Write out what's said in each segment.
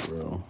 bro.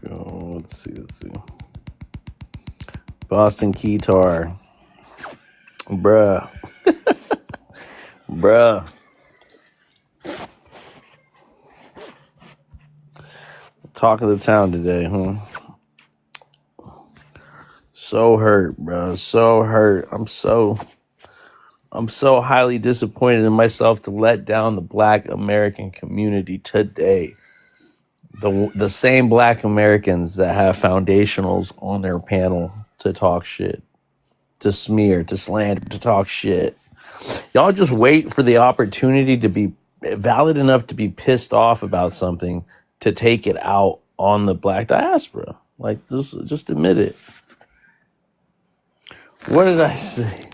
Yo, let's see. Boston Keytar. Bruh. Talk of the town today, huh? So hurt, bro. So hurt. I'm so highly disappointed in myself to let down the Black American community today. The same Black Americans that have foundationals on their panel to talk shit, to smear, to slander, to talk shit. Y'all just wait for the opportunity to be valid enough to be pissed off about something to take it out on the Black diaspora. Like, just admit it. What did I say?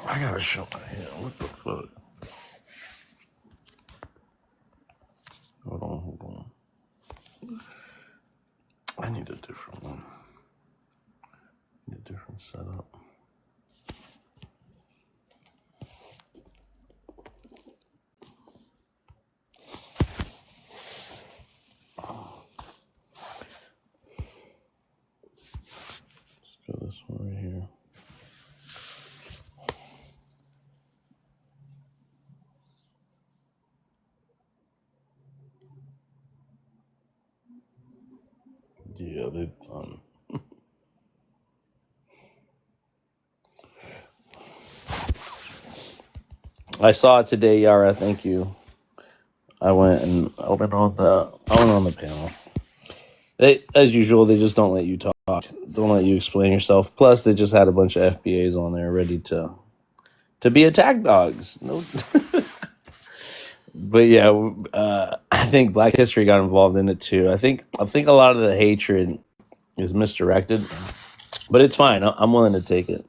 I gotta show my hand. What the fuck? Hold on. I need a different one. I need a different setup. Let's go this one right here. Yeah, they're done. I saw it today, Yara. Thank you. I went on the panel. They, as usual, they just don't let you talk, don't let you explain yourself. Plus, they just had a bunch of FBAs on there ready to be attack dogs. No. But yeah, I think Black History got involved in it too. I think a lot of the hatred is misdirected, but it's fine. I'm willing to take it.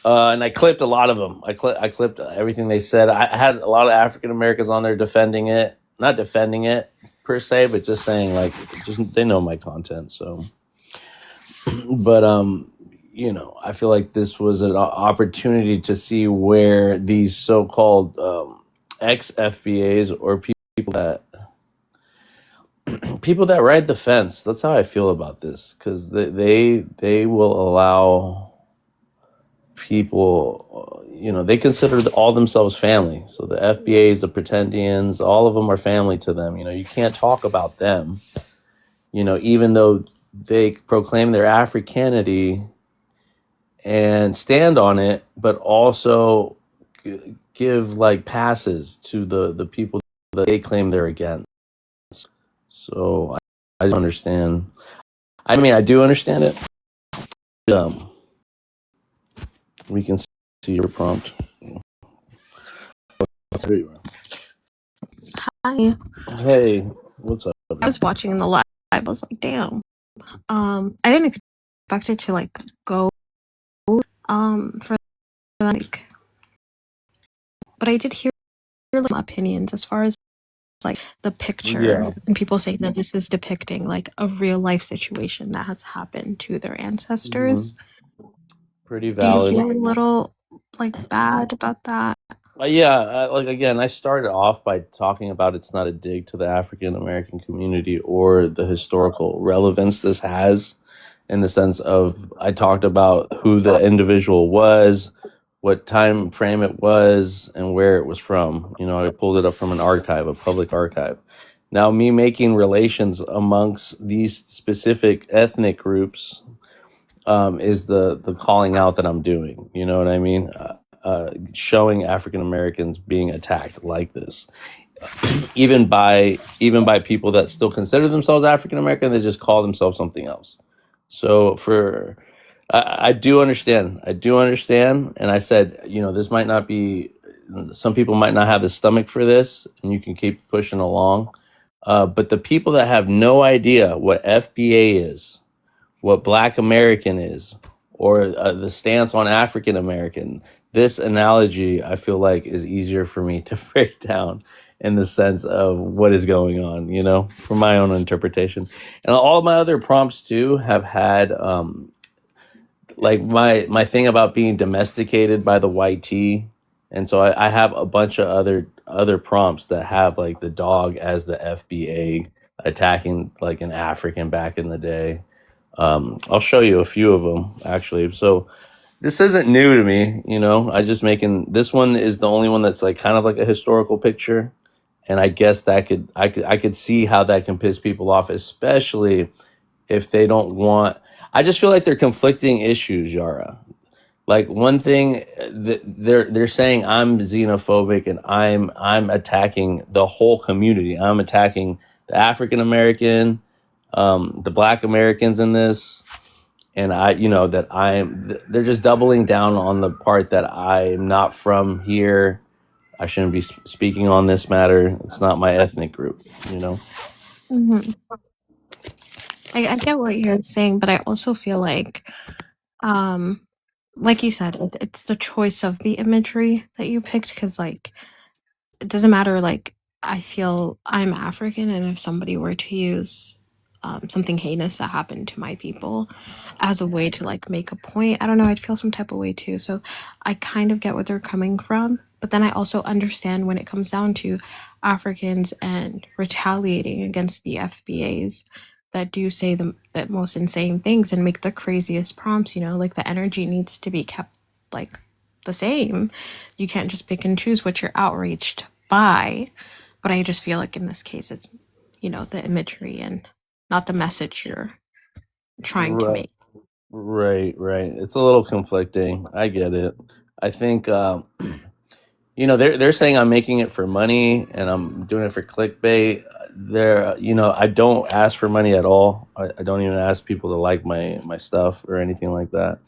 And I clipped a lot of them. I clipped everything they said. I had a lot of African Americans on there defending it, not defending it per se, but just saying like, just they know my content. So, but I feel like this was an opportunity to see where these so-called ex FBAs or people that people that ride the fence. That's how I feel about this, because they will allow people. They consider all themselves family. So the FBAs, the Pretendians, all of them are family to them. You can't talk about them. Even though they proclaim their Africanity and stand on it, but also give like passes to the people that they claim they're against. So I don't understand. I mean, I do understand it. We can see your prompt. There you Hi. are. Hey, what's up? I was watching the live. I was like, damn. I didn't expect it to like go for like, but I did hear some opinions as far as like the picture Yeah. and people saying that this is depicting like a real life situation that has happened to their ancestors. Pretty Do you valid. feel a little like bad about that? Yeah, like again, I started off by talking about it's not a dig to the African American community or the historical relevance this has, in the sense of I talked about who the individual was, what time frame it was, and where it was from. I pulled it up from an archive, a public archive. Now, me making relations amongst these specific ethnic groups is the calling out that I'm doing. You know what I mean? Showing African Americans being attacked like this, even by people that still consider themselves African American, they just call themselves something else. So I do understand. I do understand, and I said, this might not be. Some people might not have the stomach for this, and you can keep pushing along. But the people that have no idea what FBA is, what Black American is, or the stance on African American, this analogy I feel like is easier for me to break down in the sense of what is going on, from my own interpretation. And all of my other prompts too have had like my thing about being domesticated by the YT. And so I have a bunch of other prompts that have like the dog as the FBA attacking like an African back in the day. I'll show you a few of them actually. So this isn't new to me, I just making this one is the only one that's like kind of like a historical picture, and I guess I could see how that can piss people off, especially if they don't want. I just feel like they're conflicting issues, Yara. Like one thing, they're saying I'm xenophobic and I'm attacking the whole community. I'm attacking the African American, the Black Americans in this, and they're just doubling down on the part that I'm not from here. I shouldn't be speaking on this matter. It's not my ethnic group, Mm-hmm. I get what you're saying, but I also feel like you said, it's the choice of the imagery that you picked because like it doesn't matter. Like I feel I'm African, and if somebody were to use something heinous that happened to my people as a way to like make a point, I don't know, I'd feel some type of way too. So I kind of get where they're coming from, but then I also understand when it comes down to Africans and retaliating against the FBAs that do say the most insane things and make the craziest prompts. Like the energy needs to be kept like the same. You can't just pick and choose what you're outraged by. But I just feel like in this case, it's, the imagery and not the message you're trying to Right, make. right. It's a little conflicting. I get it. I think they're saying I'm making it for money and I'm doing it for clickbait. I don't ask for money at all. I don't even ask people to like my stuff or anything like that.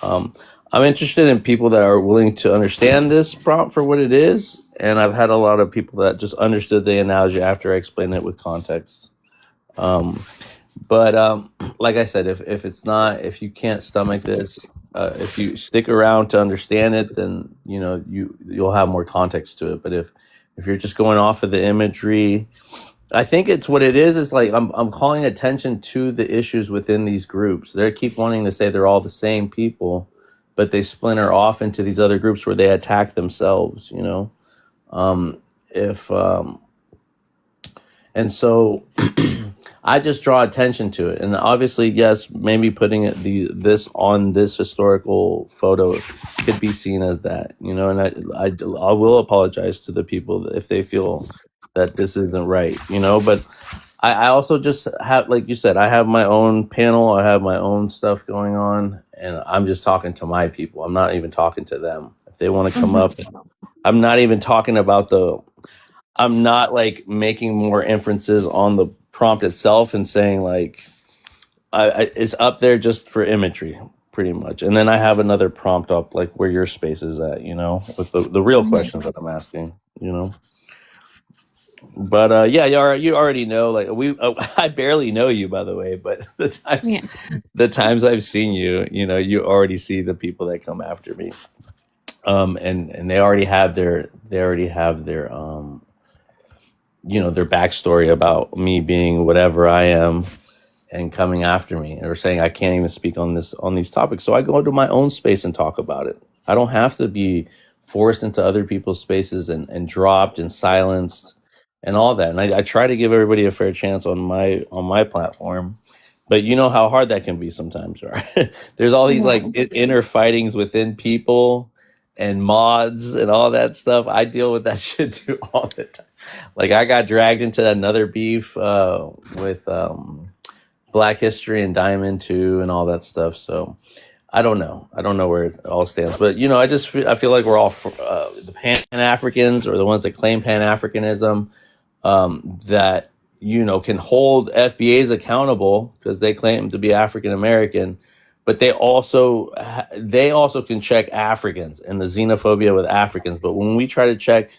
Um, I'm interested in people that are willing to understand this prompt for what it is, and I've had a lot of people that just understood the analogy after I explained it with context. Um, but like I said, if you can't stomach this, if you stick around to understand it, then you'll have more context to it. But if you're just going off of the imagery, I think it's what it is. It's like I'm calling attention to the issues within these groups. They keep wanting to say they're all the same people, but they splinter off into these other groups where they attack themselves. If and so I just draw attention to it, and obviously, yes, maybe putting this on this historical photo could be seen as that, you know. And I will apologize to the people if they feel that this isn't right, you know. But I also just have, like you said, I have my own panel, I have my own stuff going on, and I'm just talking to my people. I'm not even talking to them. If they want to come up, I'm not even talking about I'm not like making more inferences on the prompt itself and saying like it's up there just for imagery, pretty much. And then I have another prompt up like where your space is at, you know, with the real questions that I'm asking, you know. But yeah, you already know. Like I barely know you, by the way. But the times I've seen you, you know, you already see the people that come after me. And they already have their you know, their backstory about me being whatever I am and coming after me or saying I can't even speak on these topics. So I go into my own space and talk about it. I don't have to be forced into other people's spaces and dropped and silenced and all that. And I try to give everybody a fair chance on my platform. But you know how hard that can be sometimes, right? There's all these like inner fightings within people and mods and all that stuff. I deal with that shit too all the time. Like I got dragged into another beef with Black History and Diamond too, and all that stuff. So I don't know. I don't know where it all stands, but you know, I feel like we're all the Pan Africans or the ones that claim Pan Africanism that you know can hold FBAs accountable because they claim to be African American, but they also can check Africans and the xenophobia with Africans. But when we try to check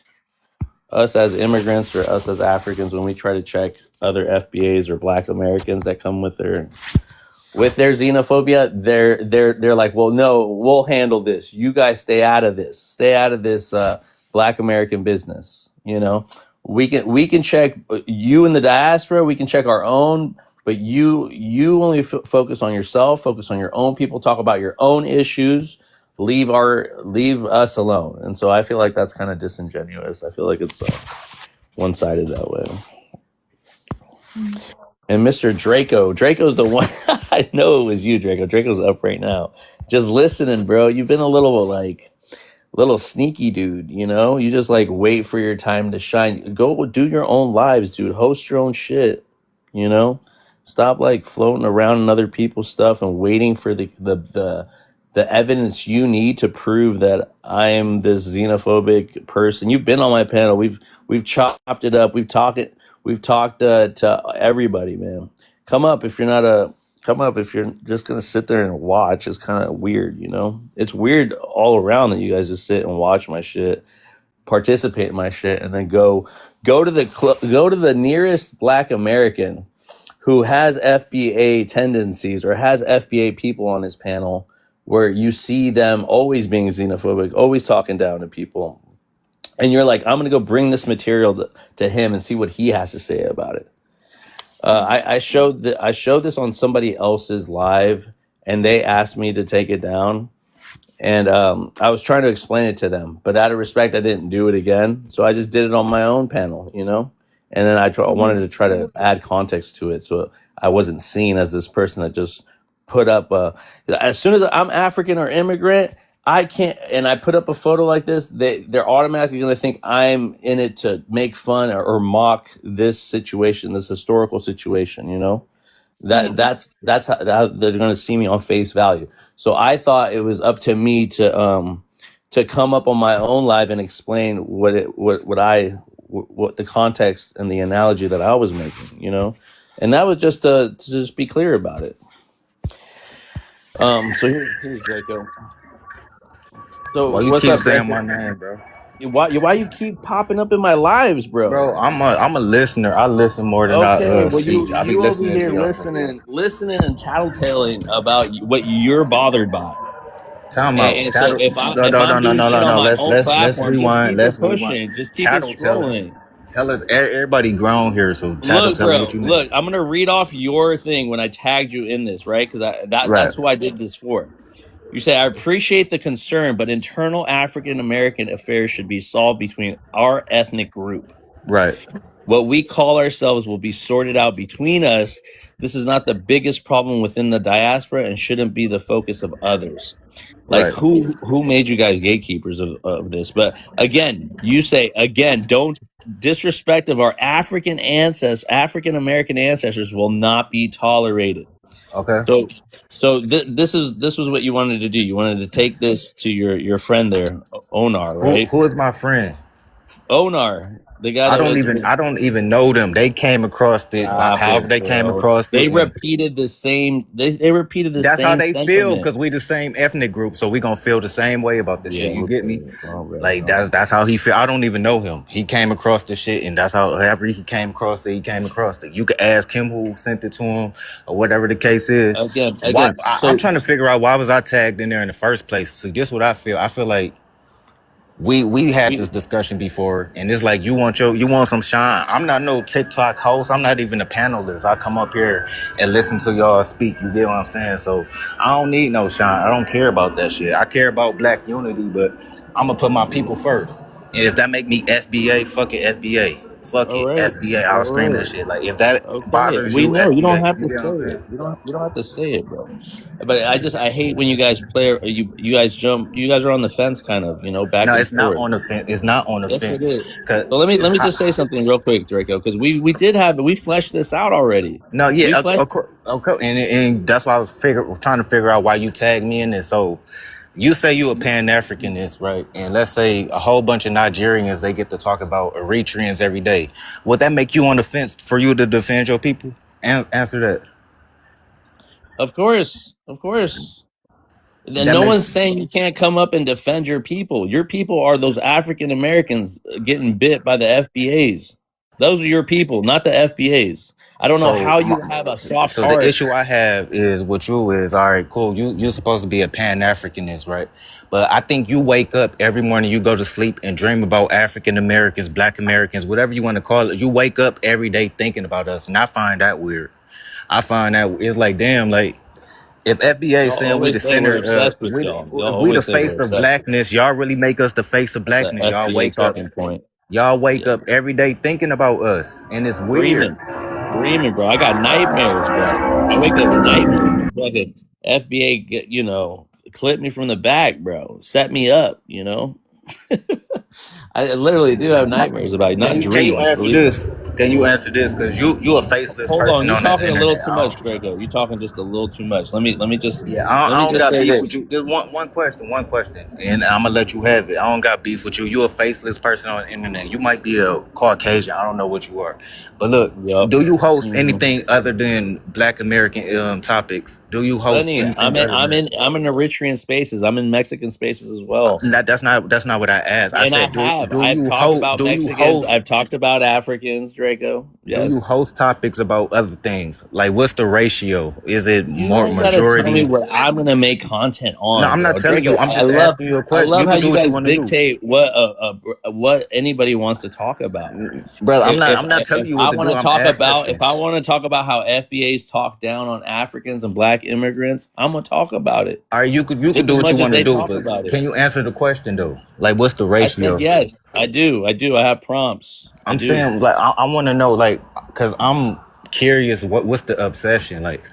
us as immigrants or us as Africans, when we try to check other FBAs or Black Americans that come with their xenophobia, they're like, well, no, we'll handle this. You guys stay out of this. Stay out of this Black American business. You know, we can check you in the diaspora. We can check our own, but you only focus on yourself. Focus on your own people. Talk about your own issues. Leave us alone. And so I feel like that's kind of disingenuous. I feel like it's one-sided that way. And Mr. Draco's the one. I know it was you, Draco. Draco's up right now, just listening, bro. You've been a little sneaky dude, you know. You just like wait for your time to shine. Go do your own lives, dude. Host your own shit, you know. Stop like floating around in other people's stuff and waiting for the evidence you need to prove that I am this xenophobic person. You've been on my panel. We've chopped it up. We've talked to everybody, man. Come up if you're just gonna sit there and watch. It's kind of weird, you know. It's weird all around that you guys just sit and watch my shit, participate in my shit, and then go to the nearest Black American who has FBA tendencies or has FBA people on his panel where you see them always being xenophobic, always talking down to people. And you're like, I'm going to go bring this material to him and see what he has to say about it. I showed this on somebody else's live and they asked me to take it down. And I was trying to explain it to them, but out of respect, I didn't do it again. So I just did it on my own panel, you know? And then I wanted to try to add context to it. So I wasn't seen as this person that just put up as soon as I'm African or immigrant, I can't, and I put up a photo like this, they're automatically going to think I'm in it to make fun or mock this situation, this historical situation, you know? That's how they're going to see me on face value. So I thought it was up to me to come up on my own live and explain what the context and the analogy that I was making, you know? And that was just to just be clear about it. So here's Draco. So why you what's keep up, saying Draco? my name, bro? Why you keep popping up in my lives, bro? Bro, I'm a listener. I listen more than I speak. I be listening to y'all. listening and tattletaling about what you're bothered by. Time out. And so if I'm doing shit on No. my own Let's platform, just rewind. keep it Let's rewind. pushing. Just keep it Tattle. scrolling. Tell it. Everybody grown here, so Look, tell them bro. what you mean. Look, I'm gonna read off your thing when I tagged you in this, right? Because that's who I did this for. You say, I appreciate the concern, but internal African American affairs should be solved between our ethnic group. Right. What we call ourselves will be sorted out between us. This is not the biggest problem within the diaspora and shouldn't be the focus of others. Like Right. who made you guys gatekeepers of this? But again, you say again, don't disrespect of our African ancestors, African American ancestors will not be tolerated. Okay. This was what you wanted to do. You wanted to take this to your friend there, Onar, right? Who is my friend? Onar, the guy I that don't was. even know them. They came across it by Stop however it, they came bro. across They it. And repeated the same. They repeated the that's how same they feel sentiment. because we the same ethnic group, so we gonna feel the same way about this Yeah, shit. You get me? okay. All right, Like all right. that's how he feel. I don't even know him. He came across this shit, and that's how however he came across it. He came across it. You could ask him who sent it to him or whatever the case is. Why? Again. I'm So trying to figure out why was I tagged in there in the first place. See, this is what I feel. I feel like we had we this discussion before, and it's like you want some shine. I'm not no TikTok host. I'm not even a panelist. I come up here and listen to y'all speak. You get what I'm saying? So I don't need no shine. I don't care about that shit. I care about black unity, but I'm gonna put my people first. And if that make me FBA, fuck it, FBA. Fuck all it, right, FBA. I'll all scream right. that shit. Like if that Okay, bothers we you, know you don't FBA. have You to get what say I'm it. saying? You don't have to say it, bro. But I hate when you guys play. You guys jump. You guys are on the fence, kind of. Back No, and it's not forth. on the fence. It's not on the Yes, it fence. is. Cause So let me just say something real quick, Draco, because we fleshed this out already. no, We yeah, fleshed. okay, and that's why I was trying to figure out why you tagged me in this. So you say you a Pan Africanist, right? And let's say a whole bunch of Nigerians they get to talk about Eritreans every day. Would that make you on the fence for you to defend your people? Answer that. Of course, of course. And That no makes one's saying you can't come up and defend your people. Your people are those African Americans getting bit by the FBAs. Those are your people, not the FBAs. I don't know so. how you have a soft So the heart. issue I have is with you is all right, cool. You're supposed to be a Pan Africanist, right? But I think you wake up every morning, you go to sleep and dream about African Americans, Black Americans, whatever you want to call it. You wake up every day thinking about us, and I find that weird. I find that it's like damn, like if FBA is Y'all saying we always the say we're center, obsessed with y'all. Y'all if we the always say we're face of obsessed with blackness, y'all really make us the face of the blackness. FBA talking point. Y'all wake Yeah. up every day thinking about us, and it's weird. Dreaming, bro. I got nightmares, bro. I wake up nightmares. Fucking FBA, clip me from the back, bro. Set me up, I literally do have nightmares about it, not Can you dreams. answer Believe me. this? Can you answer this? Because you a faceless Hold on, person you're on the talking a little internet. too much, Draco. You're talking just a little too much. Yeah, Let I me don't just got say beef with this. you. There's one question, and I'm gonna let you have it. I don't got beef with you. You a faceless person on the internet. You might be a Caucasian. I don't know what you are, but look, Yup. do you host hmm anything other than Black American topics? Do you host Lenny, anything other than that? I'm in Eritrean spaces. I'm in Mexican spaces as well. That's not what I asked. I And said, I've talked about do you Mexicans. host I've talked about Africans, Draco. do you Yes. host topics about other things? Like, what's the ratio? Is it You more guys gotta tell me majority? what I'm gonna make content No, on, I'm not bro. telling you. Draco, I'm just asking you a I question. love You how can do you what you guys want to do. dictate what anybody wants to talk about. Brother, I'm If not. if I'm not telling if you I what to want do. to I'm talk about asking. how FBA's talk down on Africans and Black immigrants, I'm gonna talk about it All right, you could just do as what you much as want to they do, talk but about it. can you answer the question though? Like, what's the I said ratio? yes, I do. I have prompts. I I'm do. saying, like, I want to know, like, cause I'm curious. What's the obsession? Like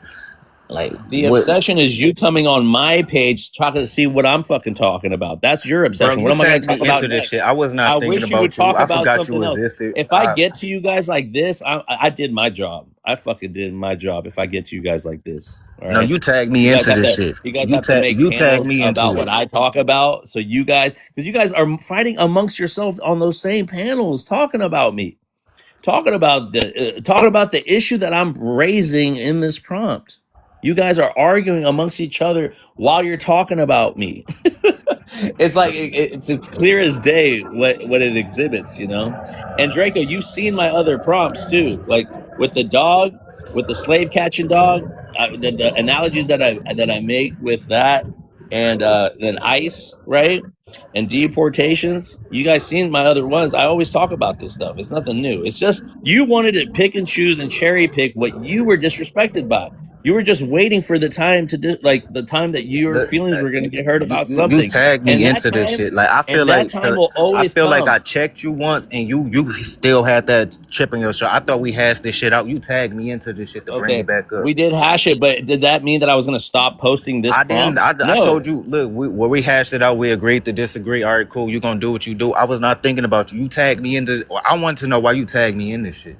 The what? obsession is you coming on my page talking to see what I'm fucking talking about. That's your Bro, obsession. What you am I going to tagged talk me about into this shit. next? I was I not thinking wish you would about you. talk I about forgot you something else. existed. If I get to you guys like this, I did my job. I fucking did my job. If I get to you guys like this, all No, right. you tagged me into this shit. You guys have to make You tagged panels me about into what it. I talk about. So because you guys are fighting amongst yourselves on those same panels, talking about me, talking about the issue that I'm raising in this prompt. You guys are arguing amongst each other while you're talking about me. It's like it's clear as day what it exhibits. And Draco, you've seen my other prompts too, like with the dog, with the slave catching dog. The analogies that I make with that, and then ICE, right, and deportations. You guys seen my other ones? I always talk about this stuff. It's nothing new. It's just you wanted to pick and choose and cherry pick what you were disrespected by. You were just waiting for the time to the time that your feelings were going to get hurt about something. tagged me into this shit. Like I feel like time will always come. I checked you once and you still had that chip in your shoulder. I thought we hashed this shit out. You tagged me into this shit to bring me back up. We did hash it, but did that mean that I was going to stop posting this? I didn't. I told you, look, we hashed it out. We agreed to disagree. All right, cool. You gonna do what you do. I was not thinking about you. You tagged me into. I want to know why you tagged me in this shit.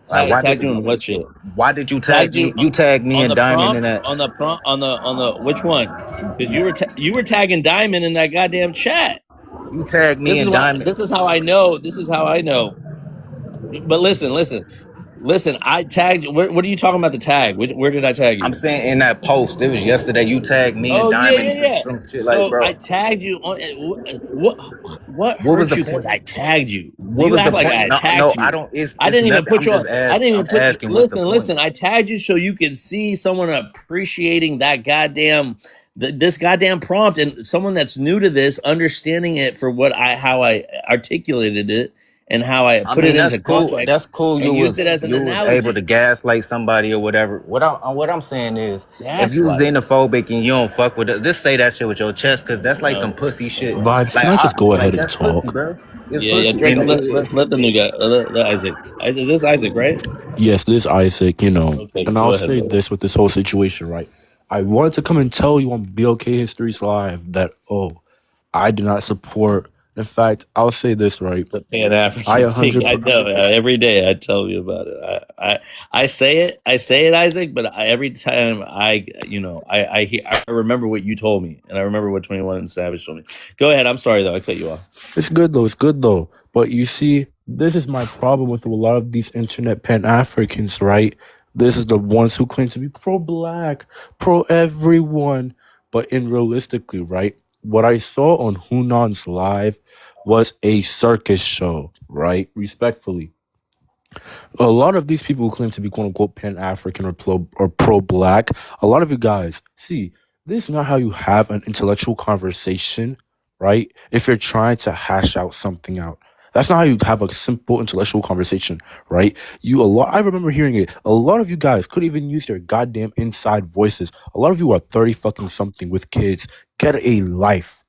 Like, why tagged you in what shit? Why did you tag me? You tagged me and Diamond in that on the which one? Because you were tagging Diamond in that goddamn chat. You tagged me and Diamond. This is how I know. But listen. I tagged. What are you talking about? The tag? Where did I tag you? I'm saying in that post. It was yesterday. You tagged me and Diamond. Yeah. Some shit like, bro. I tagged you on. What hurt you? Because I tagged you. You act like I tagged you. I don't. I didn't even put you on. I didn't even put you. Listen. I tagged you so you could see someone appreciating that goddamn. This goddamn prompt, and someone that's new to this understanding it for how I articulated it. And how I put it into context. That's cool. You was able to gaslight somebody or whatever. What I'm saying is, if you xenophobic and you don't fuck with it, just say that shit with your chest, because that's like some pussy shit. Vibes, can I just go ahead and talk? Drake, let the new guy, let Isaac. Is this Isaac, right? Yes, this is Isaac, Okay, and I'll say this with this whole situation, right? I wanted to come and tell you on BLK Histories Live that, I do not support. In fact, I'll say this, right? The Pan-African thing. I know. Every day I tell you about it. I say it, Isaac. But every time I remember what you told me, and I remember what 21 Savage told me. Go ahead. I'm sorry though. I cut you off. It's good though. But you see, this is my problem with a lot of these internet Pan-Africans, right? This is the ones who claim to be pro-black, pro-everyone, but realistically, right? What I saw on Hunan's live was a circus show, right? Respectfully. A lot of these people who claim to be quote-unquote Pan-African or pro-black, a lot of you guys, see, this is not how you have an intellectual conversation, right? If you're trying to hash out something out. That's not how you have a simple intellectual conversation, right? I remember hearing it. A lot of you guys couldn't even use your goddamn inside voices. A lot of you are 30 fucking something with kids. Get a life.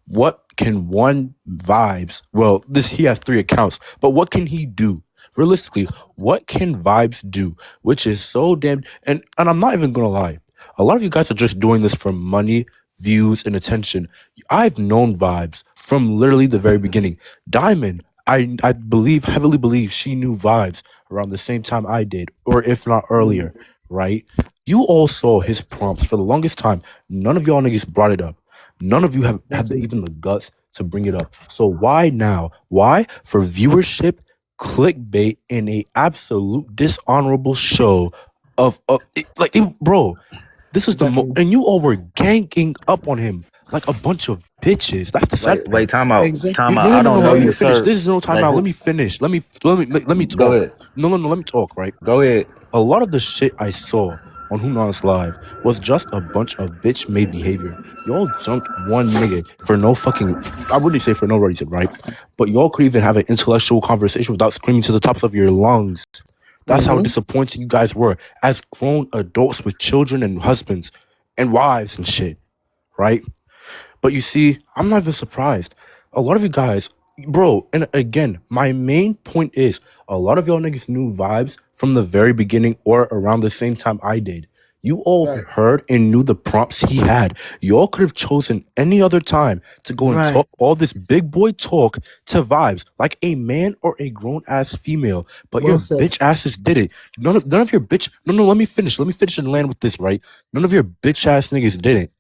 What can one Vibes? Well, he has 3 accounts, but what can he do? Realistically, what can Vibes do? Which is so damn, and I'm not even gonna lie. A lot of you guys are just doing this for money, views, and attention. I've known Vibes from literally the very beginning. Diamond, I heavily believe she knew Vibes around the same time I did, or if not earlier, right? You all saw his prompts for the longest time. None of y'all niggas brought it up. None of you have had even the guts to bring it up. So why now? Why? For viewership, clickbait, and a absolute dishonorable show bro. This is and you all were ganking up on him like a bunch of bitches. That's the sad part. Wait, time out. I don't know. Let me finish. This is no time out. Let me finish. Let me talk. Go ahead. No. Let me talk. Right. Go ahead. A lot of the shit I saw on Hunan's live was just a bunch of bitch-made behavior. Y'all jumped one nigga for no fucking, I wouldn't say for no reason, right? But y'all could even have an intellectual conversation without screaming to the tops of your lungs. That's how disappointing you guys were as grown adults with children and husbands and wives and shit, right? But you see, I'm not even surprised. A lot of you guys, bro, and again, my main point is a lot of y'all niggas knew Vibes from the very beginning or around the same time I did. You all heard and knew the prompts he had. Y'all could have chosen any other time to go and talk all this big boy talk to Vibes like a man or a grown ass female. But your bitch asses did it. None of your bitch. No. Let me finish and land with this, right? None of your bitch ass niggas didn't.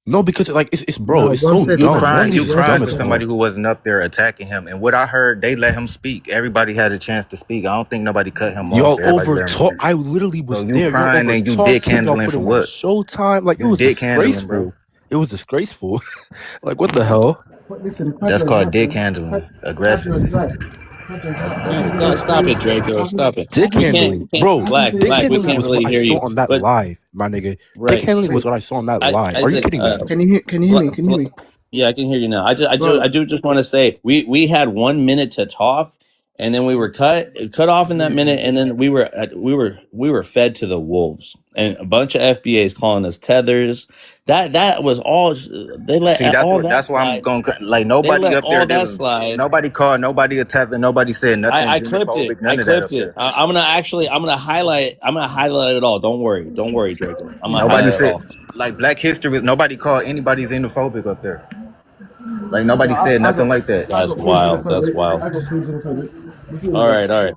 No, because it's bro, it's so dumb. You cried to somebody who wasn't up there attacking him, and what I heard, they let him speak. Everybody had a chance to speak. I don't think nobody cut him off. Y'all over talk. I literally was there. You crying and you dick handling for what? Showtime, like it was disgraceful. It was disgraceful. Like what the hell? That's called dick handling, aggressive. Stop it, Draco. Stop it. Dick handling, bro. Black, dick handling was what I saw on that live, my nigga. Dick handling was what I saw on that live. Are you kidding me? Can you hear me? Yeah, I can hear you now. I do just want to say we had 1 minute to talk, and then we were cut off in that minute, and then we were fed to the wolves, and a bunch of FBAs calling us tethers. That was all. They See, let all that that's why I'm slide. going like They nobody let up there all that didn't. slide. Nobody called. Nobody a tether. Nobody said nothing I clipped it. xenophobic. None of that up there. I'm gonna highlight. I'm gonna highlight it all. Don't worry, Draco. I'm gonna Nobody highlight it said all. like Black History was. Nobody called anybody xenophobic up there. Like nobody No, said I nothing got like that. That's proof to wild. defend That's it. wild. I got proof to defend it. This is All what right, all right,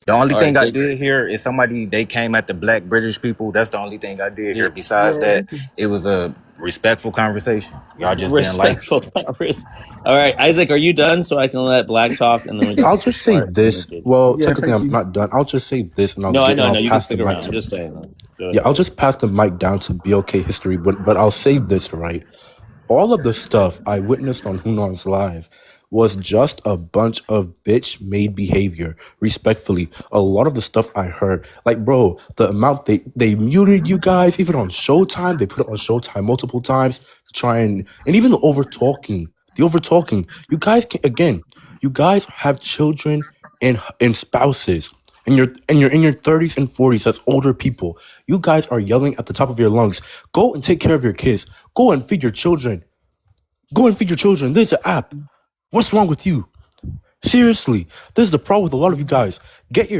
The only all right. thing I did here is they came at the Black British people. That's the only thing I did here. Besides that, it was a respectful conversation. Y'all just didn't like it. Respectful conversation. All right, Isaac, are you done? So I can let Black talk, and then we can. I'll just All say right. this. Well, Yeah, technically, thank I'm you. not done. I'll just say this, and No, I know. I'll No, you can pass the stick mic around. to. I'm just saying. Go Yeah, ahead. I'll just pass the mic down to BLK history, but I'll say this, right? All of the stuff I witnessed on Hunan's live was just a bunch of bitch made behavior. Respectfully, a lot of the stuff I heard, like bro, the amount they muted you guys, even on Showtime, they put it on Showtime multiple times to try and even the over talking. You guys can again, you guys have children and spouses. And you're in your 30s and 40s, that's older people. You guys are yelling at the top of your lungs. Go and take care of your kids. Go and feed your children. Go and feed your children. There's an app. What's wrong with you? Seriously, this is the problem with a lot of you guys.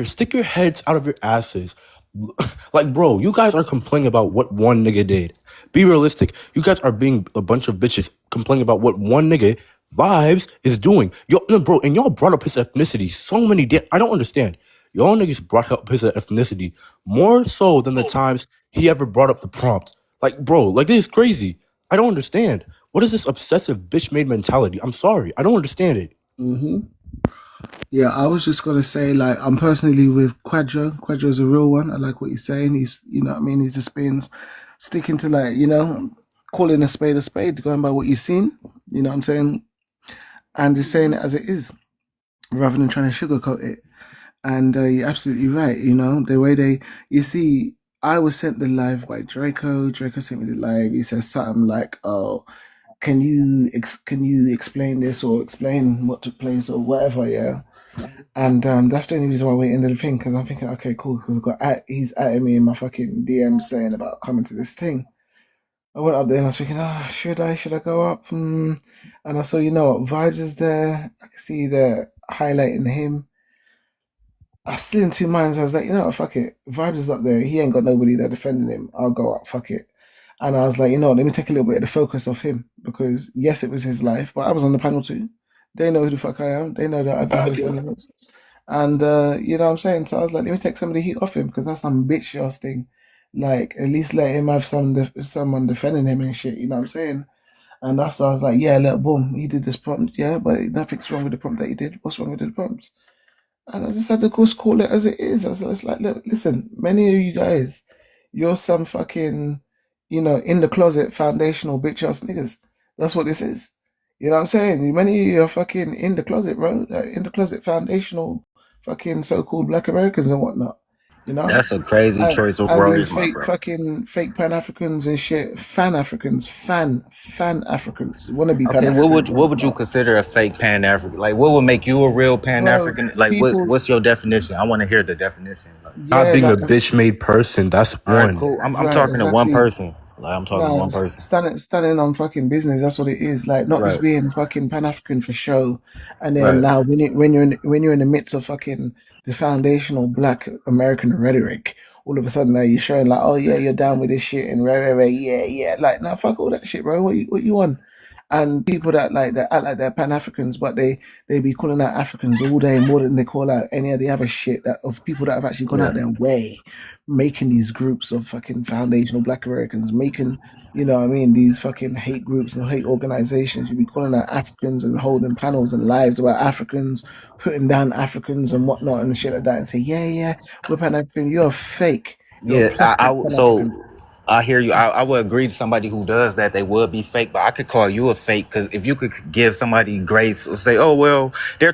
Stick your heads out of your asses. Like, bro, you guys are complaining about what one nigga did. Be realistic. You guys are being a bunch of bitches complaining about what one nigga Vibes is doing. Yo, no, bro, and y'all brought up his ethnicity so many I don't understand. Y'all niggas brought up his ethnicity more so than the times he ever brought up the prompt. Like, bro, like this is crazy. I don't understand. What is this obsessive bitch made mentality? I'm sorry. I don't understand it. Yeah, I was just gonna say, like, I'm personally with Quadro. Quadro's a real one. I like what he's saying. He's, you know what I mean? He's just been sticking to, like, you know, calling a spade, going by what you've seen. You know what I'm saying? And just saying it as it is, rather than trying to sugarcoat it. And you're absolutely right. You know, the way you see, I was sent the live by Draco. Draco sent me the live. He says something like, "Oh, can you explain this or explain what took place or whatever?" Yeah. And that's the only reason why we ended the thing, because I'm thinking, okay, cool, because he's at me in my fucking DM saying about coming to this thing. I went up there and I was thinking, should I go up? And I saw, you know what, Vibes is there. I can see they're highlighting him. I was still in two minds. I was like, you know what, fuck it. Vibes is up there. He ain't got nobody there defending him. I'll go up, fuck it. And I was like, you know what, let me take a little bit of the focus off him, because yes, it was his life, but I was on the panel too. They know who the fuck I am. They know that I've been hosting events. And you know what I'm saying? So I was like, let me take some of the heat off him, because that's some bitch ass thing. Like, at least let him have someone defending him and shit, you know what I'm saying? And that's why I was like, yeah, look, boom, he did this prompt, yeah, but nothing's wrong with the prompt that he did. What's wrong with the prompts? And I just had to just call it as it is. So it's like, look, listen, many of you guys, you're some fucking, you know, in the closet foundational bitch ass niggas. That's what this is. You know what I'm saying? Many of you are fucking in the closet, bro. In the closet foundational fucking so-called Black Americans and whatnot. You know? That's a crazy choice of And these words, my bro. fake Pan Africans and shit, fan Africans, fan Africans, wanna be Pan Okay, Africans. what would you consider a fake Pan African? Like, what would make you a real Pan African? Like, People, what's your definition? I want to hear the definition. Like, Not yeah, being a like bitch made person, that's all right, one. cool. I'm right, talking to one exactly. person. Like, I'm talking to No, one person. standing on fucking business. That's what it is. Like, not just Right, being fucking Pan African for show, and then right. now when you're in the midst of fucking the foundational Black American rhetoric, all of a sudden now you're showing like, oh yeah, you're down with this shit and yeah. Like, now fuck all that shit, bro. What you want? And people that act like they're Pan Africans, but they be calling out Africans all day more than they call out any of the other shit that of people that have actually gone Yeah. out their way, making these groups of fucking foundational Black Americans, making, you know what I mean, these fucking hate groups and hate organizations. You be calling out Africans and holding panels and lives about Africans, putting down Africans and whatnot and shit like that, and say, yeah, we're Pan African. You're fake. You're a Yeah, plastic Pan so African. I hear you. I would agree to somebody who does that. They would be fake, but I could call you a fake because if you could give somebody grace or say, "Oh well, they're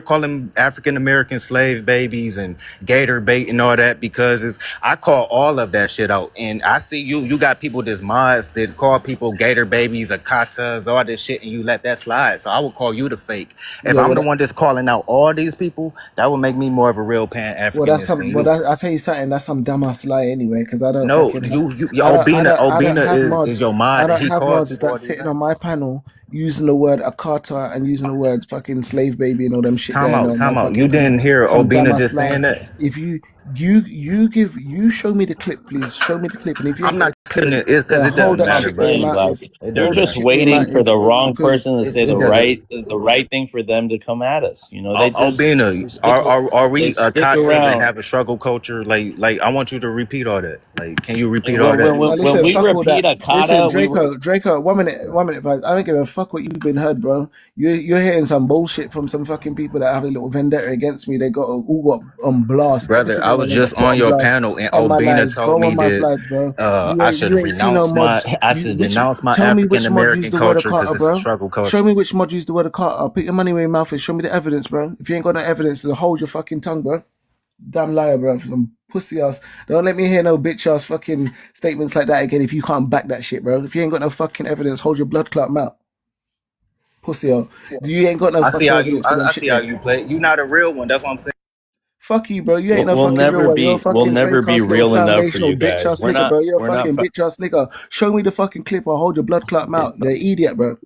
calling African American slave babies and gator bait and all that," because I call all of that shit out. And I see you got people that's mods that call people gator babies or katas, all this shit, and you let that slide. So I would call you the fake. If Yeah, I'm well, the one that's calling out all these people, that would make me more of a real Pan that's Africanist than some. you. I tell you something. That's some dumbass lie anyway. Because I don't No, fucking. I don't Obina have is mods. your I mod, and don't he have calls mods people all that's these sitting on names. my panel using the word akata and using the words fucking slave baby and all them shit there. No, Time out. motherfucking You panel. didn't hear Some Obina dumbass just lie. saying that? If you show me the clip, please show me the clip. And if you I'm ain't got not the clipping clip, it. It's because then it hold doesn't that I'm matter, shit where your brother. saying, mouth Black, is. It they're doesn't Hold that just matter. shit where your mouth waiting for is. the wrong Because person to say It the doesn't. right thing for them to come at us. You know, Obina, they stick are they we stick Katas and around. have a struggle culture? Like I want you to repeat all that. Like, can you repeat all When that? when now when listen, we fuck all repeat that. a Listen, kata, Draco, 1 minute, guys. I don't give a fuck what you've been heard, bro. You're hearing some bullshit from some fucking people that have a little vendetta against me. They got all got on blast. Every Brother, I single one was of them got just put on on your blast panel and on my Obina lives. told Go me on my that flags, bro. I should You ain't seen no renounce mods. my Tell me African which mod American used the word culture Carter, because it's a bro. struggle culture. Show me which mod used the word Carter. Put your money where your mouth is. Show me the evidence, bro. If you ain't got no evidence, then hold your fucking tongue, bro. Damn liar, bro. Some pussy ass. Don't let me hear no bitch ass fucking statements like that again if you can't back that shit, bro. If you ain't got no fucking evidence, hold your blood clot mouth. Pussy ass. You ain't got no fucking evidence for them I shit see how there. you play. You not a real one. That's what I'm saying. Fuck you, bro. You ain't no we'll fucking real never one. You're a be fucking fake be ass little real enough for foundational you bitch guys. ass nigga, bro. You're a We're not. fucking bitch ass nigga. Show me the fucking clip or hold your blood clot mouth. You're an idiot, bro.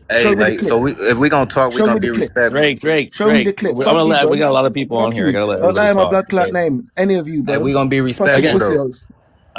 Hey, Show me the like, clip. if we gonna talk, we Show gonna me the be clip. respectful. Show me the clip. I'm gonna Fuck you, let. We bro. got a lot of people on Fuck here. I you. gotta let Don't lie everybody in my talk. blood clot Okay. name. Any of you, Hey, we bro. gonna be Fucking respectful Again, pussy though. hoes.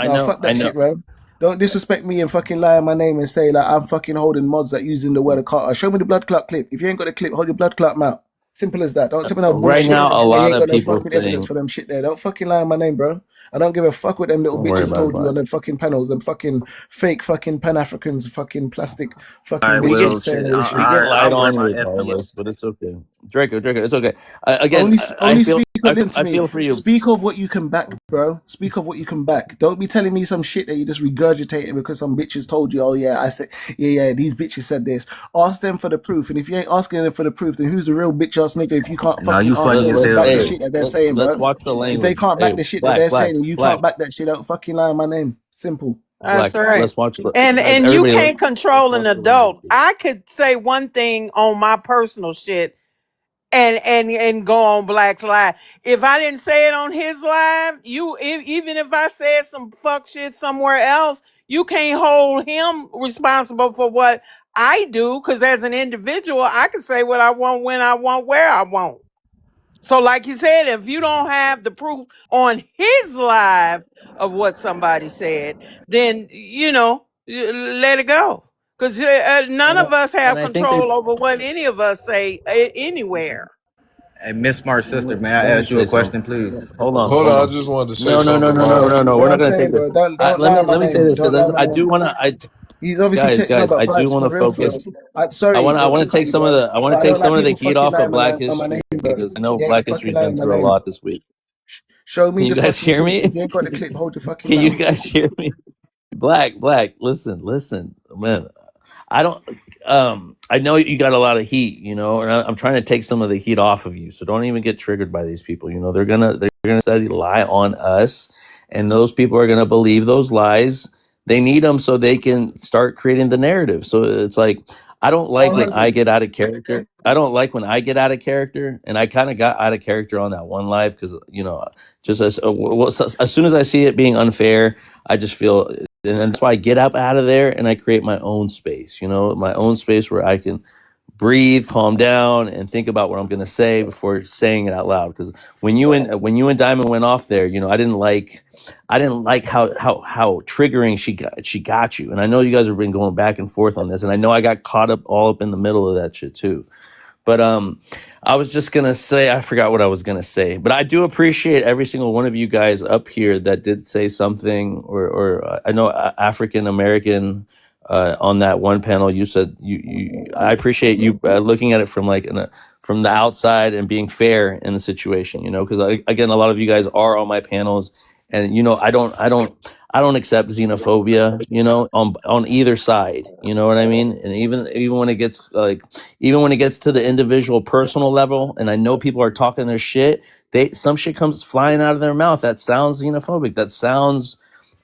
No, fuck that shit, bro. Don't disrespect me and fucking lie in my name and say like I'm fucking holding mods that using the word of Carter. Show me the blood clot clip. If you ain't got a clip, hold your blood clot mouth. Simple as that. Don't tell me no Right bullshit now, a and you lot ain't of got no people fucking evidence saying, for them shit there. Don't fucking lie in my name, bro. I don't give a fuck what them little "Don't worry bitches about it, told you Black." on them fucking panels, them fucking fake fucking Pan Africans, fucking plastic All fucking right, We well, bitches get saying shit. all this shit. we get lied I'll wear on my regardless, but it's okay. Draco, it's okay. Only, I only feel speak of. Listen to I me. feel for you. Speak of what you can back, bro. Speak of what you can back. Don't be telling me some shit that you just regurgitating because some bitches told you. Oh yeah, I said yeah. These bitches said this. Ask them for the proof. And if you ain't asking them for the proof, then who's the real bitch ass nigga? If you can't No, fucking you ask funny them as to hell back the though. shit that they're saying, Let's bro. watch the If they language. can't Hey, back the shit that Black, they're Black, saying, and you can't Black, back that shit, don't fucking lie in my name. Simple. Black. That's right. Let's watch the guys. And you Everybody, can't let's control an watch the language. adult. I could say one thing on my personal shit and go on Black's live. If I didn't say it on his live, even if I said some fuck shit somewhere else, you can't hold him responsible for what I do. Because as an individual, I can say what I want, when I want, where I want. So, like you said, if you don't have the proof on his live of what somebody said, then let it go. Because none of us And have I think they. control over what any of us say anywhere. Hey, Miss Smart Sister, may I Let me ask you a say question, something. please? Hold on, Hold hold on, I on. just wanted to say No, no, something no, to no, no, Bob. no, no. We're What not I'm gonna take saying, this. bro. Don't lie in my Let me say name. this Don't lie because in my I do name. wanna. He's obviously no, Guys, but I do vibes want for to real, focus. Sorry I want to to cut take you, some of bro. the. I want But to I take don't some like of the people heat fucking off of lying Black on my History name, bro. because I know You ain't Black History's fucking been lying my through a name. lot this week. Show Can me you the guys fucking hear clip. me? If you ain't got the clip, hold your fucking Can you mouth. guys hear me? Black, listen, man. I don't. I know you got a lot of heat, and I'm trying to take some of the heat off of you. So don't even get triggered by these people. They're gonna study lie on us, and those people are gonna believe those lies. They need them so they can start creating the narrative. So it's like I don't like when I 100. get out of character. I don't like when I get out of character, and I kind of got out of character on that one live because just as soon as I see it being unfair, I just feel, and that's why I get up out of there and I create my own space, my own space where I can breathe, calm down, and think about what I'm going to say before saying it out loud. Because when you and Diamond went off there, I didn't like how triggering she got you. And I know you guys have been going back and forth on this, and I know I got caught up all up in the middle of that shit too. But I was just gonna say, I forgot what I was gonna say, but I do appreciate every single one of you guys up here that did say something, or I know African American on that one panel. You said I appreciate you looking at it from from the outside and being fair in the situation. Because again, a lot of you guys are on my panels, And I don't accept xenophobia, on either side. You know what I mean? And even when it gets to the individual personal level, and I know people are talking their shit, some shit comes flying out of their mouth that sounds xenophobic, that sounds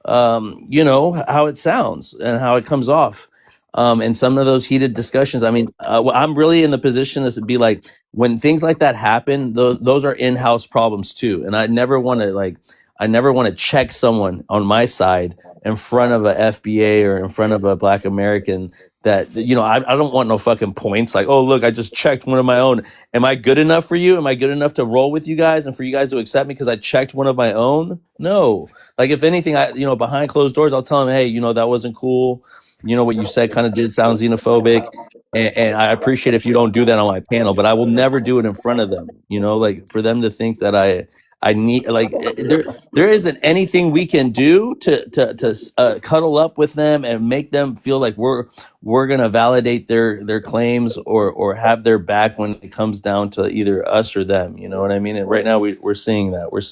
how it sounds and how it comes off. And some of those heated discussions, I mean, I'm really in the position to be like, when things like that happen, those are in-house problems too. And I never want to check someone on my side in front of a FBA or in front of a Black American that, I don't want no fucking points like, oh, look, I just checked one of my own. Am I good enough for you? Am I good enough to roll with you guys and for you guys to accept me because I checked one of my own? No. Like, if anything, behind closed doors, I'll tell them, hey, that wasn't cool. What you said kind of did sound xenophobic. And I appreciate if you don't do that on my panel, but I will never do it in front of them. Like, for them to think that I need, like, there isn't anything we can do to cuddle up with them and make them feel like we're gonna validate their claims or have their back when it comes down to either us or them. You know what I mean? And right now we're seeing that we're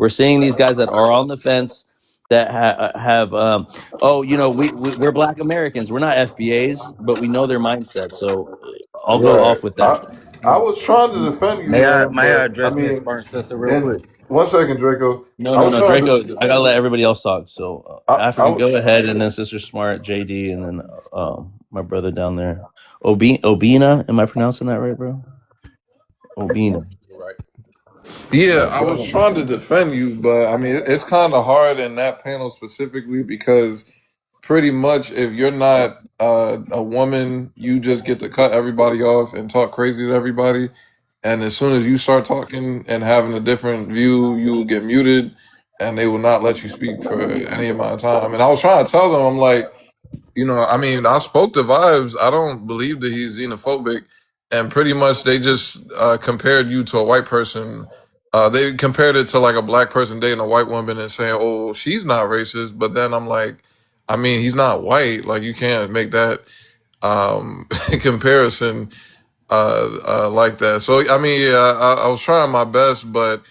seeing these guys that are on the fence that have we're Black Americans, we're not FBAs, but we know their mindset. So I'll go Right. off with that. I was trying to defend you, man, May I but I address Miss mean, Burnt Sister real quick? and 1 second, Draco. No, I no, was no, trying Draco. to. I gotta let everybody else talk. So I African, go ahead, and then Sister Smart, JD, and then my brother down there, Obina. Am I pronouncing that right, bro? Obina. Right. Yeah, I was trying to defend you, but I mean, it's kind of hard in that panel specifically because pretty much if you're not a woman, you just get to cut everybody off and talk crazy to everybody. And as soon as you start talking and having a different view, you will get muted and they will not let you speak for any amount of time. And I was trying to tell them, I'm like, I mean, I spoke to Vibes. I don't believe that he's xenophobic. And pretty much they just compared you to a white person. They compared it to like a black person dating a white woman and saying, oh, she's not racist. But then I'm like, I mean, he's not white. Like, you can't make that comparison like that. So, I mean, yeah, I was trying my best, but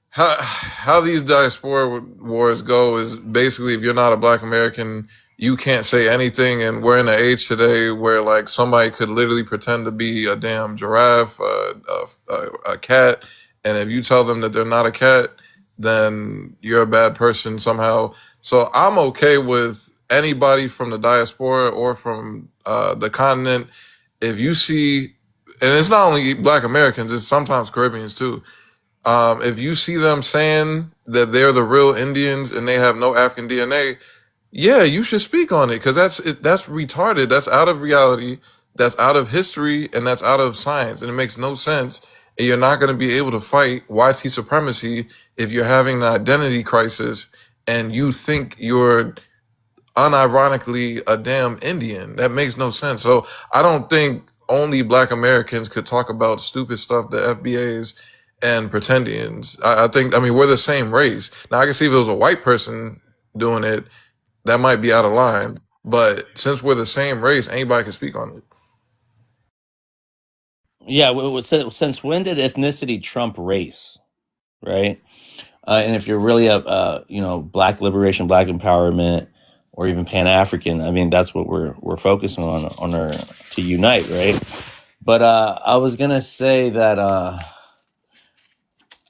how these diaspora wars go is basically if you're not a Black American, you can't say anything. And we're in an age today where like somebody could literally pretend to be a damn giraffe, a cat, and if you tell them that they're not a cat, then you're a bad person somehow. So I'm okay with anybody from the diaspora or from the continent. If you see, and it's not only Black Americans, it's sometimes Caribbeans too. If you see them saying that they're the real Indians and they have no African DNA, yeah, you should speak on it because that's retarded. That's out of reality. That's out of history, and that's out of science, and it makes no sense. And you're not going to be able to fight YT supremacy if you're having an identity crisis and you think you're unironically a damn Indian. That makes no sense. So I don't think only Black Americans could talk about stupid stuff, the FBAs and pretendians. I think, I mean, we're the same race. Now I can see if it was a white person doing it, that might be out of line. But since we're the same race, anybody can speak on it. Yeah. Since when did ethnicity trump race? Right. And if you're really a Black liberation, Black empowerment, or even Pan African, I mean, that's what we're focusing on our to unite, right? But I was gonna say that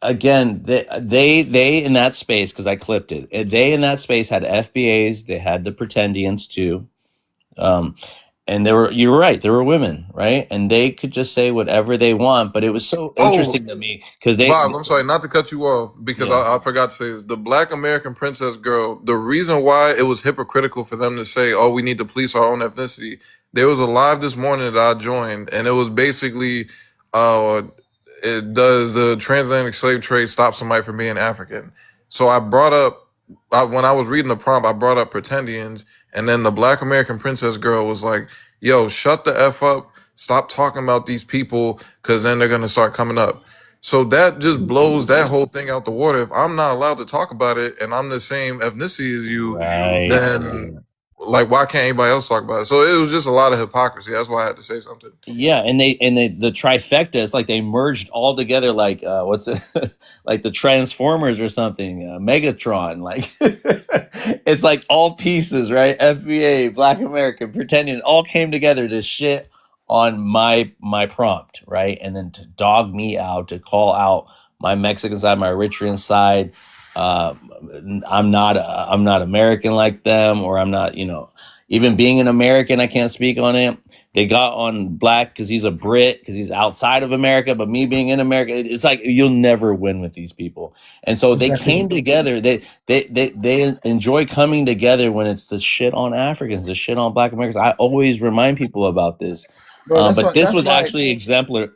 again, they in that space, because I clipped it. They in that space had FBAs, they had the pretendians too, and you were right, there were women, right, and they could just say whatever they want. But it was so interesting to me because Bob, I'm sorry not to cut you off because Yeah. I forgot to say this. The Black American Princess girl, the reason why it was hypocritical for them to say, oh, we need to police our own ethnicity. There was a live this morning that I joined, and it was basically, does the transatlantic slave trade stop somebody from being African? So I brought up, when I was reading the prompt, I brought up pretendians, and then the Black American Princess girl was like, yo, shut the F up. Stop talking about these people because then they're going to start coming up. So that just blows that whole thing out the water. If I'm not allowed to talk about it and I'm the same ethnicity as you, Right. then like, why can't anybody else talk about it? So it was just a lot of hypocrisy. That's why I had to say something. Yeah, and the trifecta is like they merged all together, like what's it, like the Transformers or something, Megatron. Like it's like all pieces, right? FBA, Black American, pretending it all came together to shit on my prompt, right? And then to dog me out, to call out my Mexican side, my Eritrean side. I'm not American like them, or I'm not, even being an American, I can't speak on it. They got on Black because he's a Brit, because he's outside of America. But me being in America, it's like you'll never win with these people. And so they Exactly. came together. They enjoy coming together when it's the shit on Africans, the shit on Black Americans. I always remind people about this. Bro, But this that's was why actually exemplary.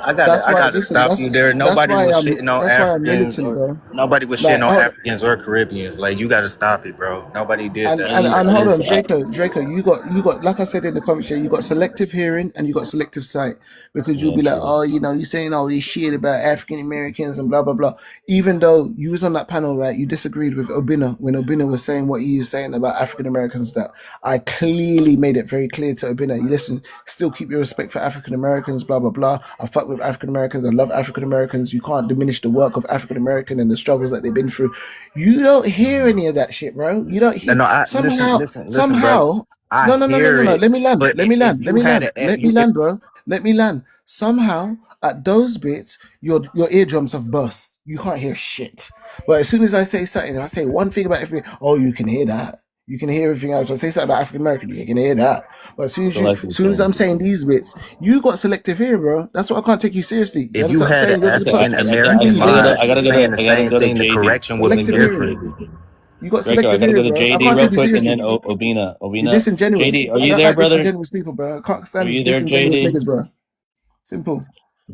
I gotta listen, stop you there. that's Nobody why was I'm shitting on that's why I'm Africans, militant, or bro. nobody was Like, shitting on Africans or Caribbeans. Like, you gotta stop it, bro. Nobody did and that. and, and And hold it's on, Draco, you got like I said in the comments here, you got selective hearing and you got selective sight, because you'll yeah, be like, true. oh, you're saying all this shit about African Americans and blah blah blah. Even though you was on that panel, right, you disagreed with Obina when Obina was saying what he was saying about African Americans. That I clearly made it very clear to Obina. You listen, still keep your respect for African Americans, blah blah blah. I fuck with African Americans. I love African Americans. You can't diminish the work of African American and the struggles that they've been through. You don't hear any of that shit, bro. You don't hear No, I somehow, listen, bro. I hear no. it, Let me land. but if you had Let me land, bro. Let me land. Somehow, at those bits, your eardrums have burst. You can't hear shit. But as soon as I say something, if I say one thing about everything, oh, you can hear that. You can hear everything else. If I say something about African American, you can hear that. But as soon as I'm saying these bits, you got selective hearing, bro. That's why I can't take you seriously. You if you understand what I'm had saying? an You're just Okay, put African MB American lazy. I mind gotta go saying the to same thing, the JD. correction would be Selective different. hearing. You got Draco, I selective gotta go hearing, to bro. I JD can't real take you quick, and seriously. then Obina. You're Obina, disingenuous. JD, are I you don't there, like brother? disingenuous people, bro. I can't Are stand you there, disingenuous JD? niggas, bro. Simple.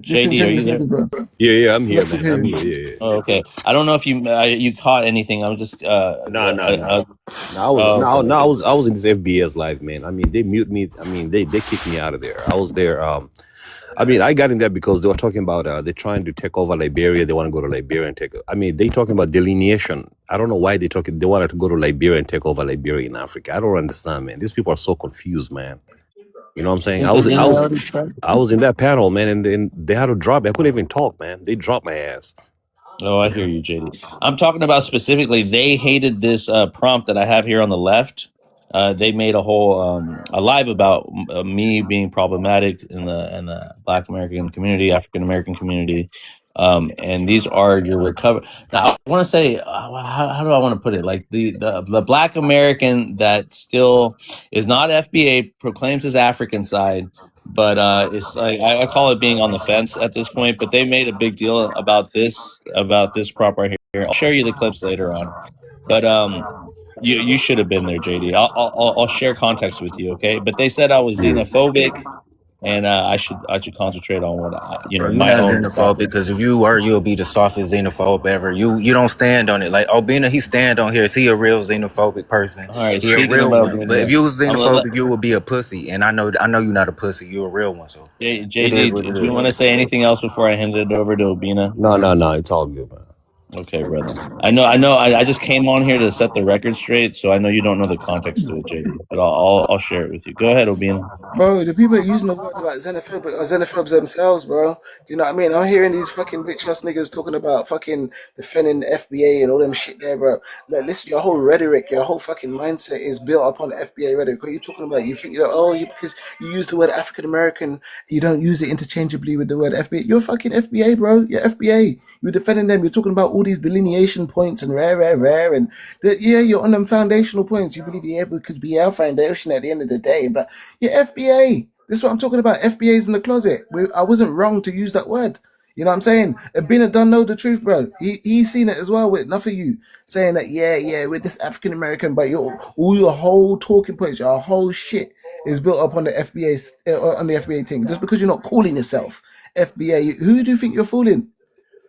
JD, are you Disingenuous there? niggas, bro. Yeah, I'm here, Selective man. I'm hearing. here. Yeah, Oh, okay. I don't know if you caught anything. I'm just Nah. No, I was oh, no, okay. no, I was in this FBS live, man. I mean, they mute me. I mean, they kicked me out of there. I was there. I mean, I got in there because they were talking about they're trying to take over Liberia. They want to go to Liberia and take. I mean, they talking about delineation. I don't know why they talking. They wanted to go to Liberia and take over Liberia in Africa. I don't understand, man. These people are so confused, man. You know what I'm saying? Didn't they already try? I was in that panel, man, and then they had to drop me. I couldn't even talk, man. They dropped my ass. Oh, I hear you, JD. I'm talking about specifically. They hated this prompt that I have here on the left. They made a whole a live about me being problematic in the Black American community, African American community, and these are your recover. Now, I want to say, how do I want to put it? Like the Black American that still is not FBA, proclaims his African side, but it's like I call it being on the fence at this point. But they made a big deal about this prop right here. I'll share you the clips later on. But you should have been there, JD. I'll share context with you, okay? But they said I was xenophobic, and I should concentrate on what Bro, you're my not own xenophobic, problem. because if you were, you'll be the softest xenophobe ever. You don't stand on it. Like Obina, he stand on here. Is he a real xenophobic person? All right, He a speaking real about one. But if you was I'm gonna let xenophobic, you would be a pussy. And I know you're not a pussy. You're a real one. So it is what JD. it Do you is. want to say anything else before I hand it over to Obina? No. It's all good, man. Okay, brother. I know. I just came on here to set the record straight, so I know you don't know the context to it, JD. But I'll share it with you. Go ahead, Obina. Bro, the people using the word about xenophobic are xenophobes themselves, bro. You know what I mean? I'm hearing these fucking bitch ass niggas talking about fucking defending the FBA and all them shit there, bro. Like, listen, your whole rhetoric, your whole fucking mindset is built upon the FBA rhetoric. What are you talking about? You think, because you use the word African American, you don't use it interchangeably with the word FBA. You're fucking FBA, bro. You're FBA. You're defending them. You're talking about all these delineation points and rare. And you're on them foundational points. You believe we could be our foundation at the end of the day, but you're FBA. This is what I'm talking about. FBA's in the closet. I wasn't wrong to use that word. You know what I'm saying? Abina don't know the truth, bro. He's seen it as well with enough of you saying that, we're this African American, but all your whole talking points, your whole shit is built up on the FBA thing. Just because you're not calling yourself FBA, who do you think you're fooling?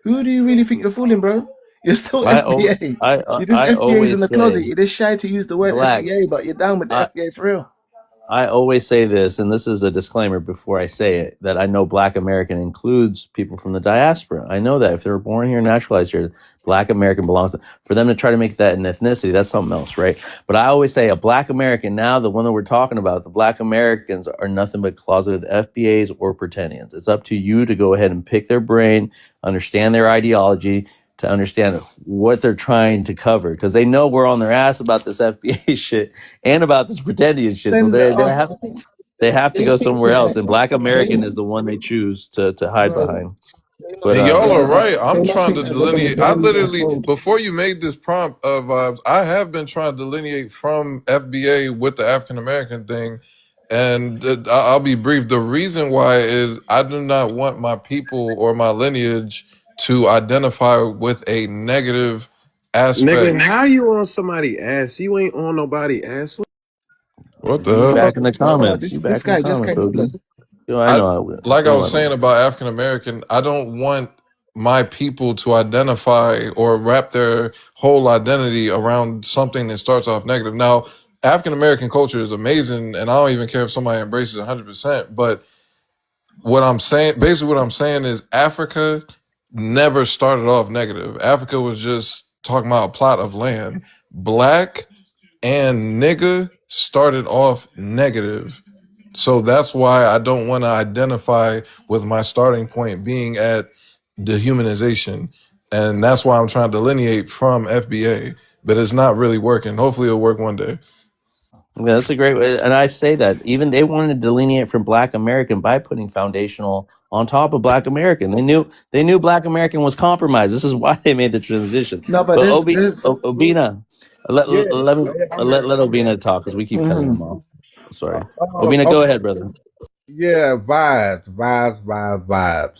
Who do you really think you're fooling, bro? You're still FBA. You're just I FBA's in always the closet. say You're just shy to use the word black. FBA, but you're down with the I FBA for real. I always say this, and this is a disclaimer before I say it, that I know Black American includes people from the diaspora. I know that if they're born here, naturalized here, Black American belongs to, for them to try to make that an ethnicity, that's something else, right? But I always say a Black American, now the one that we're talking about, the Black Americans are nothing but closeted FBAs or pretendians. It's up to you to go ahead and pick their brain, understand their ideology, to understand what they're trying to cover, because they know we're on their ass about this FBA shit and about this pretending shit. So Send they have to go somewhere else. And Black American is the one they choose to hide behind. But And y'all are yeah, right. I'm trying to delineate. I literally, before you made this prompt of vibes, I have been trying to delineate from FBA with the African American thing. And I'll be brief. The reason why is I do not want my people or my lineage to identify with a negative aspect. Nigga, how you on somebody ass? You ain't on nobody ass. What the you hell? back in the comments. You this back in the guy just comments, came up. OG. Look, Yo, I know. Like I Don't was let saying them. about African American, I don't want my people to identify or wrap their whole identity around something that starts off negative. Now, African American culture is amazing, and I don't even care if somebody embraces it 100%. But what I'm saying, basically, what I'm saying is Africa never started off negative. Africa was just talking about a plot of land. Black and nigga started off negative. So that's why I don't want to identify with my starting point being at dehumanization. And that's why I'm trying to delineate from FBA, but it's not really working. Hopefully it'll work one day. Yeah, that's a great way. And I say that even they wanted to delineate from Black American by putting foundational on top of Black American. They knew Black American was compromised. This is why they made the transition. no, but But there's Obina, let Yeah, let me I'm let here. let I'm here. Obina talk because we keep cutting mhm. him off. Sorry, Obina, go Okay. ahead, brother. Yeah, vibes,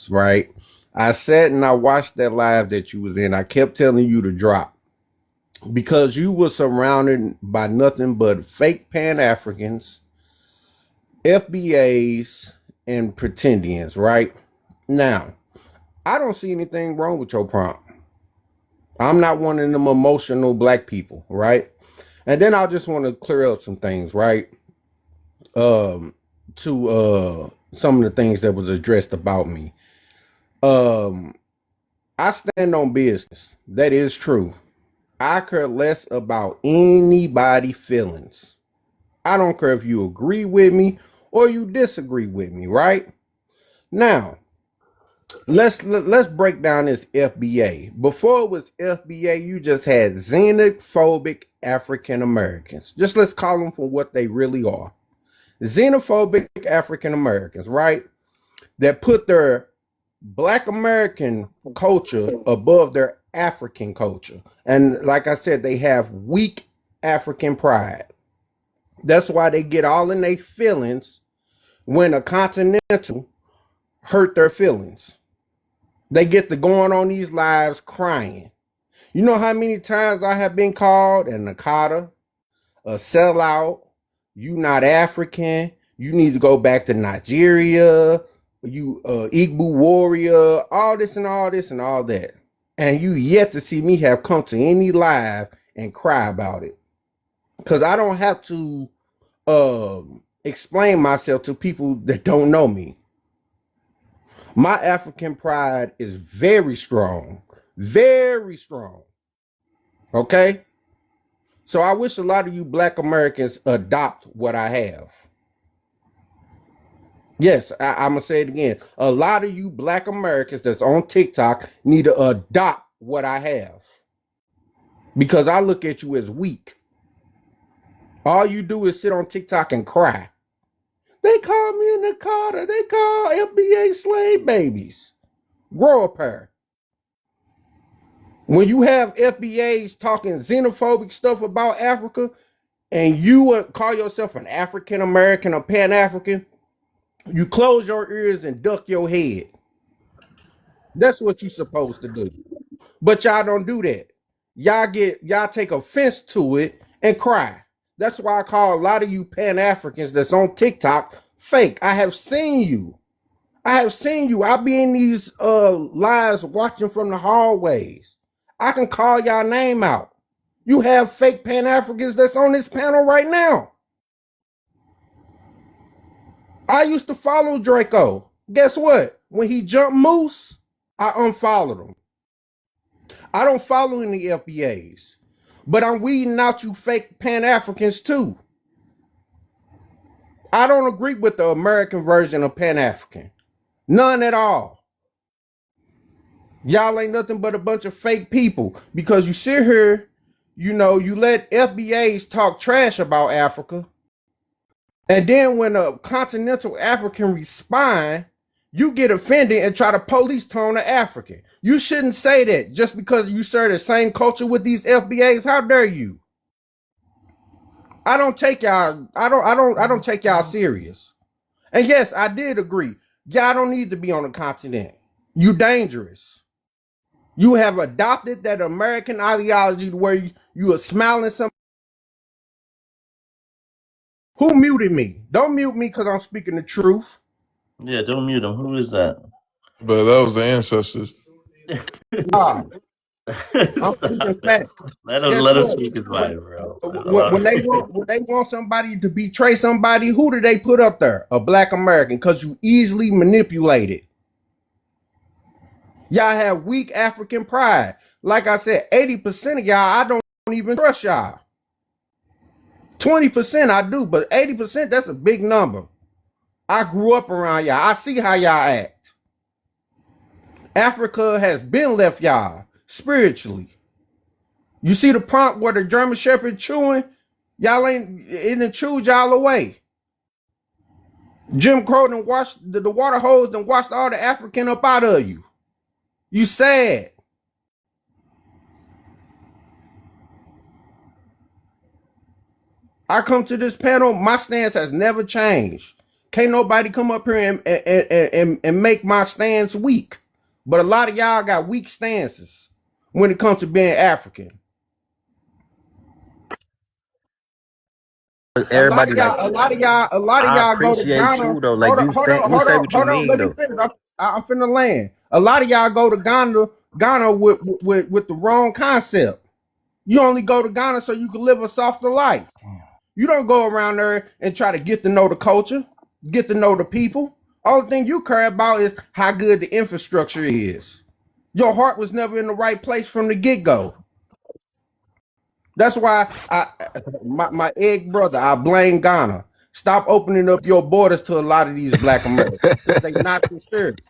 right? I sat and I watched that live that you was in. I kept telling you to drop because you were surrounded by nothing but fake Pan-Africans, FBAs, and pretendians, right? Now, I don't see anything wrong with your prompt. I'm not one of them emotional black people, right? And then I just want to clear up some things, right? To some of the things that was addressed about me. I stand on business. That is true. I care less about anybody' feelings. I don't care if you agree with me or you disagree with me, right? Now, let's break down this FBA. Before it was FBA, you just had xenophobic African Americans. Just let's call them for what they really are. Xenophobic African Americans, right? That put their Black American culture above their African culture. And like I said, they have weak African pride. That's why they get all in their feelings when a continental hurt their feelings. They get to going on these lives crying. You know how many times I have been called a Nakata, a sellout, you not African, you need to go back to Nigeria, you Igbo warrior, all this and all this and all that. And you yet to see me have come to any live and cry about it. Because I don't have to explain myself to people that don't know me. My African pride is very strong. Very strong. Okay? So I wish a lot of you Black Americans adopt what I have. Yes, I'm going to say it again. A lot of you Black Americans that's on TikTok need to adopt what I have. Because I look at you as weak. All you do is sit on TikTok and cry. They call me a Nakata. They call FBA slave babies. Grow a pair. When you have FBAs talking xenophobic stuff about Africa and you call yourself an African American or Pan African, you close your ears and duck your head. That's what you're supposed to do. But y'all don't do that. Y'all take offense to it and cry. That's why I call a lot of you Pan Africans that's on TikTok fake. I have seen you. I be in these lives watching from the hallways. I can call y'all name out. You have fake Pan Africans that's on this panel right now. I used to follow Draco. Guess what? When he jumped Moose, I unfollowed him. I don't follow any FBAs, but I'm weeding out you fake Pan-Africans too. I don't agree with the American version of Pan-African. None at all. Y'all ain't nothing but a bunch of fake people because you sit here, you know, you let FBAs talk trash about Africa. And then when a continental African respond, you get offended and try to police tone an African. You shouldn't say that just because you share the same culture with these FBAs. How dare you? I don't take y'all take y'all serious. And yes, I did agree. Y'all don't need to be on the continent. You dangerous. You have adopted that American ideology where you are smiling some. Who muted me? Don't mute me because I'm speaking the truth. Yeah, don't mute him. Who is that? But that was the ancestors. I'm speaking facts. let Guess us what? speak his mind, bro. When they want somebody to betray somebody, who do they put up there? A black American, because you easily manipulate it. Y'all have weak African pride. Like I said, 80% of y'all, I don't even trust y'all. 20% I do, but 80%, that's a big number. I grew up around y'all. I see how y'all act. Africa has been left y'all spiritually. You see the prompt where the German Shepherd chewing? Y'all it chewed y'all away. Jim Crow done washed the water hose and washed all the African up out of you. You sad. I come to this panel, my stance has never changed. Can't nobody come up here and make my stance weak. But a lot of y'all got weak stances when it comes to being African. Everybody A lot of y'all go to Ghana. You though. Like you say what you mean Let me though. finish. I'm finna land. A lot of y'all go to Ghana with the wrong concept. You only go to Ghana so you can live a softer life. You don't go around there and try to get to know the culture, get to know the people. Only thing you care about is how good the infrastructure is. Your heart was never in the right place from the get-go. That's why my egg brother, I blame Ghana. Stop opening up your borders to a lot of these black Americans. They not considered.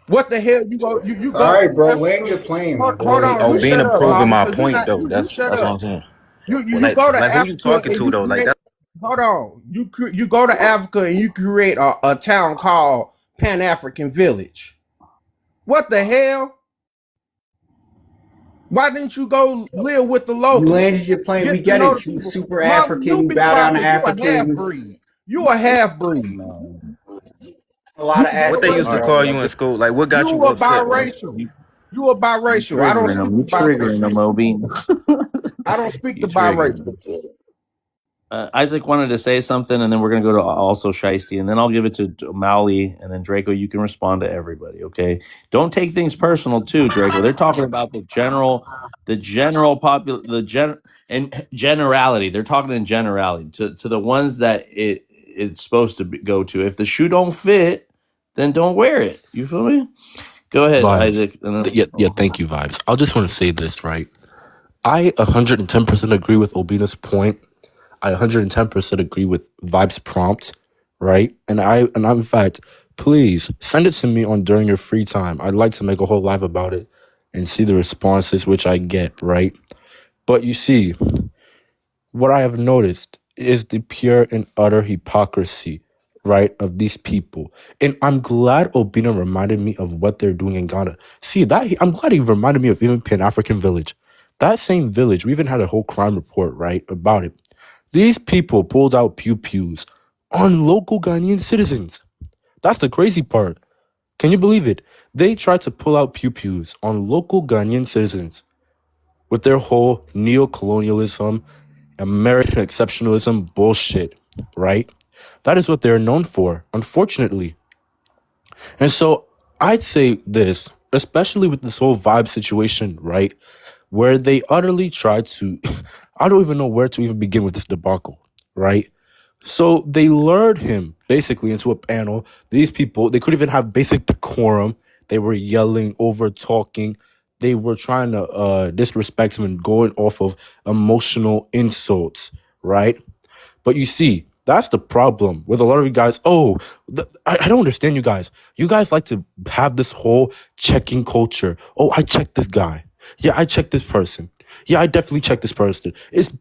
What the hell you go? You go. All right, bro. Land your plane, man. Hold on. Oh, You being shut up, proving my because point though. you shut That's what up. I'm saying. You go to Africa who you talking to though? Like that. Hold on. You go to Africa and you create a town called Pan African Village. What the hell? Why didn't you go live with the locals? You landed your plane. We get it. You super African. You bow down to African. You a half breed. A lot of what they used to call you in school. Like what got you upset? Biracial. You a biracial. I don't speak to biracial. I don't speak to biracial. Isaac wanted to say something, and then we're going to go to also Shiesty, and then I'll give it to Mowley, and then Draco, you can respond to everybody, okay? Don't take things personal, too, Draco. They're talking about and generality. They're talking in generality to the ones that it's supposed to go to. If the shoe don't fit, then don't wear it. You feel me? Go ahead, Vibes. Isaac. And then, Thank you, Vibes. I just want to say this, right? I 110% agree with Obina's point. I 110% agree with Vibes' prompt, right? And I'm in fact, please send it to me during your free time. I'd like to make a whole live about it and see the responses which I get, right? But you see, what I have noticed is the pure and utter hypocrisy, right, of these people. And I'm glad Obina reminded me of what they're doing in Ghana. See, I'm glad he reminded me of even Pan-African Village. That same village, we even had a whole crime report, right, about it. These people pulled out pew-pews on local Ghanaian citizens. That's the crazy part. Can you believe it? They tried to pull out pew-pews on local Ghanaian citizens with their whole neo-colonialism, American exceptionalism bullshit, right? That is what they're known for, unfortunately. And so I'd say this, especially with this whole vibe situation, right? Where they utterly tried to, I don't even know where to even begin with this debacle, right? So they lured him basically into a panel. These people, they couldn't even have basic decorum. They were yelling, over talking. They were trying to disrespect him and going off of emotional insults, right? But you see, that's the problem with a lot of you guys. Oh, I don't understand you guys. You guys like to have this whole checking culture. Oh, I checked this guy. Yeah, I checked this person. Yeah, I definitely checked this person. It's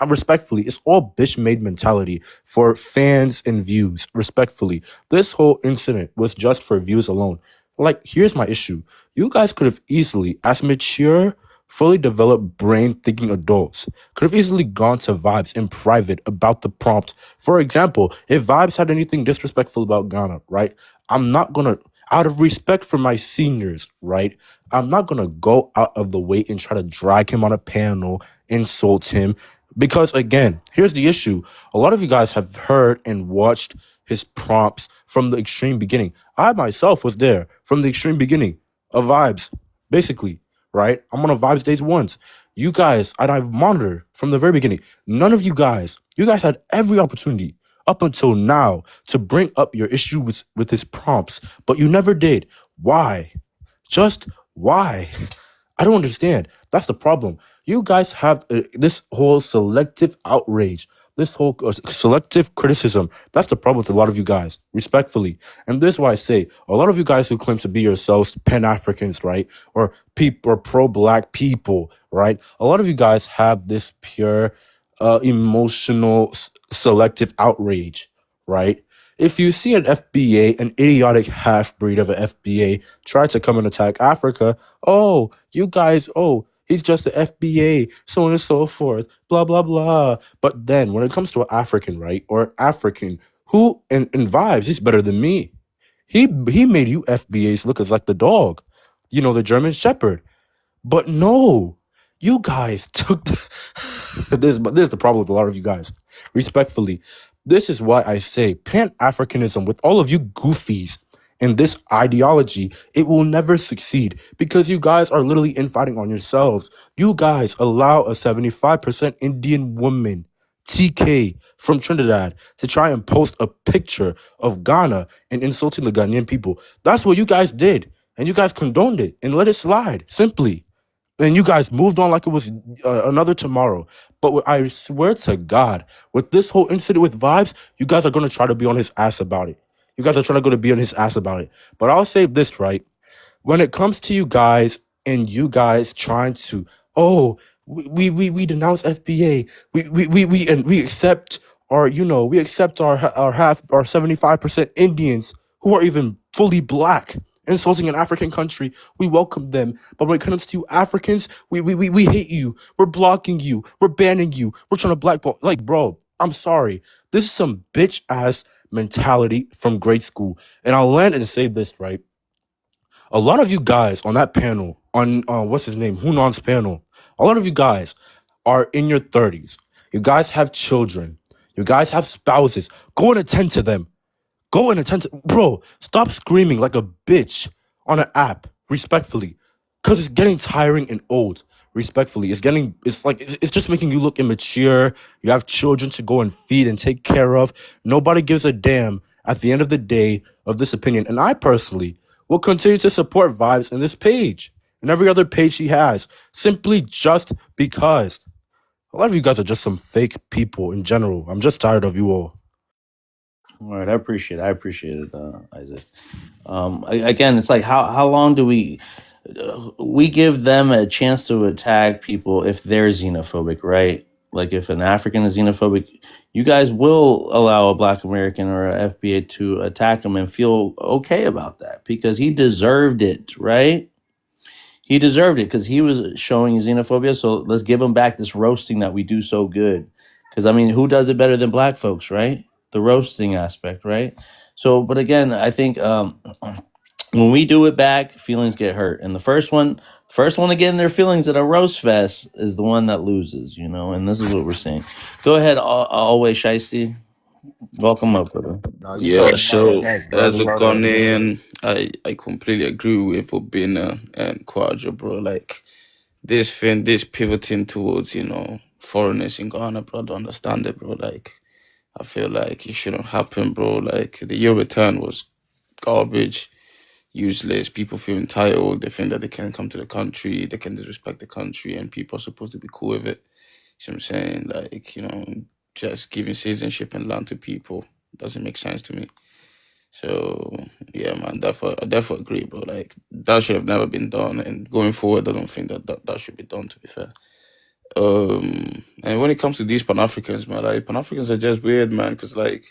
respectfully, it's all bitch made mentality for fans and views. Respectfully, this whole incident was just for views alone. Like, here's my issue. You guys could have easily, as mature, fully developed brain thinking adults, could have easily gone to Vibes in private about the prompt. For example, if Vibes had anything disrespectful about Ghana, right? I'm not gonna, out of respect for my seniors, right? I'm not gonna go out of the way and try to drag him on a panel, insult him. Because again, here's the issue. A lot of you guys have heard and watched his prompts from the extreme beginning. I myself was there from the extreme beginning of Vibes, basically, right? I'm on a Vibes days once. You guys, and I've monitored from the very beginning. None of you guys had every opportunity up until now to bring up your issue with his prompts, but you never did. Why? Just why? I don't understand. That's the problem. You guys have this whole selective outrage, this whole selective criticism. That's the problem with a lot of you guys, respectfully. And this is why I say a lot of you guys who claim to be yourselves Pan Africans, right, or people or pro-black people, right? A lot of you guys have this pure, emotional, selective outrage, right? If you see an FBA, an idiotic half breed of an FBA, try to come and attack Africa, oh, you guys, oh, he's just an FBA, so on and so forth, blah, blah, blah. But then when it comes to an African, right, or African, who in Vibes, he's better than me. He made you FBAs look as like the dog, you know, the German Shepherd. But no, you guys took this. But this is the problem with a lot of you guys. Respectfully, this is why I say Pan-Africanism with all of you goofies and this ideology, it will never succeed because you guys are literally infighting on yourselves. You guys allow a 75% Indian woman, TK from Trinidad, to try and post a picture of Ghana and insulting the Ghanaian people. That's what you guys did. And you guys condoned it and let it slide, simply. And you guys moved on like it was another tomorrow. But I swear to God, with this whole incident with Vibes, you guys are going to try to be on his ass about it. You guys are trying to go to be on his ass about it. But I'll say this, right? When it comes to you guys and you guys trying to, oh, we denounce FBA. We accept our, you know, we accept our 75% Indians who are even fully black insulting an African country. We welcome them. But when it comes to you Africans, we hate you. We're blocking you. We're banning you. We're trying to blackball. Like, bro, I'm sorry. This is some bitch ass mentality from grade school. And I'll land and say this, right? A lot of you guys on that panel, on what's his name, Hunan's panel, a lot of you guys are in your 30s. You guys have children. You guys have spouses. Go and attend to them. Go and attend to, bro, stop screaming like a bitch on an app, respectfully. Because it's getting tiring and old, respectfully. It's just making you look immature. You have children to go and feed and take care of. Nobody gives a damn at the end of the day of this opinion. And I personally will continue to support Vibes in this page and every other page he has, simply just because. A lot of you guys are just some fake people in general. I'm just tired of you all. All right, I appreciate it, Isaac. Again, it's like how long do we give them a chance to attack people if they're xenophobic, right? Like if an African is xenophobic, you guys will allow a Black American or a FBA to attack him and feel okay about that because he deserved it, right? He deserved it because he was showing xenophobia. So let's give him back this roasting that we do so good. Because I mean, who does it better than Black folks, right? The roasting aspect, right? So, but again, I think when we do it back, feelings get hurt. And the first one to get in their feelings at a roast fest is the one that loses, you know. And this is what we're saying. Go ahead, always Shiesty. Welcome up, brother. No, you Yeah, talking about so next, as brother. a Ghanaian, I completely agree with Obina and Quadra, bro. Like this pivoting towards, foreigners in Ghana, bro. I don't understand it, bro. Like I feel like it shouldn't happen, bro. Like the year return was garbage, useless. People feel entitled. They think that they can come to the country, they can disrespect the country, and people are supposed to be cool with it. See what I'm saying? Like, just giving citizenship and land to people doesn't make sense to me. So yeah, man, I definitely agree, bro. Like that should have never been done, and going forward, I don't think that should be done. To be fair, and when it comes to these Pan Africans, man, like Pan Africans are just weird, man, because like,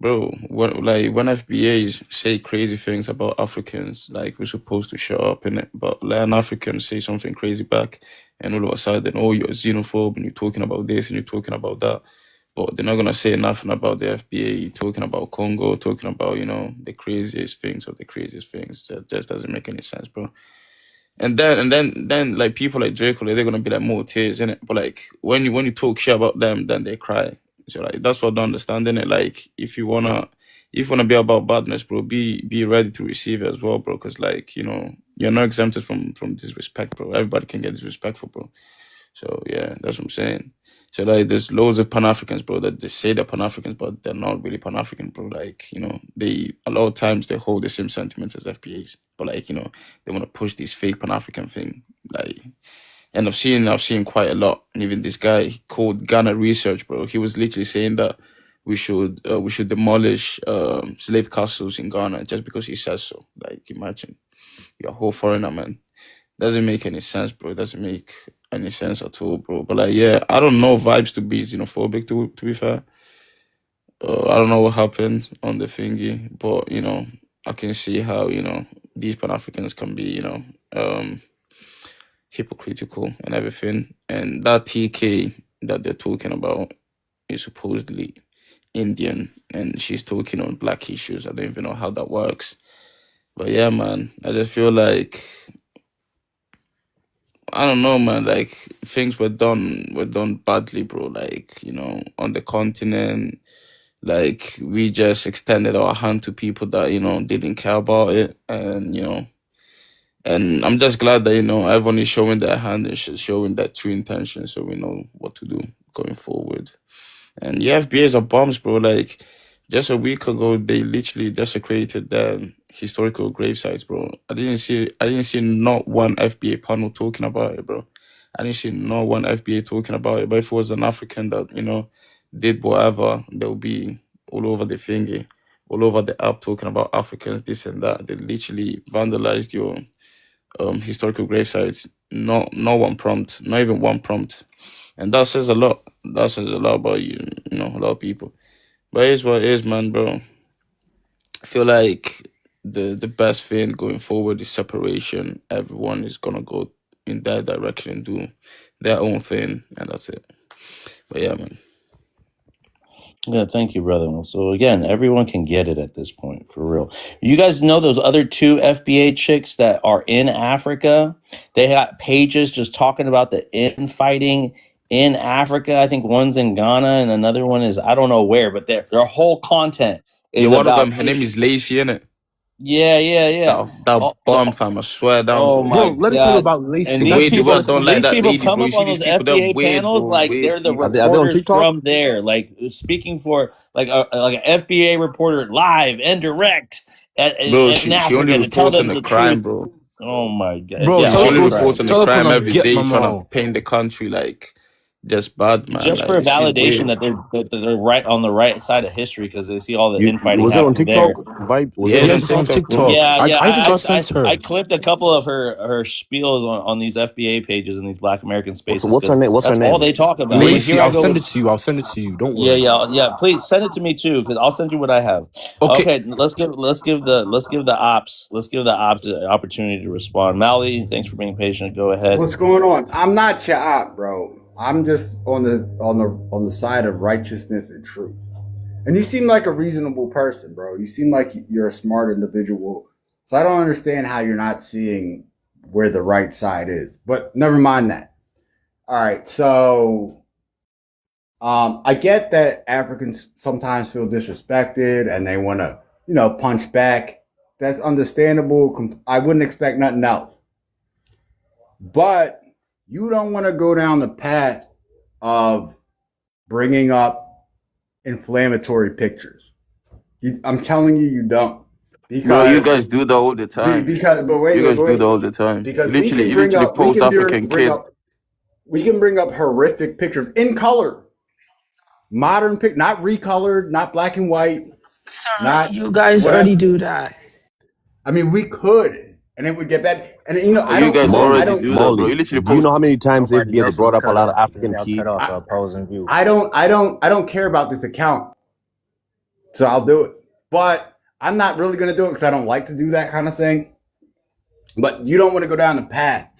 bro, when FBAs say crazy things about Africans, like we're supposed to shut up in it, but let an African say something crazy back, and all of a sudden, oh, you're a xenophobe, and you're talking about this and you're talking about that. But they're not gonna say nothing about the FBA, talking about Congo, talking about, the craziest things of the craziest things. That just doesn't make any sense, bro. And then like people like Draco, like, they're gonna be like more tears in it. But like when you talk shit about them, then they cry. So like that's what I don't understand, innit? Like if you wanna be about badness, bro, be ready to receive it as well, bro. Cause like, you're not exempted from disrespect, bro. Everybody can get disrespectful, bro. So yeah, that's what I'm saying. So like there's loads of Pan-Africans, bro, that they say they're Pan-Africans, but they're not really Pan-African, bro. Like, they a lot of times they hold the same sentiments as FPAs. But like, they want to push this fake Pan-African thing. Like, and I've seen quite a lot. And even this guy called Ghana Research, bro, he was literally saying that we should demolish slave castles in Ghana just because he says so. Like, imagine, you're a whole foreigner, man. Doesn't make any sense, bro. It doesn't make any sense at all, bro. But like, yeah, I don't know vibes to be xenophobic, to be fair. I don't know what happened on the thingy, but I can see how these Pan Africans can be hypocritical and everything. And that TK that they're talking about is supposedly Indian, and she's talking on black issues. I don't even know how that works. But yeah, man, I just feel like, I don't know, man. Like things were done badly, bro. Like on the continent, like we just extended our hand to people that didn't care about it, and and I'm just glad that everyone is showing their hand and showing that true intention, so we know what to do going forward. And yeah, FBAs are bombs, bro. Like just a week ago, they literally desecrated the historical grave sites, bro. I didn't see not one FBA panel talking about it, bro. I didn't see not one FBA talking about it. But if it was an African that did whatever, they'll be all over the thingy, all over the app talking about Africans, this and that. They literally vandalized your historical grave sites. Not one prompt, not even one prompt. And that says a lot. That says a lot about a lot of people. But it is what it is, man, bro. I feel like the best thing going forward is separation. Everyone is gonna go in that direction and do their own thing, and that's it. But yeah, man. Yeah, thank you, brother. So again, everyone can get it at this point, for real. You guys know those other two FBA chicks that are in Africa? They got pages just talking about the infighting in Africa. I think one's in Ghana and another one is, I don't know where, but their whole content is Yeah, one of about them, her name is Lacey, innit? Yeah. That bomb, fam, I swear down, Oh bro. my Bro, let me tell you God. about And Lacey. these Wait, the people, one don't like these that people lady, come bro. You up see on these those people, they're FBA weird, panels bro. like Weird they're the people. Are they on reporters TikTok? from there, like speaking for like an FBA reporter live and direct Bro, in she only Africa to tell reports on them the the truth. crime, bro. Oh my God. Bro, Yeah, She tell all only the her reports crime. on the tell her crime come every get day, trying to mama. paint the country like just bad, man. Just for Like she's validation weird. that they're right on the right side of history because they see all the You infighting was that on happening TikTok? there. Vibe? Was that Yeah, on it's on Yes, it's on TikTok? TikTok, bro. TikTok. Yeah, I even got sent I her. clipped a couple of her spiels on these FBA pages and these Black American spaces What's her because name? What's her that's all name? they talk about. But Lacey, here I I'll go send with it to you. I'll send it to you. Don't yeah, worry. yeah. Please send it to me too because I'll send you what I have. Okay. Okay, let's give the ops the opportunity to respond. Mally, thanks for being patient. Go ahead. What's going on? I'm not your op, bro. I'm just on the side of righteousness and truth. And you seem like a reasonable person, bro. You seem like you're a smart individual. So I don't understand how you're not seeing where the right side is. But never mind that. All right, so I get that Africans sometimes feel disrespected and they want to, punch back. That's understandable. I wouldn't expect nothing else. But you don't want to go down the path of bringing up inflammatory pictures. I'm telling you, you don't. Bro, you Because guys do that all the time. but wait, You guys do that all wait. the time. Because You literally post African kids. we can bring up horrific pictures in color, modern not recolored, not black and white, not You guys whatever. already do that. I mean, we could, and it would get that. And you know, Oh, you guys Molly, already do that, bro. Molly, You literally do you post. know how many times Nobody FBI they else brought was up a cut lot of off. African Y'all cut kids? off opposing views. I don't care about this account, so I'll do it. But I'm not really going to do it because I don't like to do that kind of thing. But you don't want to go down the path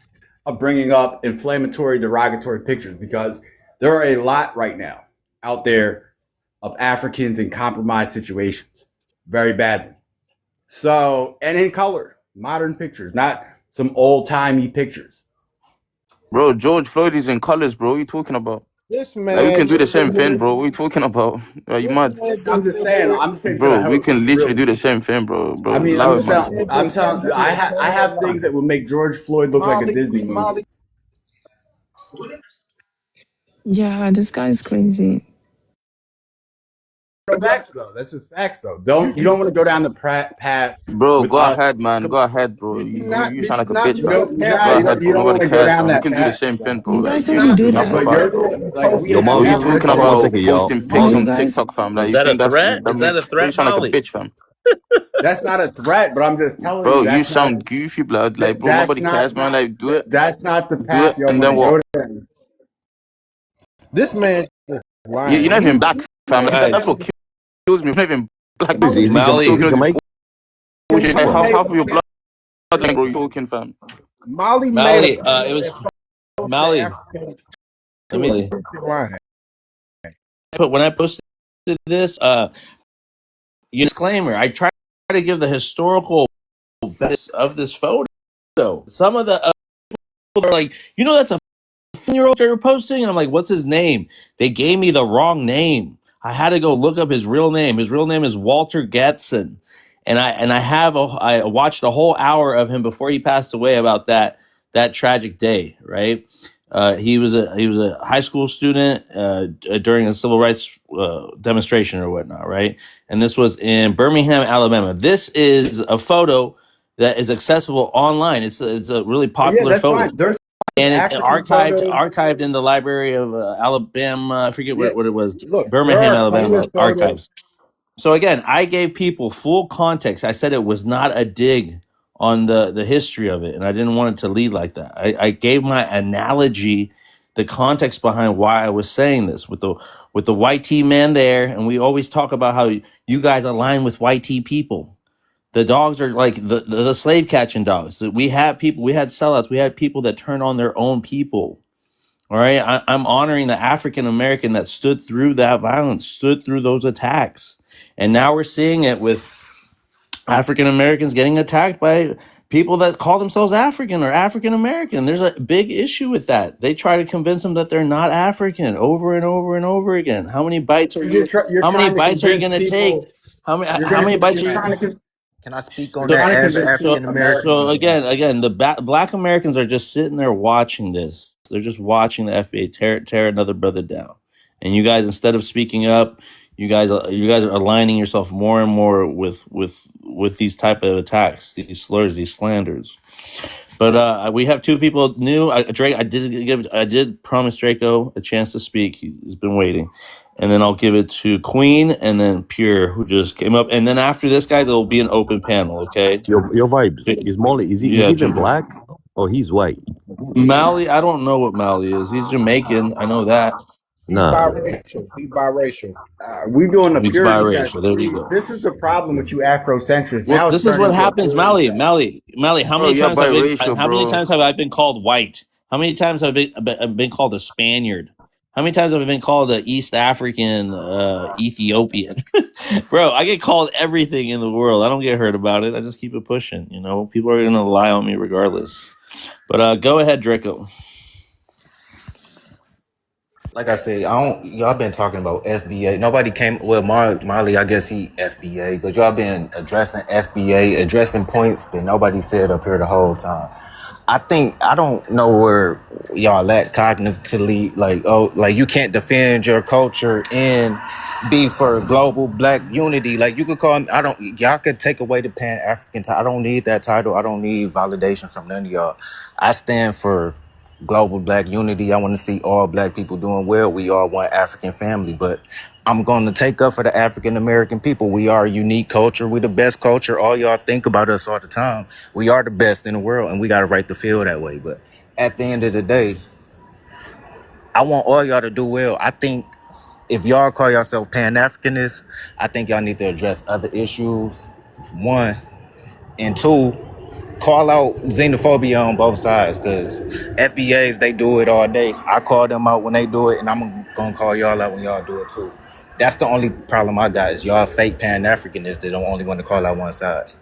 of bringing up inflammatory, derogatory pictures, because there are a lot right now out there of Africans in compromised situations, very badly. So, and in color, modern pictures, not some old-timey pictures. Bro, George Floyd is in colors, bro. What are you talking about? This Like, we man can do the just same thing, went bro. What are you talking about? Are you this mad? man I'm just just saying went to the Bro, we hell, can literally really. do the same thing, bro. Bro, I mean, allow I'm it, just man. telling, I have things that would make George Floyd look like a Disney movie. Yeah, this guy's crazy. Facts though. That's just facts though. You don't want to go down the path Bro, with go us. ahead, man. Go ahead, bro. You sound like a bitch, You fam. don't, Go ahead, you bro. don't want Nobody to go cares, down fam. We that can do the path. same thing, bro. You Like, guys already do enough But about that. it, bro. we Yo, have Molly, What are you hold talking on one about? second, y'all. Posting Oh, pics you on guys. TikTok, fam. Like, Is you that a think that's threat? that Is that a makes bro, you threat, sound like a Molly? bitch, fam. That's not a threat, but I'm just telling Bro, you you that's not sound goofy, blood. Like, bro, that's nobody cares, man. Like, do it, that's not the do path it, y'all and want then to go what? down. this man just You're lying. not even black, fam. Like, Guys, that's what kills me. You're not even black, Is he, bro. Molly, Jamaican? Like, From? half of your blood, bro, you talking, fam. Molly made a Molly, video it was that exposed the Molly. African Let to a me. Christian line. But when I posted this, disclaimer. I try to give the historical basis of this photo. Some of the people are like, that's a 15-year-old they were posting, and I'm like, what's his name? They gave me the wrong name. I had to go look up his real name. His real name is Walter Getson, and I watched a whole hour of him before he passed away about that tragic day. Right. He was a high school student during a civil rights demonstration or whatnot, right? And this was in Birmingham, Alabama. This is a photo that is accessible online. It's a really popular photo, Fine. There's and it's African archived in the Library of Alabama. I forget what it was. Look, Birmingham, there are plenty Alabama of photos. archives. So again, I gave people full context. I said it was not a dig on the history of it, and I didn't want it to lead like that. I gave my analogy, the context behind why I was saying this with the white tea man there, and we always talk about how you guys align with white tea people. The dogs are like the slave catching dogs. We had sellouts, we had people that turned on their own people. All right, I'm honoring the African American that stood through that violence, stood through those attacks. And now we're seeing it with African Americans getting attacked by people that call themselves African or African American. There's a big issue with that. They try to convince them that they're not African over and over and over again. How many bites are you? How many bites are you going to take? How many bites are you? Can I speak on that as an African American? So again, the Black Americans are just sitting there watching this. They're just watching the FBA tear another brother down, and you guys, instead of speaking up, you guys are aligning yourself more and more with these type of attacks, these slurs, these slanders. But we have two people new. Drake, I did promise Draco a chance to speak. He's been waiting, and then I'll give it to Queen and then Pure, who just came up. And then after this, guys, it will be an open panel. Okay. Your vibes. Is Molly? Is he even black or he's white? Mali, I don't know what Mali is. He's Jamaican. I know that. Nah. He biracial. We doing the He's pure biracial. There we go. This is the problem with you Afrocentrists. Well, Now this is what happens, Mali. How many times have I been called white? How many times have I been called a Spaniard? How many times have I been called an East African Ethiopian? Bro, I get called everything in the world. I don't get hurt about it. I just keep it pushing. People are gonna lie on me regardless. But go ahead, Draco. Like I said, y'all been talking about FBA. Nobody came. Well, Marley, I guess he FBA, but y'all been addressing FBA, addressing points that nobody said up here the whole time. I think I don't know where y'all at cognitively. Like, oh, like you can't defend your culture and be for global black unity. Like you could call me. I don't. Y'all could take away the Pan African title. I don't need that title. I don't need validation from none of y'all. I stand for global black unity. I want to see all black people doing well. We are one African family, but I'm going to take up for the African American people. We are a unique culture. We the best culture. All y'all think about us all the time. We are the best in the world, and we got a right to feel that way. But at the end of the day, I want all y'all to do well. I think if y'all call yourself Pan-Africanists, I think y'all need to address other issues, one. And two, call out xenophobia on both sides, because FBAs, they do it all day. I call them out when they do it, and I'm gonna call y'all out when y'all do it too. That's the only problem I got, is y'all fake Pan-Africanists that don't only want to call out one side.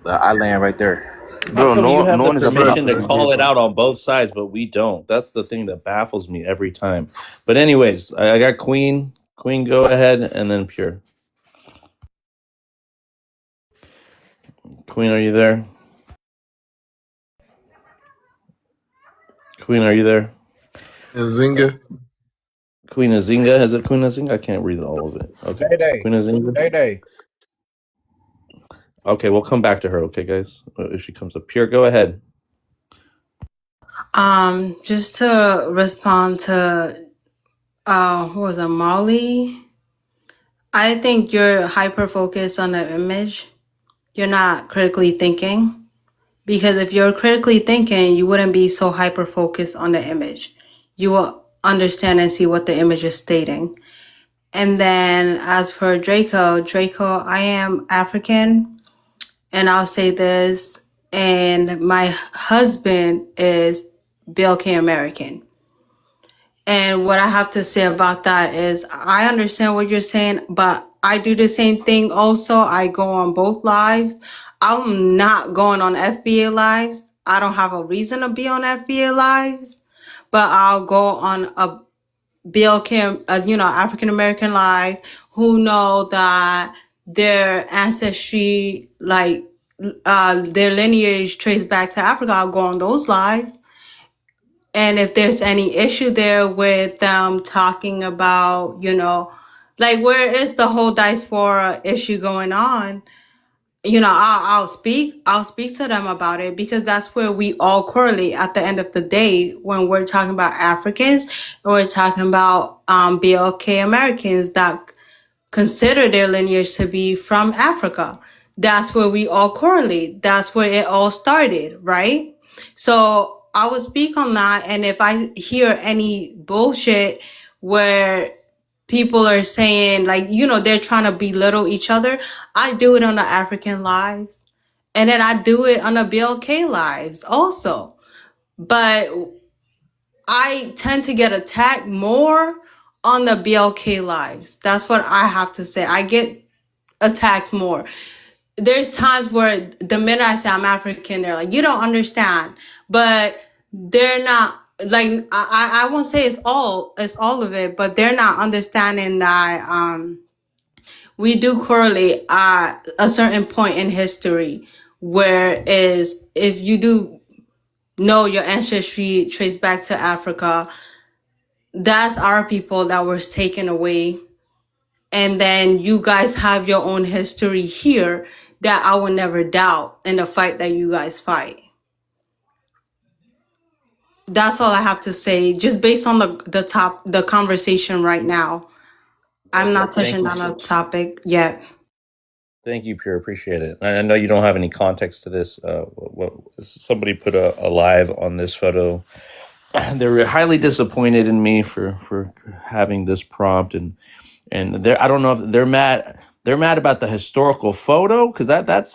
But I land right there. How Bro, come you have no the one is permission to censoring call it people. out on both sides, but we don't? That's the thing that baffles me every time. But anyways, I got Queen. Queen, go ahead, and then Pure. Queen, are you there? Queen, are you there? And Zinga. Queen Azinga? Is it Queen Azinga? I can't read all of it. Okay. Day Queen Azinga? Day. Okay, we'll come back to her, okay, guys? If she comes up. Pure, go ahead. Just to respond to who was it, Molly? I think you're hyper focused on the image. You're not critically thinking. Because if you're critically thinking, you wouldn't be so hyper focused on the image. You will understand and see what the image is stating. And then as for Draco, I am African, and I'll say this, and my husband is BLK American. And what I have to say about that is I understand what you're saying, but I do the same thing also. I go on both lives. I'm not going on FBA lives. I don't have a reason to be on FBA lives, but I'll go on a BLK, African American live, who know that their ancestry, like their lineage traced back to Africa. I'll go on those lives. And if there's any issue there with them talking about, like where is the whole diaspora issue going on? I'll speak to them about it, because that's where we all correlate at the end of the day when we're talking about Africans and we're talking about BLK Americans that consider their lineage to be from Africa. That's where we all correlate. That's where it all started, right? So I will speak on that. And if I hear any bullshit where people are saying, like, they're trying to belittle each other, I do it on the African lives. And then I do it on the BLK lives also. But I tend to get attacked more on the BLK lives. That's what I have to say. I get attacked more. There's times where the minute I say I'm African, they're like, you don't understand. But they're not, like, I won't say it's all of it, but they're not understanding that we do correlate at a certain point in history, where is if you do know your ancestry traced back to Africa, that's our people that was taken away. And then you guys have your own history here that I will never doubt in the fight that you guys fight. That's all I have to say, just based on the conversation right now. I'm Okay, not thank touching you. on a topic yet. Thank you, Pure. Appreciate it. I know you don't have any context to this. Somebody put a live on this photo. They were highly disappointed in me for having this prompt, and I don't know if they're mad. They're mad about the historical photo, because that's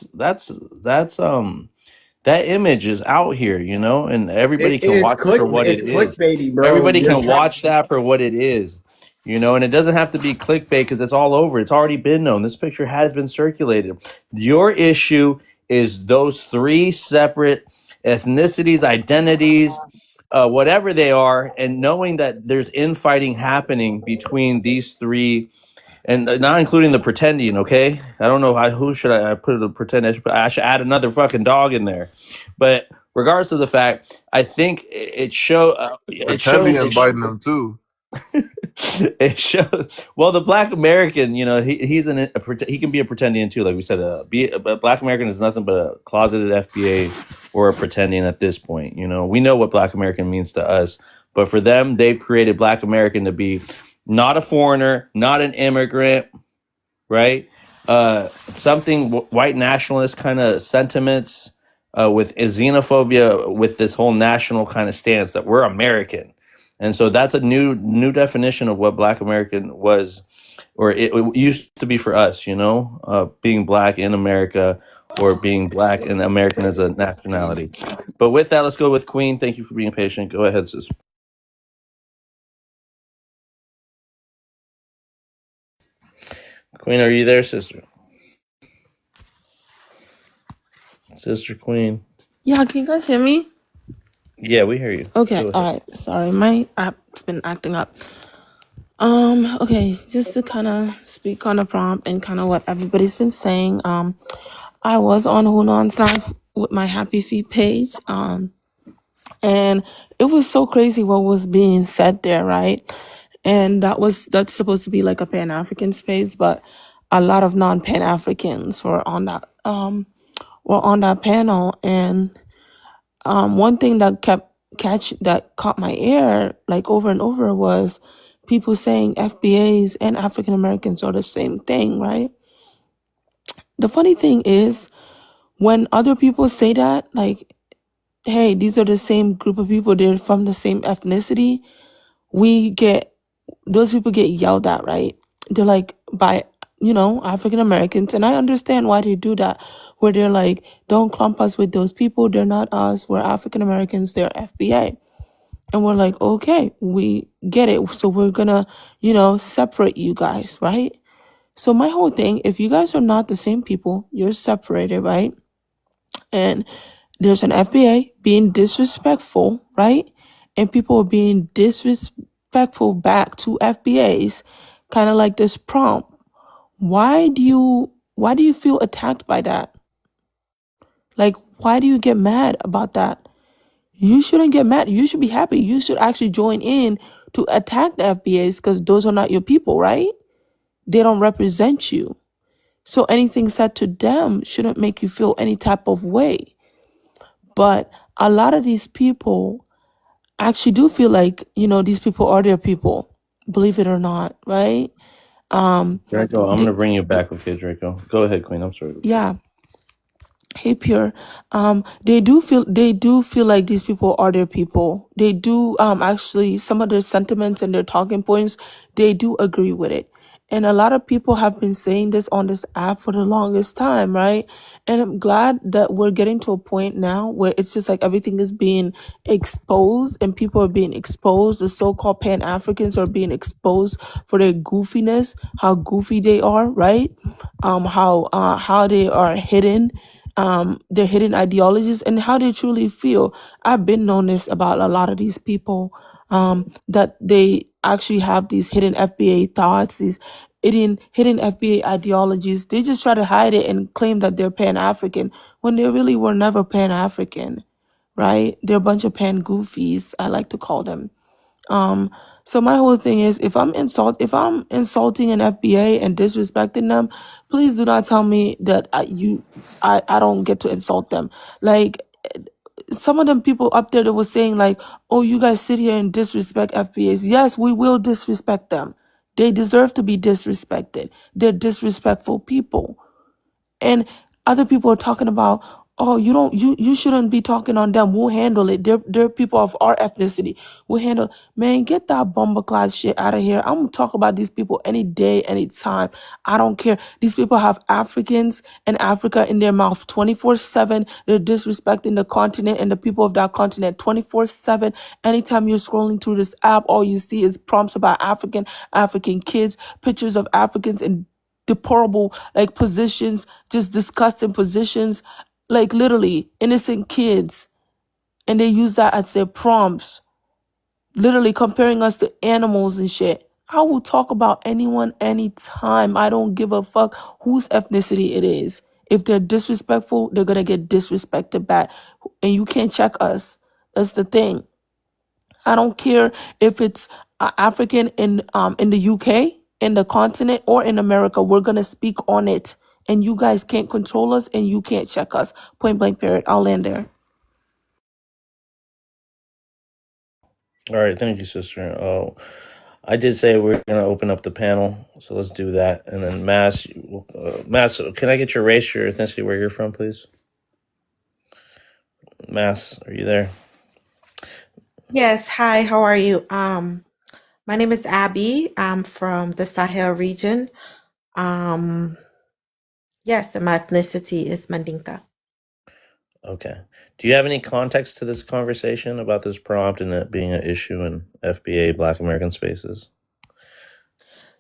that image is out here, and everybody can watch it for what It's it is. clickbaity, bro. Everybody You're can trying. watch that for what it is, and it doesn't have to be clickbait, because it's all over. It's already been known. This picture has been circulated. Your issue is those three separate ethnicities, identities, whatever they are, and knowing that there's infighting happening between these three, and not including the pretending. Okay, I don't know who should I put the pretend. I should add another fucking dog in there, but regardless of the fact, I think it shows Pretendy inviting them too. it shows. Well, the Black American, he can be a pretendian too. Like we said, a Black American is nothing but a closeted FBA or a pretendian at this point. We know what Black American means to us, but for them, they've created Black American to be not a foreigner, not an immigrant, right? Something white nationalist kind of sentiments, with xenophobia, with this whole national kind of stance that we're American. And so that's a new definition of what Black American was, or it used to be for us, being Black in America, or being Black and American as a nationality. But with that, let's go with Queen. Thank you for being patient. Go ahead, sis. Queen, are you there, sister? Sister Queen. Yeah, can you guys hear me? Yeah, we hear you. Okay, Go all ahead. right. Sorry, my app's been acting up. Okay, just to kind of speak on the prompt and kind of what everybody's been saying. I was on Hunan's live with my Happy Feet page. And it was so crazy what was being said there, right? And that's supposed to be like a Pan-African space, but a lot of non-Pan-Africans were on that panel. And one thing that caught my ear like over and over was people saying FBAs and African Americans are the same thing, right? The funny thing is when other people say that, like, hey, these are the same group of people, they're from the same ethnicity, those people get yelled at, right? They're like, by African Americans, and I understand why they do that, where they're like, don't clump us with those people, they're not us, we're African Americans, they're FBA. And we're like, okay, we get it, so we're gonna separate you guys, right? So my whole thing, if you guys are not the same people, you're separated, right? And there's an FBA being disrespectful, right? And people are being disrespectful back to FBAs, kind of like this prompt. Why do you feel attacked by that? Like, why do you get mad about that? You shouldn't get mad. You should be happy. You should actually join in to attack the FBAs because those are not your people, right? They don't represent you. So anything said to them shouldn't make you feel any type of way. But a lot of these people actually do feel like, these people are their people, believe it or not, right? Draco, I'm going to bring you back, okay, Draco? Go ahead, Queen. I'm sorry. Yeah. Hey, Pure. They do feel like these people are their people. They do actually, some of their sentiments and their talking points, they do agree with it. And a lot of people have been saying this on this app for the longest time, right? And I'm glad that we're getting to a point now where it's just like everything is being exposed and people are being exposed. The so-called Pan-Africans are being exposed for their goofiness, how goofy they are, right? How they are hidden, their hidden ideologies and how they truly feel. I've been known this about a lot of these people, that they actually have these hidden FBA thoughts, these hidden FBA ideologies. They just try to hide it and claim that they're Pan-African when they really were never Pan-African, right? They're a bunch of Pan-goofies, I like to call them. So my whole thing is, if I'm insulting an FBA and disrespecting them, please do not tell me that I don't get to insult them. Like, some of them people up there that was saying like, oh, you guys sit here and disrespect FBAs. Yes, we will disrespect them. They deserve to be disrespected. They're disrespectful people. And other people are talking about, oh, you shouldn't be talking on them. We'll handle it. They're people of our ethnicity. We'll handle. Man, get that bumbleclad shit out of here. I'm gonna talk about these people any day, any time. I don't care. These people have Africans and Africa in their mouth 24/7. They're disrespecting the continent and the people of that continent 24/7. Anytime you're scrolling through this app, all you see is prompts about African kids, pictures of Africans in deplorable like positions, just disgusting positions, like literally innocent kids, and they use that as their prompts, literally comparing us to animals and shit. I will talk about anyone anytime. I don't give a fuck whose ethnicity it is. If they're disrespectful, they're gonna get disrespected back, and you can't check us. That's the thing. I don't care if it's African in the UK, in the continent, or in America. We're gonna speak on it, and you guys can't control us, and you can't check us. Point blank. Period. I'll land there. All right, thank you, sister. Oh, I did say we're gonna open up the panel, so let's do that. And then Mass, can I get your race, your ethnicity, where you're from, please? Mass, are you there? Yes, hi, how are you? My name is Abby. I'm from the Sahel region. Yes, and my ethnicity is Mandinka. Okay. Do you have any context to this conversation about this prompt and it being an issue in FBA Black American spaces?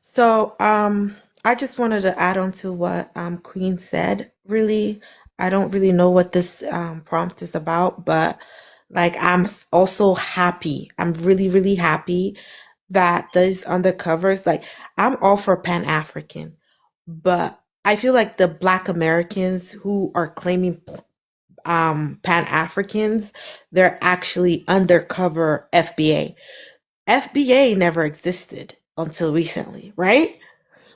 So, I just wanted to add on to what Queen said. Really, I don't really know what this prompt is about, but like also happy. I'm really, really happy that these undercovers, like I'm all for Pan-African, but I feel like the Black Americans who are claiming Pan-Africans, they're actually undercover FBA. FBA never existed until recently, right?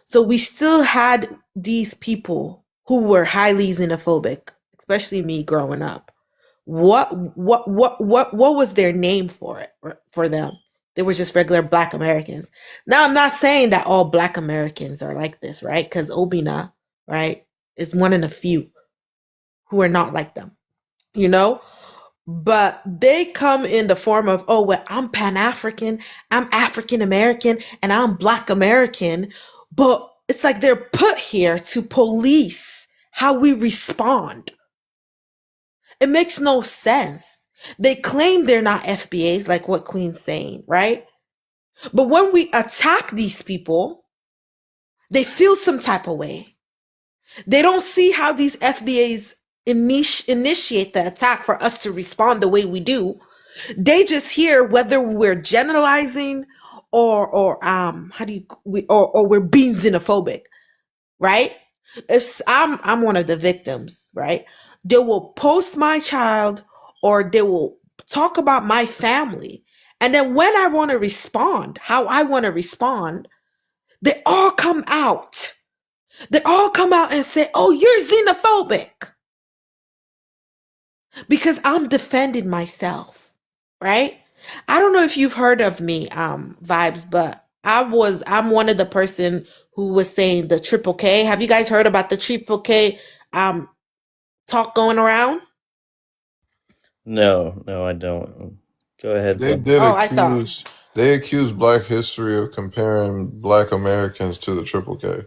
So we still had these people who were highly xenophobic, especially me growing up. What was their name for them? They were just regular Black Americans. Now I'm not saying that all Black Americans are like this, right? Because Obina, right, is one in a few who are not like them, you know? But they come in the form of, oh, well, I'm Pan-African, I'm African American, and I'm Black American. But it's like they're put here to police how we respond. It makes no sense. They claim they're not FBAs, like what Queen's saying, right? But when we attack these people, they feel some type of way. They don't see how these FBAs initiate the attack for us to respond the way we do. They just hear whether we're generalizing or we're being xenophobic, right? If I'm one of the victims, right? They will post my child or they will talk about my family. And then when I want to respond, how I want to respond, they all come out. They all come out and say, oh, you're xenophobic. Because I'm defending myself, right? I don't know if you've heard of me, Vibes, but I'm one of the person who was saying the triple K. Have you guys heard about the triple K talk going around? No, I don't. Go ahead, They bro. did I thought. accuse. They accused Black history of comparing Black Americans to the Triple K.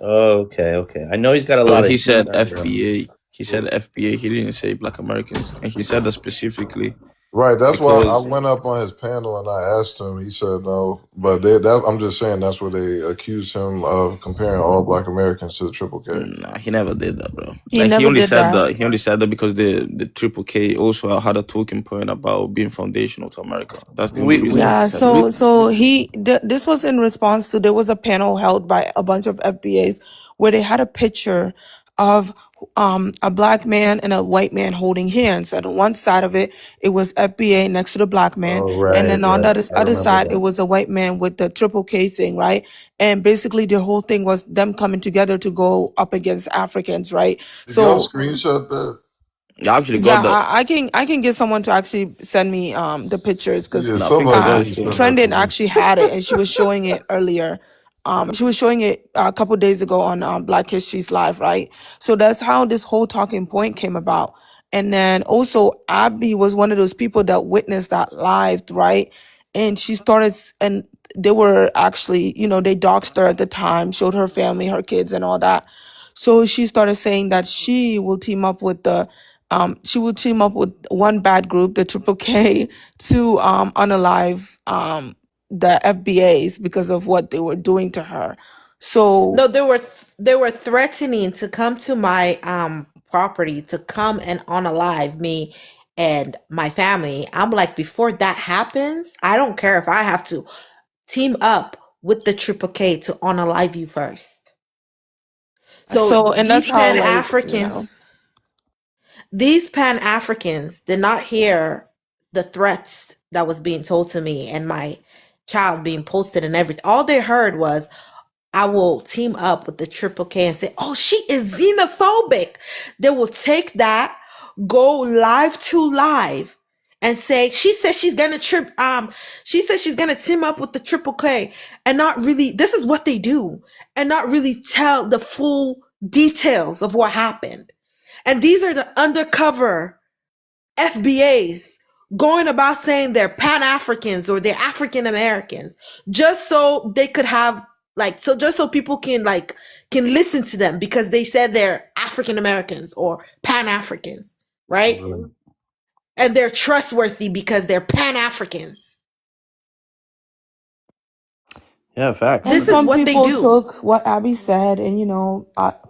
Okay. I know he's got a So lot of he heat said under him. FBA. He said FBA. He didn't say Black Americans, and he said that specifically Right. That's why I because went up on his panel and I asked him. He said no, but I'm just saying that's what they accused him of, comparing all Black Americans to the Triple K. nah, he never did that, bro. He Like never did that. He only said that because the Triple K also had a talking point about being foundational to America. That's the only reason why he Yeah, said that. this was in response to, there was a panel held by a bunch of FBAs where they had a picture of a Black man and a white man holding hands. And on one side of it, it was FBA next to the Black man, Oh, and right. then on the I other remember side, it that. was a white man with the triple K thing, right? And basically, the whole thing was them coming together to go up against Africans, right? Did y'all So screenshot that? I actually yeah, got that. I can get someone to actually send me the pictures, because Yeah, No, I think I somebody got need it to still. send that to Trendon me. actually had it, and she was showing it earlier. She was showing it a couple days ago on Black History's Live, right? So that's how this whole talking point came about. And then also Abby was one of those people that witnessed that live, right? And she started, and they were actually, they doxed her at the time, showed her family, her kids, and all that. So she started saying that she will team up with one bad group, the Triple K, to unalive the FBAs because of what they were doing to her. So No, they were threatening to come to my property, to come and unalive me and my family. I'm like, before that happens, I don't care if I have to team up with the Triple K to unalive you first. So And that's these how, Pan like, Africans, these Pan Africans did not hear the threats that was being told to me and my child being posted and everything. All they heard was, I will team up with the Triple K and say, oh, she is xenophobic. They will take that, go live to live and say, she said she's gonna team up with the Triple K and not really, this is what they do, and not really tell the full details of what happened. And these are the undercover FBAs going about saying they're Pan-Africans or they're African Americans, just so they could have just so people can listen to them because they said they're African Americans or Pan-Africans, right? Right. And they're trustworthy because they're Pan-Africans. Yeah, facts. And This is some what they people do. took what Abby said, and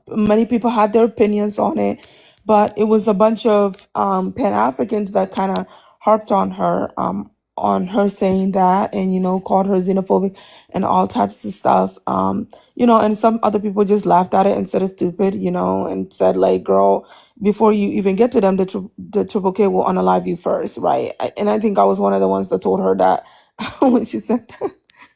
many people had their opinions on it, but it was a bunch of Pan Africans that kind of harped on her saying that, and called her xenophobic and all types of stuff. And some other people just laughed at it and said it's stupid, and said, like, girl, before you even get to them, the Triple K will unalive you first, right? And I think I was one of the ones that told her that when she said that.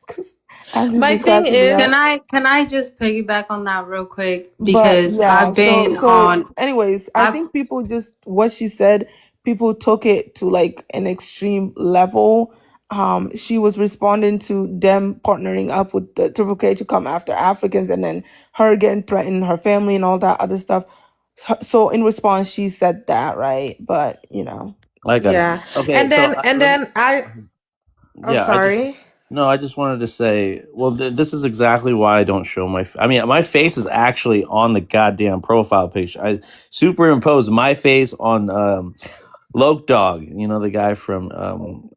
'Cause Abby My be thing cracking me is, up. Can I just piggyback on that real quick? But Because yeah, I've been on anyways, I I've think people just what she said, people took it to like an extreme level. She was responding to them partnering up with the Triple K to come after Africans, and then her getting threatened, her family and all that other stuff. So in response, she said that, right? But I got it. yeah. Okay, And so then I'm yeah, sorry. I just wanted to say, well, this is exactly why I don't show my face is actually on the goddamn profile picture. I superimposed my face on Loke Dog, the guy from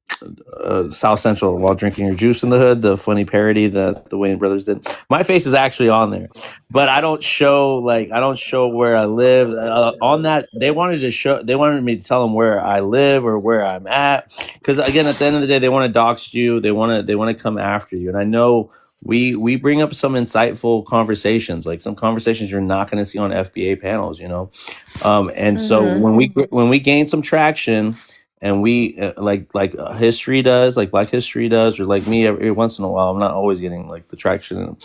South Central while drinking your juice in the hood, the funny parody that the Wayne brothers did. My face is actually on there, but I don't show where I live on that. They wanted me to tell them where I live or where I'm at, because again, at the end of the day, they want to dox you. They want to come after you, and I know. We bring up some insightful conversations, like some conversations you're not going to see on FBA panels, and so when we gain some traction, and we like history does, like Black History does, or like me every once in a while, I'm not always getting like the traction.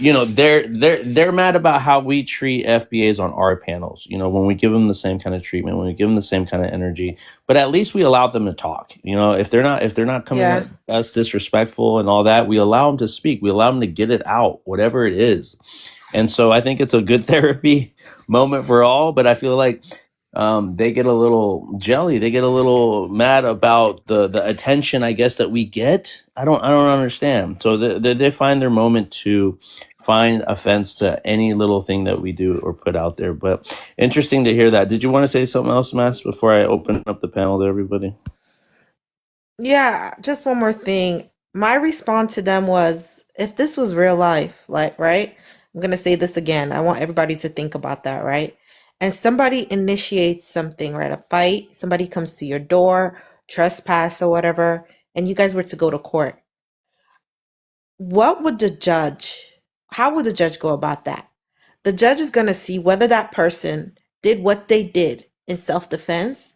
They're mad about how we treat FBAs on our panels. When we give them the same kind of treatment, when we give them the same kind of energy, but at least we allow them to talk. If they're not coming Yeah. at us disrespectful and all that, we allow them to speak. We allow them to get it out, whatever it is. And so I think it's a good therapy moment for all. But I feel like they get a little jelly. They get a little mad about the attention, I guess, that we get. I don't understand. So they find their moment to find offense to any little thing that we do or put out there. But interesting to hear that. Did you want to say something else, Mass, before I open up the panel to everybody? Yeah, just one more thing. My response to them was, if this was real life, like, right? I'm gonna say this again. I want everybody to think about that, right? And somebody initiates something, right? A fight, somebody comes to your door, trespass or whatever, and you guys were to go to court. How would the judge go about that? The judge is gonna see whether that person did what they did in self-defense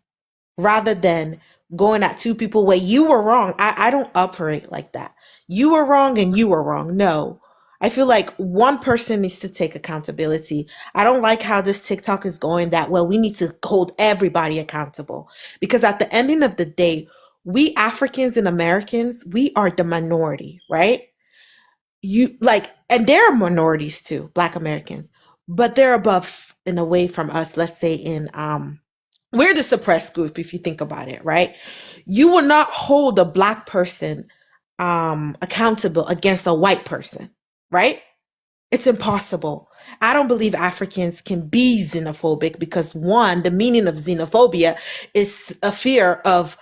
rather than going at two people where you were wrong. I don't operate like that. You were wrong and you were wrong. No. I feel like one person needs to take accountability. I don't like how this TikTok is going that, well, we need to hold everybody accountable. Because at the ending of the day, we Africans and Americans, we are the minority, right? And there are minorities too, Black Americans, but they're above and away from us, let's say we're the suppressed group, if you think about it, right? You will not hold a Black person accountable against a white person, right? It's impossible. I don't believe Africans can be xenophobic because, one, the meaning of xenophobia is a fear of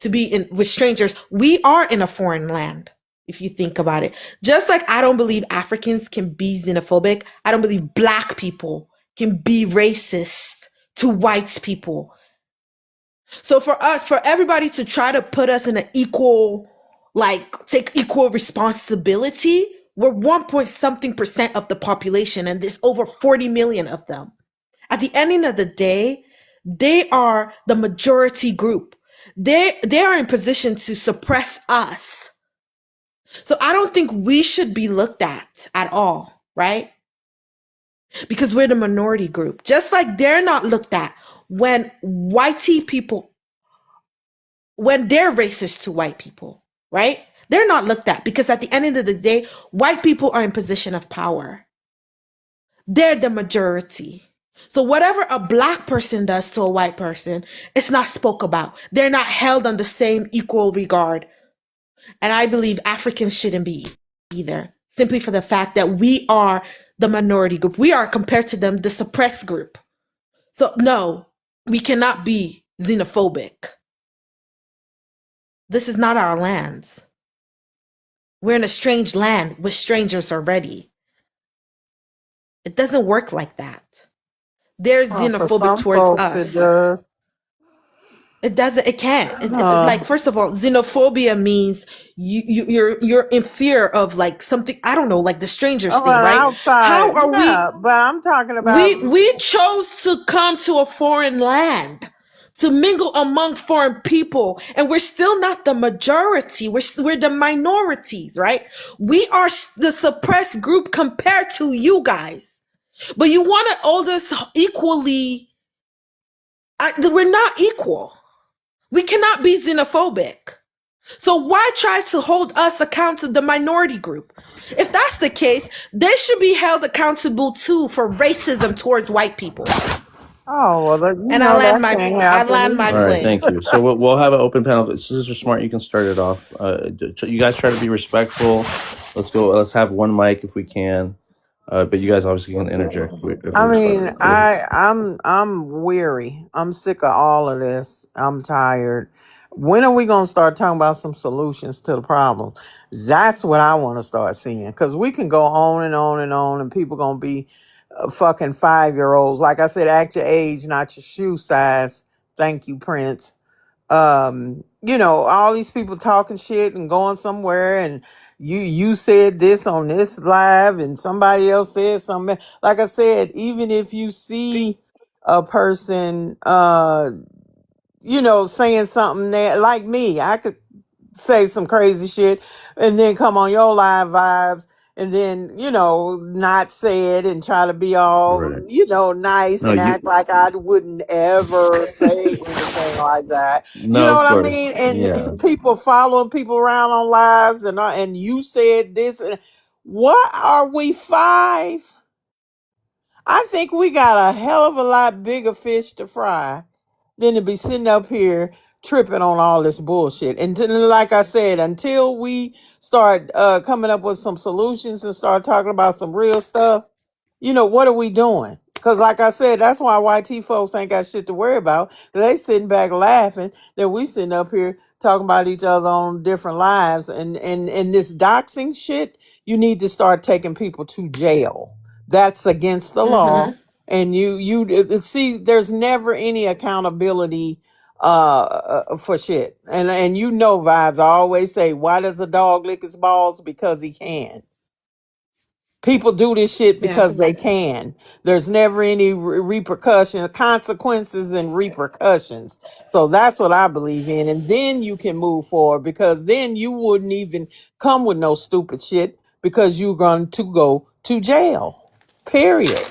to be with strangers. We are in a foreign land, if you think about it. Just like I don't believe Africans can be xenophobic, I don't believe Black people can be racist to white people. So for everybody to try to put us in an equal, take equal responsibility We're 1 point something percent of the population, and there's over 40 million of them. At the end of the day, they are the majority group. They are in position to suppress us. So I don't think we should be looked at all, right? Because we're the minority group. Just like they're not looked at when whitey people, when they're racist to white people, right? They're not looked at because at the end of the day, white people are in position of power. They're the majority. So whatever a black person does to a white person, it's not spoke about. They're not held on the same equal regard. And I believe Africans shouldn't be either, simply for the fact that we are the minority group. We are, compared to them, the suppressed group. So no, we cannot be xenophobic. This is not our lands. We're in a strange land with strangers already. It doesn't work like that. They're For xenophobic some towards folks, it us. does. It doesn't. It can't. It's like, Uh, first of all, xenophobia means you're in fear of like something. I don't know, like the strangers oh, thing, an right? outside, How are yeah, we? but I'm talking about. We chose to come to a foreign land to mingle among foreign people, and we're still not the majority. We're the minorities, right? We are the suppressed group compared to you guys, but you want to hold us equally. We're not equal. We cannot be xenophobic. So why try to hold us accountable to the minority group? If that's the case, they should be held accountable too for racism towards white people. Oh well, And I land that my can't I happen land my All either. right, plane. thank you. So we'll have an open panel. Sister Smart, you can start it off. You guys try to be respectful. Let's go. Let's have one mic if we can. But you guys obviously can interject if we I respect. mean, I'm weary. I'm sick of all of this. I'm tired. When are we gonna start talking about some solutions to the problem? That's what I want to start seeing. Because we can go on and on and on, and people gonna be fucking 5-year-olds. Like I said, act your age, not your shoe size. Thank you, Prince. All these people talking shit and going somewhere, and you said this on this live and somebody else said something. Like I said, even if you see a person saying something that, like me, I could say some crazy shit and then come on your live vibes and then not say it and try to be all Right. nice No, and act you. like I wouldn't ever say anything like that. You No, know of what I course. mean? Yeah. And people following people around on lives and you said this and what are we, 5? I think we got a hell of a lot bigger fish to fry than to be sitting up here tripping on all this bullshit. And like I said, until we start coming up with some solutions and start talking about some real stuff, what are we doing? Because like I said, that's why YT folks ain't got shit to worry about. They sitting back laughing that we sitting up here talking about each other on different lives. And this doxing shit, you need to start taking people to jail. That's against the law. And you see, there's never any accountability for shit. And vibes. I always say, why does a dog lick his balls? Because he can. People do this shit Yeah. because they can. There's never any repercussions, consequences, and repercussions. So that's what I believe in. And then you can move forward because then you wouldn't even come with no stupid shit because you're going to go to jail. Period.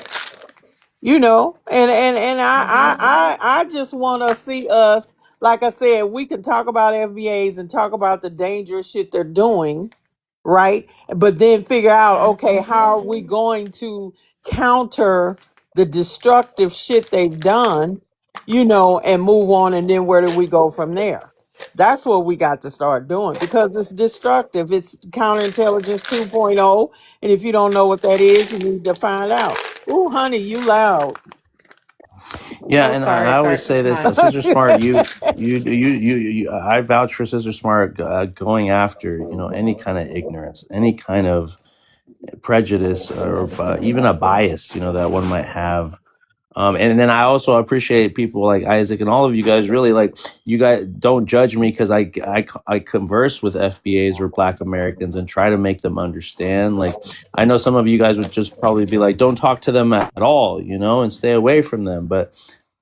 And I just want to see us, like I said, we can talk about FBAs and talk about the dangerous shit they're doing, right? But then figure out, okay, how are we going to counter the destructive shit they've done, and move on, and then where do we go from there? That's what we got to start doing because it's destructive. It's counterintelligence 2.0. And if you don't know what that is, you need to find out. Ooh, honey, you loud. Yeah, Oh, and sorry, I always say it's this, mine. Sister Smart. I vouch for Sister Smart going after any kind of ignorance, any kind of prejudice, or even a bias that one might have And then I also appreciate people like Isaac and all of you guys. Really, like, you guys don't judge me because I converse with FBAs or Black Americans and try to make them understand. Like, I know some of you guys would just probably be like, don't talk to them at all, and stay away from them. But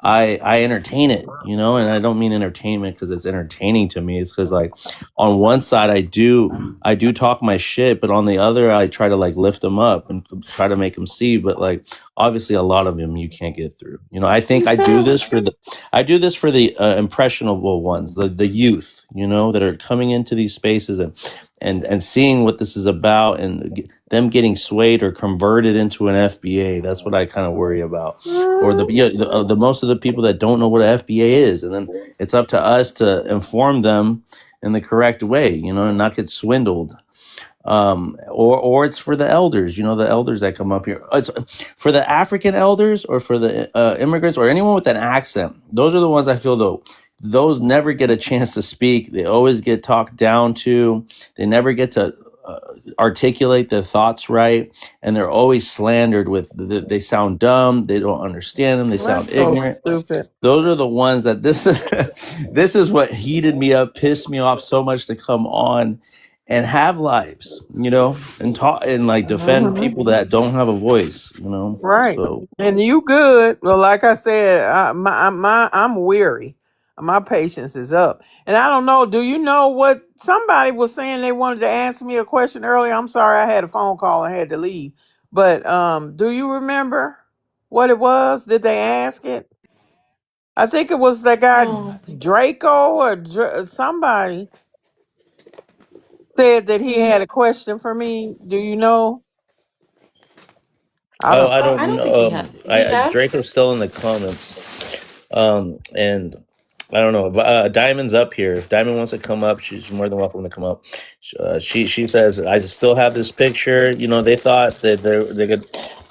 I entertain it, and I don't mean entertainment because it's entertaining to me. It's because, like, on one side I do talk my shit, but on the other I try to, like, lift them up and try to make them see. But, like, obviously a lot of them you can't get through. I think I do this for the impressionable ones, the youth, that are coming into these spaces and seeing what this is about, and them getting swayed or converted into an FBA. That's what I kind of worry about. Or the most of the people that don't know what an FBA is, and then it's up to us to inform them in the correct way, and not get swindled. Or it's for the elders, the elders that come up here. It's for the African elders, or for the immigrants, or anyone with an accent. Those are the ones I feel, though, those never get a chance to speak. They always get talked down to. They never get to articulate their thoughts right, and they're always slandered with they sound dumb, they don't understand them, they sound That's so ignorant. stupid. Those are the ones that this is what heated me up, pissed me off so much to come on and have lives, and talk and, like, defend Mhm. people that don't have a voice, Right. So And you good. Well, like I said, I'm weary. My patience is up. And I don't know, do you know what somebody was saying? They wanted to ask me a question earlier. I'm sorry, I had a phone call and had to leave. But do you remember what it was? Did they ask it? I think it was that guy No. Draco or somebody said that he had a question for me. Do you know? I don't I I don't don't think he know. had. He had. Draco's still in the comments. And I don't know. Diamond's up here. If Diamond wants to come up, she's more than welcome to come up. She says, I still have this picture. They thought that they could.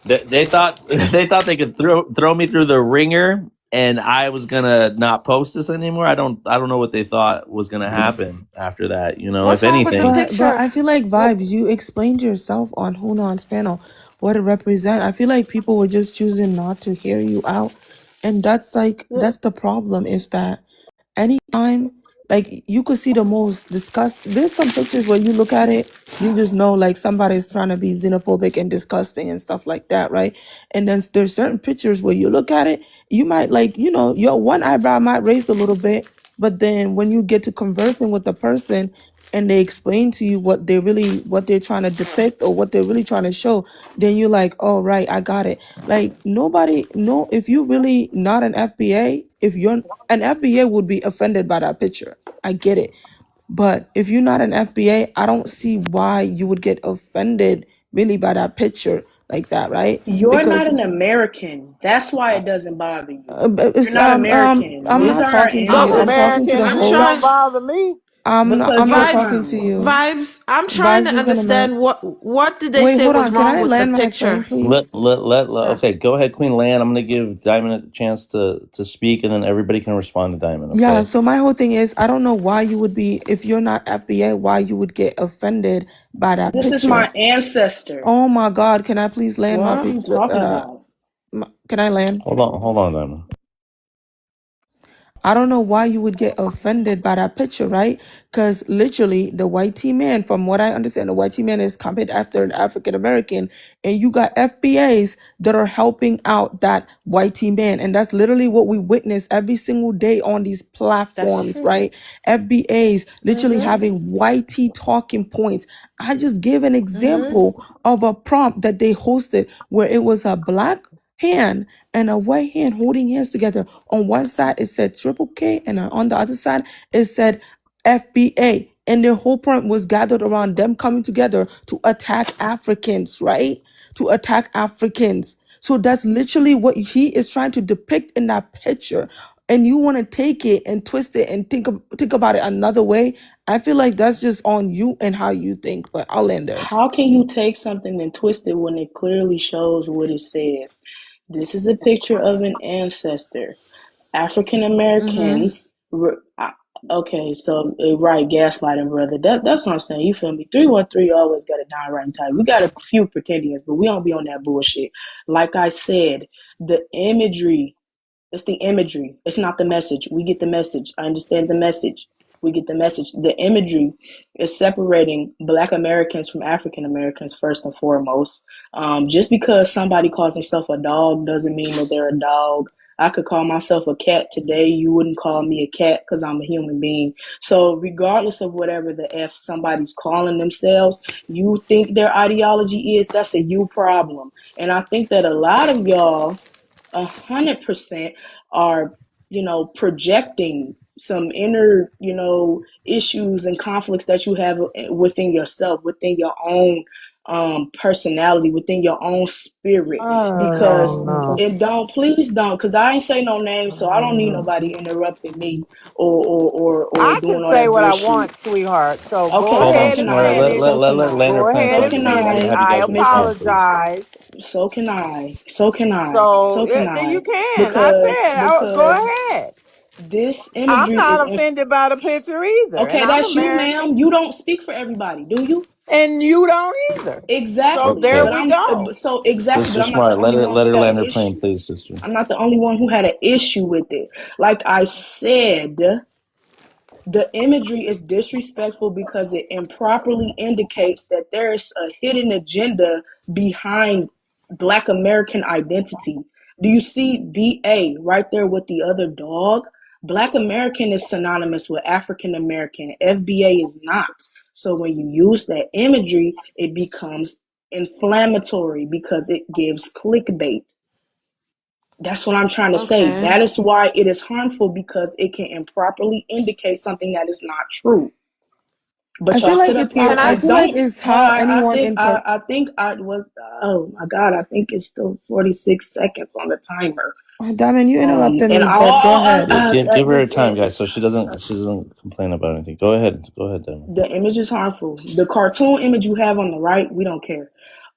They thought they could throw me through the ringer, and I was gonna not post this anymore. I don't know what they thought was gonna happen after that. What's If wrong with the anything. But picture? I feel like What? vibes. You explained yourself on Hunan's panel what it represent. I feel like people were just choosing not to hear you out, and that's the problem. Is that anytime, like, you could see the most disgust. There's some pictures where you look at it, you just know, like, somebody's trying to be xenophobic and disgusting and stuff like that, right? And then there's certain pictures where you look at it, you might, like, your one eyebrow might raise a little bit, but then when you get to conversing with the person and they explain to you what they're trying to depict or what they're really trying to show, then you're like, oh, right, I got it. Like, nobody, no, if you really not an FBA, if you're an FBA would be offended by that picture. I get it. But if you're not an FBA, I don't see why you would get offended really by that picture like that, right? You're not Because an American. That's why it doesn't bother you. but You're not American. I'm These not are our talking to I'm you. I'm talking to ancestors. American. the It whole. don't bother me. Because I'm you're not Vibes. talking to brown. you. Vibes. I'm trying to Vibes is an American. understand what did they Wait, say hold was on. Can wrong I with the land my plane, picture? please? Okay, go ahead, Queen Land. I'm gonna give Diamond a chance to speak, and then everybody can respond to Diamond. Yeah, Okay. so my whole thing is I don't know why you would be, if you're not FBA, why you would get offended by that This is picture. my ancestor. Oh my God, can I please land my What are you talking about? can I land? Hold on, Diamond. I don't know why you would get offended by that picture, right? Because literally, the white T man, from what I understand, the white T man is copied after an African American, and you got FBAs that are helping out that white T man, and that's literally what we witness every single day on these That's platforms, true. right? FBAs literally Mhm. having white T talking points. I just gave an Mhm. example of a prompt that they hosted where it was a black hand and a white hand holding hands together. On one side it said Triple K, and on the other side it said FBA. And their whole point was gathered around them coming together to attack Africans, right? To attack Africans. So that's literally what he is trying to depict in that picture. And you want to take it and twist it and think about it another way. I feel like that's just on you and how you think. But I'll end there. How can you take something and twist it when it clearly shows what it says? This is a picture of an ancestor. African Mhm. Americans, Okay, so right, gaslighting, brother. That's what I'm saying. You feel me? 313 always got a downright type. We got a few pretendians, but we don't be on that bullshit. Like I said, the imagery. It's the imagery. It's not the message. We get the message. I understand the message. We get the message. The imagery is separating Black Americans from African Americans first and foremost. Just because somebody calls himself a dog doesn't mean that they're a dog. I could call myself a cat today. You wouldn't call me a cat because I'm a human being. So regardless of whatever the F somebody's calling themselves, you think their ideology is, that's a you problem. And I think that a lot of y'all 100% are, projecting some inner, issues and conflicts that you have within yourself, within your own personality, within your own spirit. Because please don't, because I ain't say no names, so I don't need nobody interrupting me or I can doing all say that what I bullshit. want, sweetheart. So go Okay, Hold so on, ahead can and Smart. I. Let finish. let So let, can let I. Lander Go plan So ahead talk, and can please. I can finish. I. have you I guys on the phone, Listen. please. apologize. So can I. So can I. So So can then you I. can. I Because said, oh, because go ahead. this I'm imagery is not in. offended by the picture either, and Okay, I'm that's you, American, ma'am. You don't speak for everybody, do you? and you don't either. So Exactly. there Okay, But we I'm go. so exactly. Sister But I'm not the Smart. only one Let who her had an Lander plan, issue. please, sister. I'm not the only one who had an issue with it. Like I said, the imagery is disrespectful because it improperly indicates that there is a hidden agenda behind Black American identity. Do you see BA right there with the other dog? Black American is synonymous with African American. FBA is not. So when you use that imagery, it becomes inflammatory because it gives clickbait. That's what I'm trying to say. Okay. That is why it is harmful, because it can improperly indicate something that is not true. I But y'all feel sit like up it's here Can how I? I and feel like don't. it's Hold on, how anyone I think I was. Oh my God, I think it's still 46 seconds on the timer. Oh, Diamond, you interrupted And me, but go ahead. Give her a listen, time, guys, so she doesn't complain about anything. Go ahead, Diamond. the image is harmful. The cartoon image you have on the right, we don't care.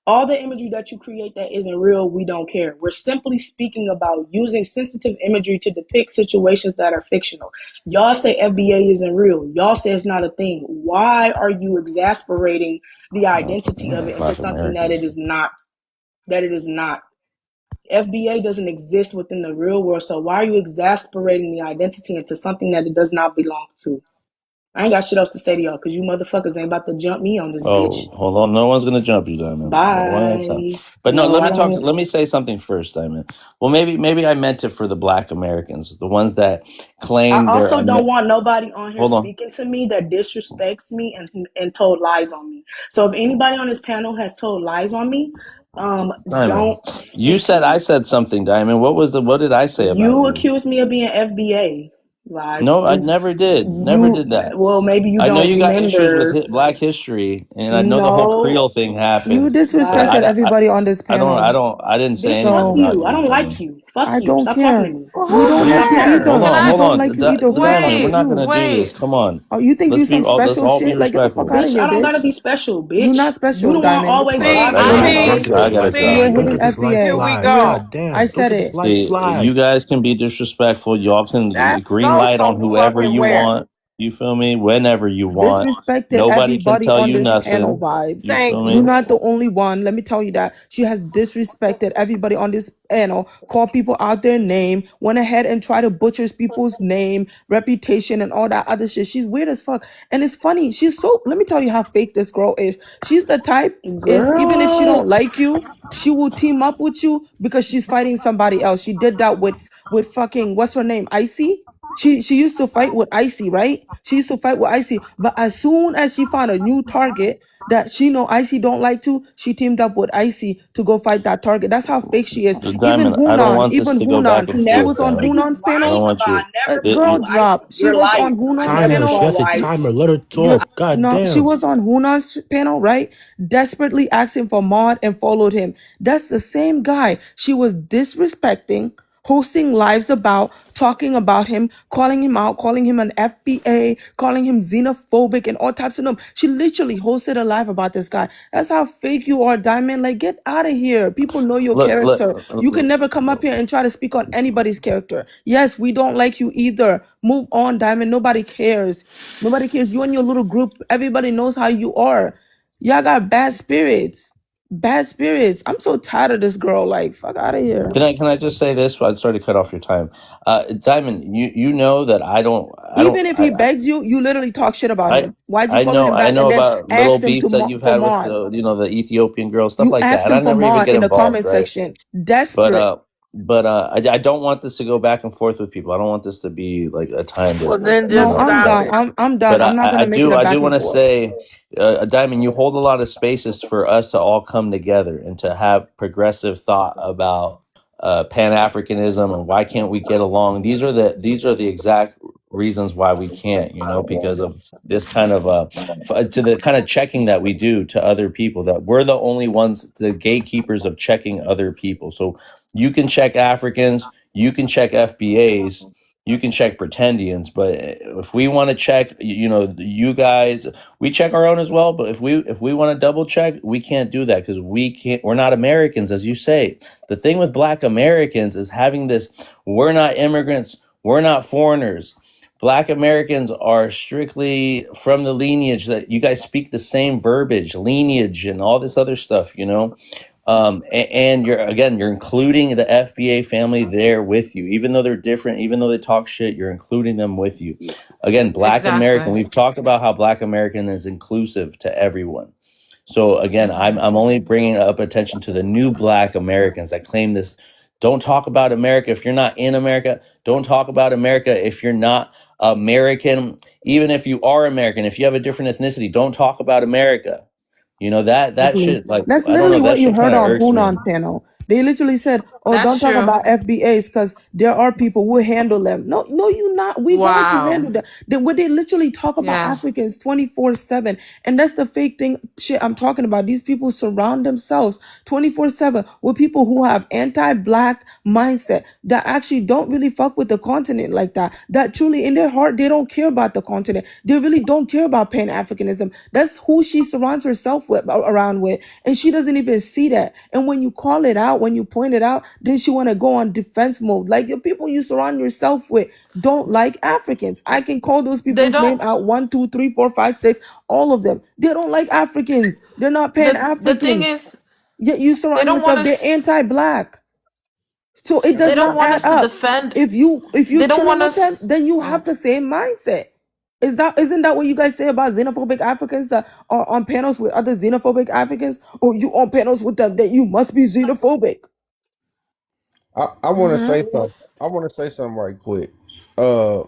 All the imagery that you create that isn't real, we don't care. We're simply speaking about using sensitive imagery to depict situations that are fictional. Y'all say FBA isn't real. Y'all say it's not a thing. Why are you exasperating the identity of it into Black something that it Americans. is not? That it is not. FBA doesn't exist within the real world, so why are you exasperating the identity into something that it does not belong to? I ain't got shit else to say to y'all because you motherfuckers ain't about to jump me on this bitch. Oh, hold on. No one's gonna jump you, Diamond. One at a time. Bye. But no, No, let I me talk. don't. Let me say something first, Diamond. Well, maybe I meant it for the Black Americans, the ones that I claim they're. also don't want nobody on here Hold on, speaking to me that disrespects me and told lies on me. So if anybody on this panel has told lies on me, Diamond. don't You speak to said I me. said something, Diamond. What did I say about You you? accused me of being FBA. Lies. No, I never did. Never did that. Well, maybe you I know don't you got issues with remember. Black history, and I know the whole No, Creole thing You happened. But disrespected lies. everybody on this panel. I didn't say Bitch, anything fuck So about you. I you, don't like Diamond. you. Fuck I you. don't Stop talking to care. me. Well, We who But don't no, like you hold either. cares? on, We hold don't on, like you either. Who Diamond. We're hates Wait, not you? gonna do this. wait. Come on, Oh, you think you some let's special all be shit? Like, get the fuck respectful. out of Bitch, here, I don't gotta bitch. be special, You bitch. not You special, the one Diamond. always All right, See, blocking I You're my not got see, special. I got a You job a see. to Look do. hidden at this light Here FBA. we flag. go. God I damn. Look said at this it. light See, you flag. guys can be disrespectful. Y'all can That's green go light on some whoever fucking you where. want. You feel me? Whenever you want. Disrespected Nobody can everybody tell on you this panel nothing. vibes. You Thank feel You're me? you. not the only one. Let me tell you that. She has disrespected everybody on this panel, called people out their name, went ahead and tried to butcher people's name, reputation, and all that other shit. She's weird as fuck. And it's funny. Let me tell you how fake this girl is. She's the type, is even if she don't girl. like you, she will team up with you because she's fighting somebody else. She did that with fucking, what's her name? Icy. She used to fight with Icy, right? She used to fight with Icy, but as soon as she found a new target that she know Icy don't like to, she teamed up with Icy to go fight that target. That's how fake she is. Even Diamond, I don't Hunan, want this even to go Hunan, back and she Never. forth, was on What are Diamond. you Hunan's I don't lying panel. want about? you. I never Girl, knew drop. Icy. She You're was on lying. I Hunan's never Timer. She panel. saw has no a Icy. timer. Let her Girl, talk. God no, she damn. was on Hunan's panel, right? Desperately asking for mod and followed him. That's the same guy she was disrespecting, hosting lives about, talking about him, calling him out, calling him an FBA, calling him xenophobic and all types of them. She literally hosted a live about this guy. That's how fake you are, Diamond. Like, get out of here. People know your Look, character. You can look. never come up here and try to speak on anybody's character. Yes, we don't like you either. Move on, Diamond. Nobody cares. Nobody cares. You and your little group, everybody knows how you are. Y'all got bad spirits. Bad spirits. I'm so tired of this girl. Like, fuck out of here. Can I just say this? I'm sorry to cut off your time. Diamond, you know that Even if he begged you, you literally talk shit about I him. Why'd you follow him I back know and then about little asked him beef that you've for had with mod? the Ethiopian girl, stuff You like that, asked and I him for never even mod get in the involved, comment right? section. But Desperate. I don't want this to go back and forth with people. I don't want this to be like a time Well, that then No, just I'm stop done. it. I'm done. but I'm not I gonna make it a do back and want to forth. say, Diamond, you hold a lot of spaces for us to all come together and to have progressive thought about Pan Africanism and why can't we get along. These are the exact reasons why we can't. Because of this kind of to the kind of checking that we do to other people. That we're the only ones, the gatekeepers of checking other people. So you can check Africans, you can check FBAs, you can check pretendians, but if we want to check, you guys, we check our own as well. But if we want to double check, we can't do that because we're not Americans, as you say. The thing with Black Americans is having this: we're not immigrants, we're not foreigners. Black Americans are strictly from the lineage that you guys speak the same verbiage, lineage, and all this other stuff. And you're including the FBA family there with you, even though they're different, even though they talk shit, you're including them with you. Again, Black American, Exactly. we've talked about how Black American is inclusive to everyone. So again, I'm only bringing up attention to the new Black Americans that claim this. Don't talk about America if you're not in America. Don't talk about America if you're not American. Even if you are American, if you have a different ethnicity, don't talk about America. That Exactly. shit, like, That's I don't literally know, that what you shit heard kind of on irks me. Hunan panel. They literally said, "Oh, don't That's talk true. about FBAs because there are people who handle them." No, no, you not. We're going to Wow. handle them. They literally talk about Yeah. Africans 24/7, and that's the fake thing. Shit, I'm talking about. These people surround themselves 24/7 with people who have anti-black mindset that actually don't really fuck with the continent like that. That truly, in their heart, they don't care about the continent. They really don't care about Pan Africanism. That's who she surrounds herself around with, and she doesn't even see that. And when you call it out, when you point it out, then she want to go on defense mode. Like, the people you surround yourself with don't like Africans. I can call those They people's name don't out: 1, 2, 3, 4, 5, 6, all of them. They don't like Africans. They're not Pan the thing Africans. is Yet you they surround don't want yourself. They're us anti-black. So it does they don't not want add us to up. defend If you they don't chilling want with them, us then you oh. have the same mindset. Isn't that what you guys say about xenophobic Africans that are on panels with other xenophobic Africans? Or you on panels with them that you must be xenophobic? I want to say something. I want to say something right quick. Uh,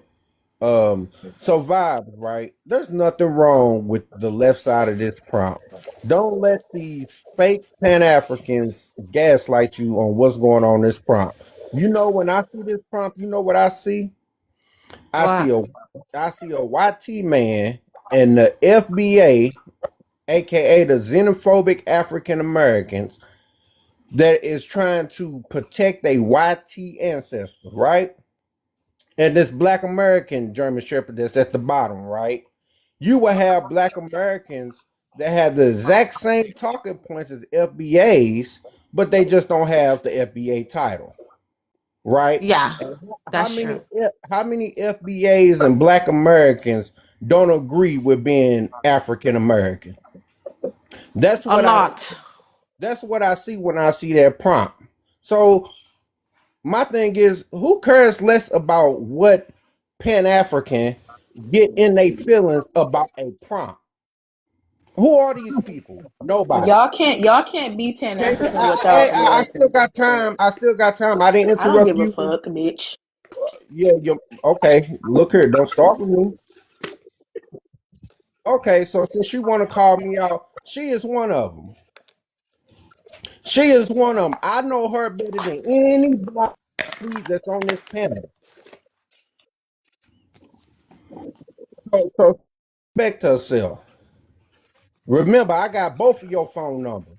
so vibes, right? There's nothing wrong with the left side of this prompt. Don't let these fake Pan Africans gaslight you on what's going on in this prompt. When I see this prompt, you know what I see? I see What? a YT man and the FBA, aka the xenophobic African Americans, that is trying to protect a YT ancestors, right? And this Black American German Shepherd that's at the bottom, right? You will have Black Americans that have the exact same talking points as FBAs, but they just don't have the FBA title, right? Yeah, And how that's many true. how many FBAs and Black Americans don't agree with being African American? That's A what I lot. that's what I see when I see that prompt. So my thing is, who cares less about what Pan African get in their feelings about a prompt? Who are these people? Nobody. Y'all can't be Pan African without I still Americans. got time. I still got time. I didn't I don't interrupt give a you. fuck, bitch. Yeah, okay. Look here. Don't start with me. Okay, so since you want to call me out, she is one of them. She is one of them. I know her better than anybody that's on this panel. So respect herself. Remember, I got both of your phone numbers.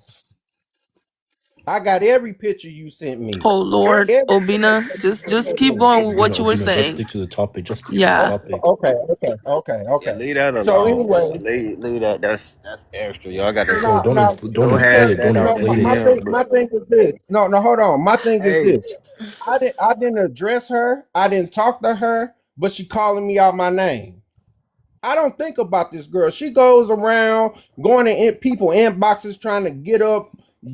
I got every picture you sent me. Oh Lord, Every Obina, just keep going with what you were Just saying. stick to the topic. Just stick to the Yeah. topic. Yeah, Okay. leave that So alone. anyway, Leave that. That's extra. Y'all got to Bro, no, no. don't go inflate hash it. that Don't out inflate My it. in thing, DM, my bro. thing is this. No, hold on. My thing is Hey, this. I didn't address her. I didn't talk to her, but she calling me out my name. I don't think about this girl. She goes around going to people inboxes trying to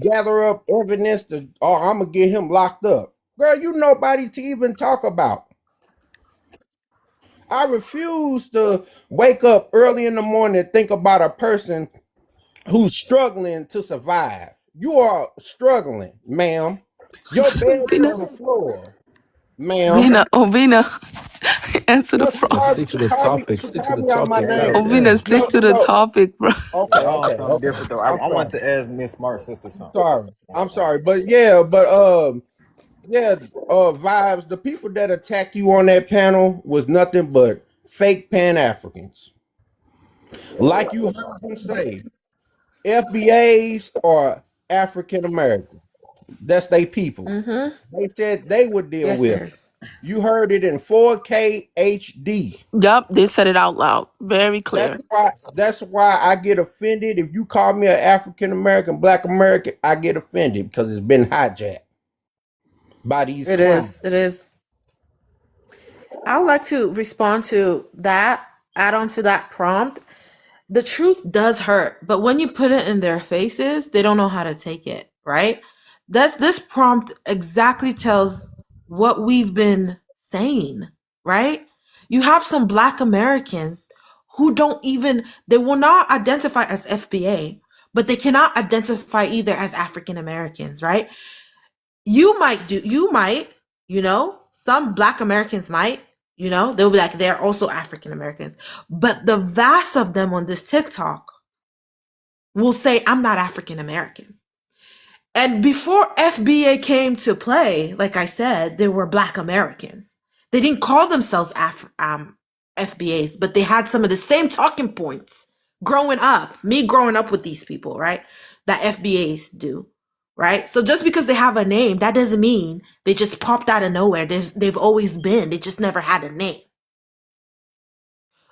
gather up evidence to, oh, I'm gonna get him locked up. Girl, you nobody to even talk about. I refuse to wake up early in the morning and think about a person who's struggling to survive. You are struggling, ma'am. Your bed is Obina, on the floor, ma'am. Obina, answer the No, Just prompt. stick to the topic. she Stick to called the me out my topic. name. God Obina, damn. stick to the No. topic, bro. y'all on something Okay. different though. I'm I want sorry. to ask Miss Smart Sister something. I'm sorry. Vibes, the people that attacked you on that panel was nothing but fake Pan Africans. Like you heard them say, FBAs are African American. That's they people. Mm-hmm. They said they would deal Yes, with it. sis. You heard it in 4K HD. Yup, they said it out loud. Very That's clear. why that's why I get offended. If you call me an African American, Black American, I get offended because it's been hijacked by these It clowns. is. It is. I would like to respond to that, add on to that prompt. The truth does hurt, but when you put it in their faces, they don't know how to take it, right? This prompt exactly tells what we've been saying, right? You have some Black Americans who don't even, they will not identify as FBA, but they cannot identify either as African Americans, right? You might, some Black Americans might, they'll be like, they're also African Americans. But the vast of them on this TikTok will say, I'm not African American. And before FBA came to play, like I said, they were Black Americans. They didn't call themselves FBAs, but they had some of the same talking points me growing up with these people, right? That FBAs do, right? So just because they have a name, that doesn't mean they just popped out of nowhere. They've always been, they just never had a name.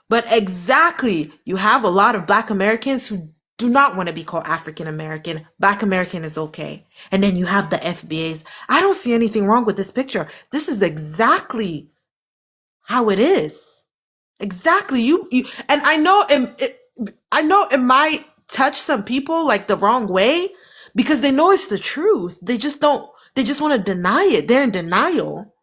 But exactly, you have a lot of Black Americans who do not want to be called African American. Black American is okay. And then you have the FBAs. I don't see anything wrong with this picture. This is exactly how it is. Exactly. You and I know it might touch some people like the wrong way because they know it's the truth. They just want to deny it. They're in denial.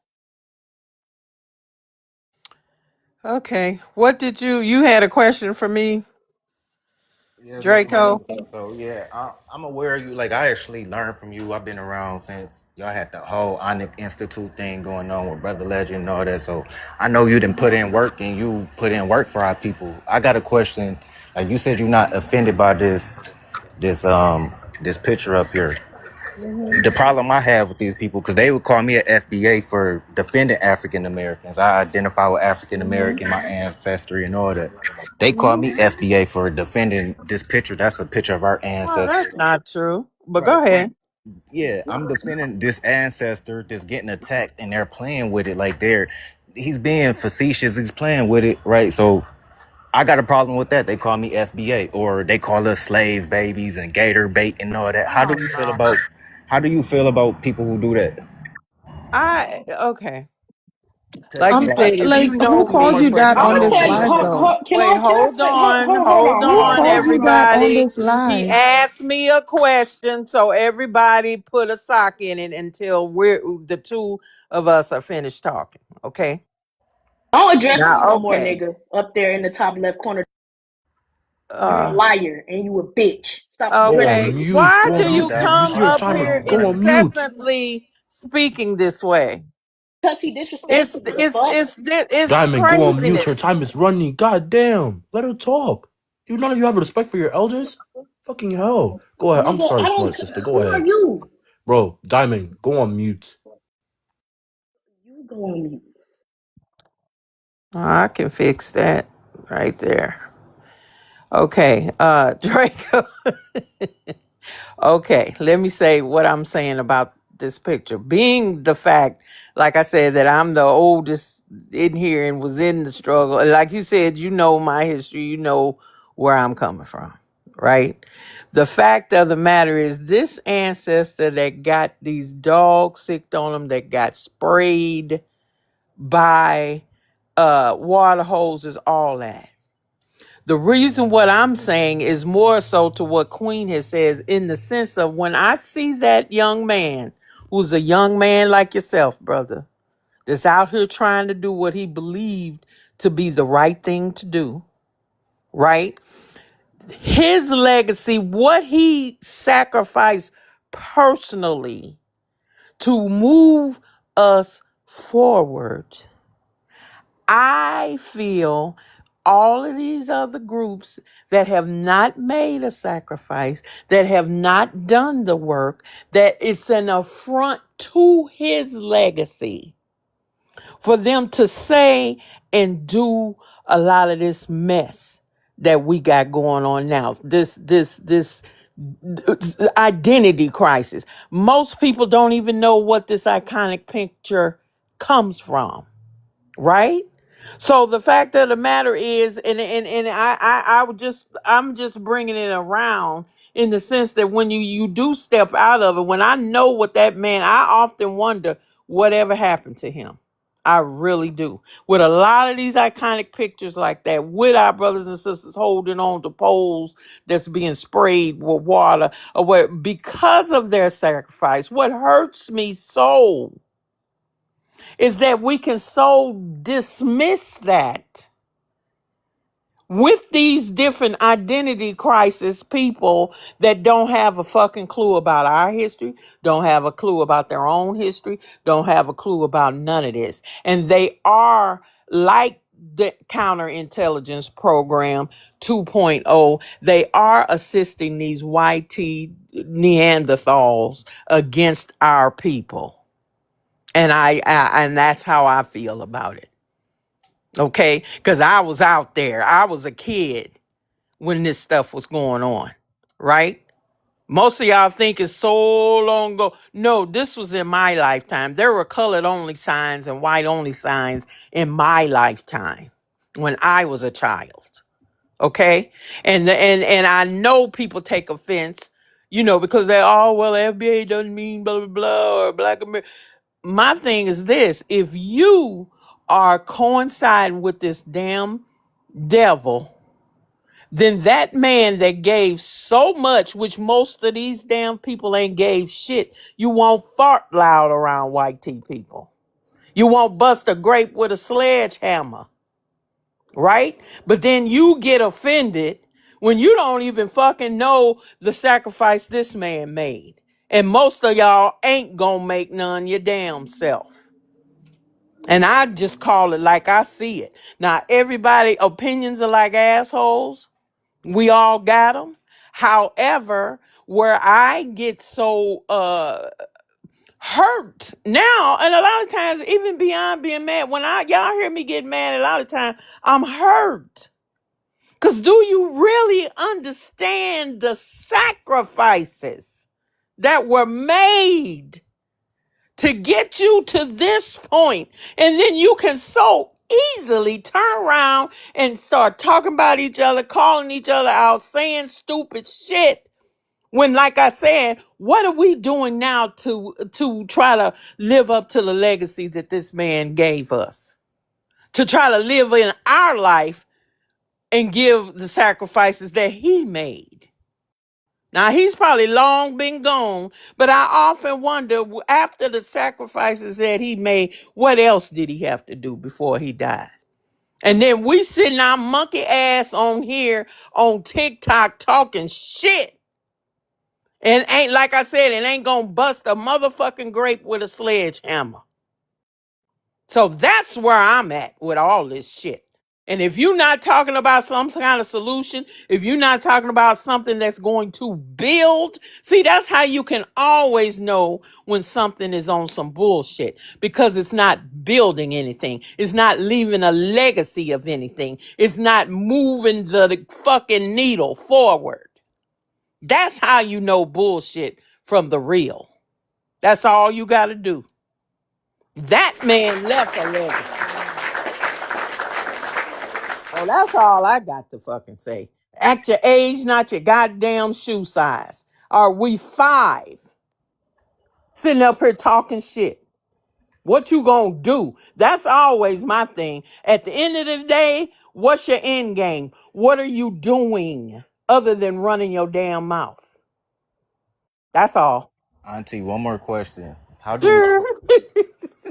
Okay. What did you had a question for me, Yeah, Miss Smart. Draco? So yeah, I'm aware of you. Like I actually learned from you. I've been around since y'all had the whole Onyx Institute thing going on with Brother Legend and all that. So I know you didn't put in work and you put in work for our people. I got a question. Like you said, you're not offended by this picture up here. Hmm. The problem I have with these people, because they would call me an FBA for defending African Americans. I identify with African Hmm. American, my ancestry and all that. They call Hmm. me FBA for defending this picture. That's a picture of our Oh, that's ancestry. not true. But Right. go ahead. Yeah, I'm defending this ancestor that's getting attacked and they're playing with it like he's being facetious, he's playing with it, right? So I got a problem with that. They call me FBA or they call us slave babies and gator bait and all that. Oh no. How do you feel about people who do that? Okay. Cause Like you said, if you Like, who know one called more me, you question. that you I on I'm gonna know this tell one you. more live, question. though? wait, Can I hold say? on, hold Hold Who on, on. called you that on everybody. this He live? asked me a question, so everybody put a sock in it until the two of us are finished talking. Okay. Don't address me Now, no more, okay. nigga. Up there in the top left corner, you're a Uh, liar and you a bitch. Stop Go addressing on okay. me. mute. Why Go do on That you mute. that's We come hear up fine. timer. here That Go that's on mute. incessantly speaking this way? Cause he It's disrespectful. The it's fuck? it's it's Diamond, go on mute. Her craziness. time is running. God damn. Let her talk. You none of you have respect for your elders? Fucking hell. Go ahead. I'm Nigga, sorry, I don't. smart sister. Go Who are ahead. you? Bro, Diamond, go on mute. You go on mute. I can fix that right there. Okay, Draco. Okay, let me say what I'm saying about this picture. Being the fact, like I said, that I'm the oldest in here and was in the struggle. And like you said, you know my history, you know where I'm coming from, right? The fact of the matter is, this ancestor that got these dogs sicked on them, that got sprayed by water hoses, all that. The reason what I'm saying is more so to what Queen has says, in the sense of when I see that young man, who's a young man like yourself, brother, that's out here trying to do what he believed to be the right thing to do, right? His legacy, what he sacrificed personally to move us forward. I feel all of these other groups that have not made a sacrifice, that have not done the work, that it's an affront to his legacy for them to say and do a lot of this mess that we got going on now. This identity crisis. Most people don't even know what this iconic picture comes from, right? So the fact of the matter is, and I would just, I'm just bringing it around in the sense that when you do step out of it, when I know what that man, I often wonder whatever happened to him. I really do. With a lot of these iconic pictures like that, with our brothers and sisters holding on to poles that's being sprayed with water, or what, because of their sacrifice, what hurts me so is that we can so dismiss that with these different identity crisis people that don't have a fucking clue about our history, don't have a clue about their own history, don't have a clue about none of this. And they are like the counterintelligence program 2.0. They are assisting these YT Neanderthals against our people. And and that's how I feel about it. Okay? Because I was out there. I was a kid when this stuff was going on. Right? Most of y'all think it's so long ago. No, this was in my lifetime. There were colored only signs and white only signs in my lifetime when I was a child. Okay? And I know people take offense, because they're all, well, FBA doesn't mean blah blah blah or Black America. My thing is this: if you are coinciding with this damn devil, then that man that gave so much, which most of these damn people ain't gave shit, you won't fart loud around white tea people. You won't bust a grape with a sledgehammer, right? But then you get offended when you don't even fucking know the sacrifice this man made. And most of y'all ain't gonna make none your damn self. And I just call it like I see it. Now, everybody opinions are like assholes. We all got them. However, where I get so hurt now, and a lot of times, even beyond being mad, when y'all hear me get mad, a lot of times I'm hurt. Because do you really understand the sacrifices that were made to get you to this point? And then you can so easily turn around and start talking about each other, calling each other out, saying stupid shit. When, like I said, what are we doing now to try to live up to the legacy that this man gave us? To try to live in our life and give the sacrifices that he made. Now, he's probably long been gone, but I often wonder, after the sacrifices that he made, what else did he have to do before he died? And then we sitting our monkey ass on here on TikTok talking shit. And ain't, like I said, it ain't gonna bust a motherfucking grape with a sledgehammer. So that's where I'm at with all this shit. And if you're not talking about some kind of solution, if you're not talking about something that's going to build, see, that's how you can always know when something is on some bullshit, because it's not building anything. It's not leaving a legacy of anything. It's not moving the fucking needle forward. That's how you know bullshit from the real. That's all you got to do. That man left a legacy. Well, that's all I got to fucking say. At your age, not your goddamn shoe size. Are we 5 sitting up here talking shit? What you gonna do? That's always my thing. At the end of the day, what's your end game? What are you doing other than running your damn mouth? That's all. Auntie, one more question. How do Sure.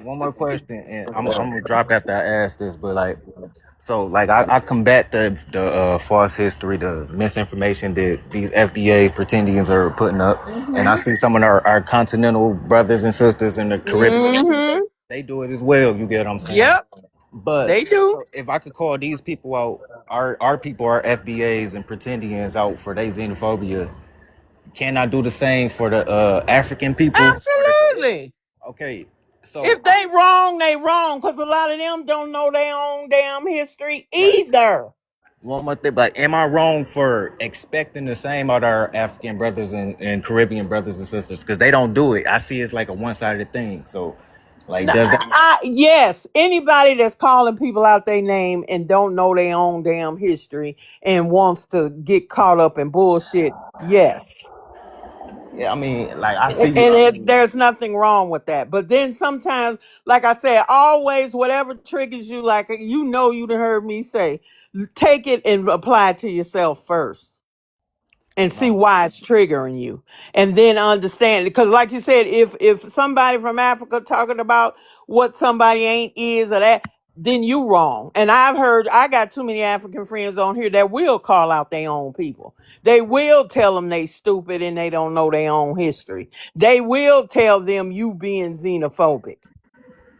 one more question, and I'm gonna drop after I ask this, but like, so like I combat the false history, the misinformation that these FBAs pretendians are putting up, and I Mm-hmm. see some of our continental brothers and sisters in the Caribbean, Mm-hmm. they do it as well. You get what I'm saying? Yep, But they do. if I could call these people out, our people, our FBAs and pretendians out for their xenophobia, can I do the same for the African people? Absolutely. Okay, so If they wrong, they wrong. Because a lot of them don't know their own damn history either. one more thing, like, am I wrong for expecting the same out of our African brothers and Caribbean brothers and sisters? Because they don't do it. I see it's like a one-sided thing. So, like, does that? Yes, anybody that's calling people out their name and don't know their own damn history and wants to get caught up in bullshit, yes. Yeah, I mean, like, I And see you. there's nothing wrong with that. But then sometimes, like I said, always whatever triggers you, like you know you done heard me say, take it and apply it to yourself first. And see No, why it's triggering you, and then understand, because like you said, if somebody from Africa talking about what somebody ain't is or that, then you wrong. And I got too many African friends on here that will call out their own people. They will tell them they stupid and they don't know their own history. They will tell them you being xenophobic.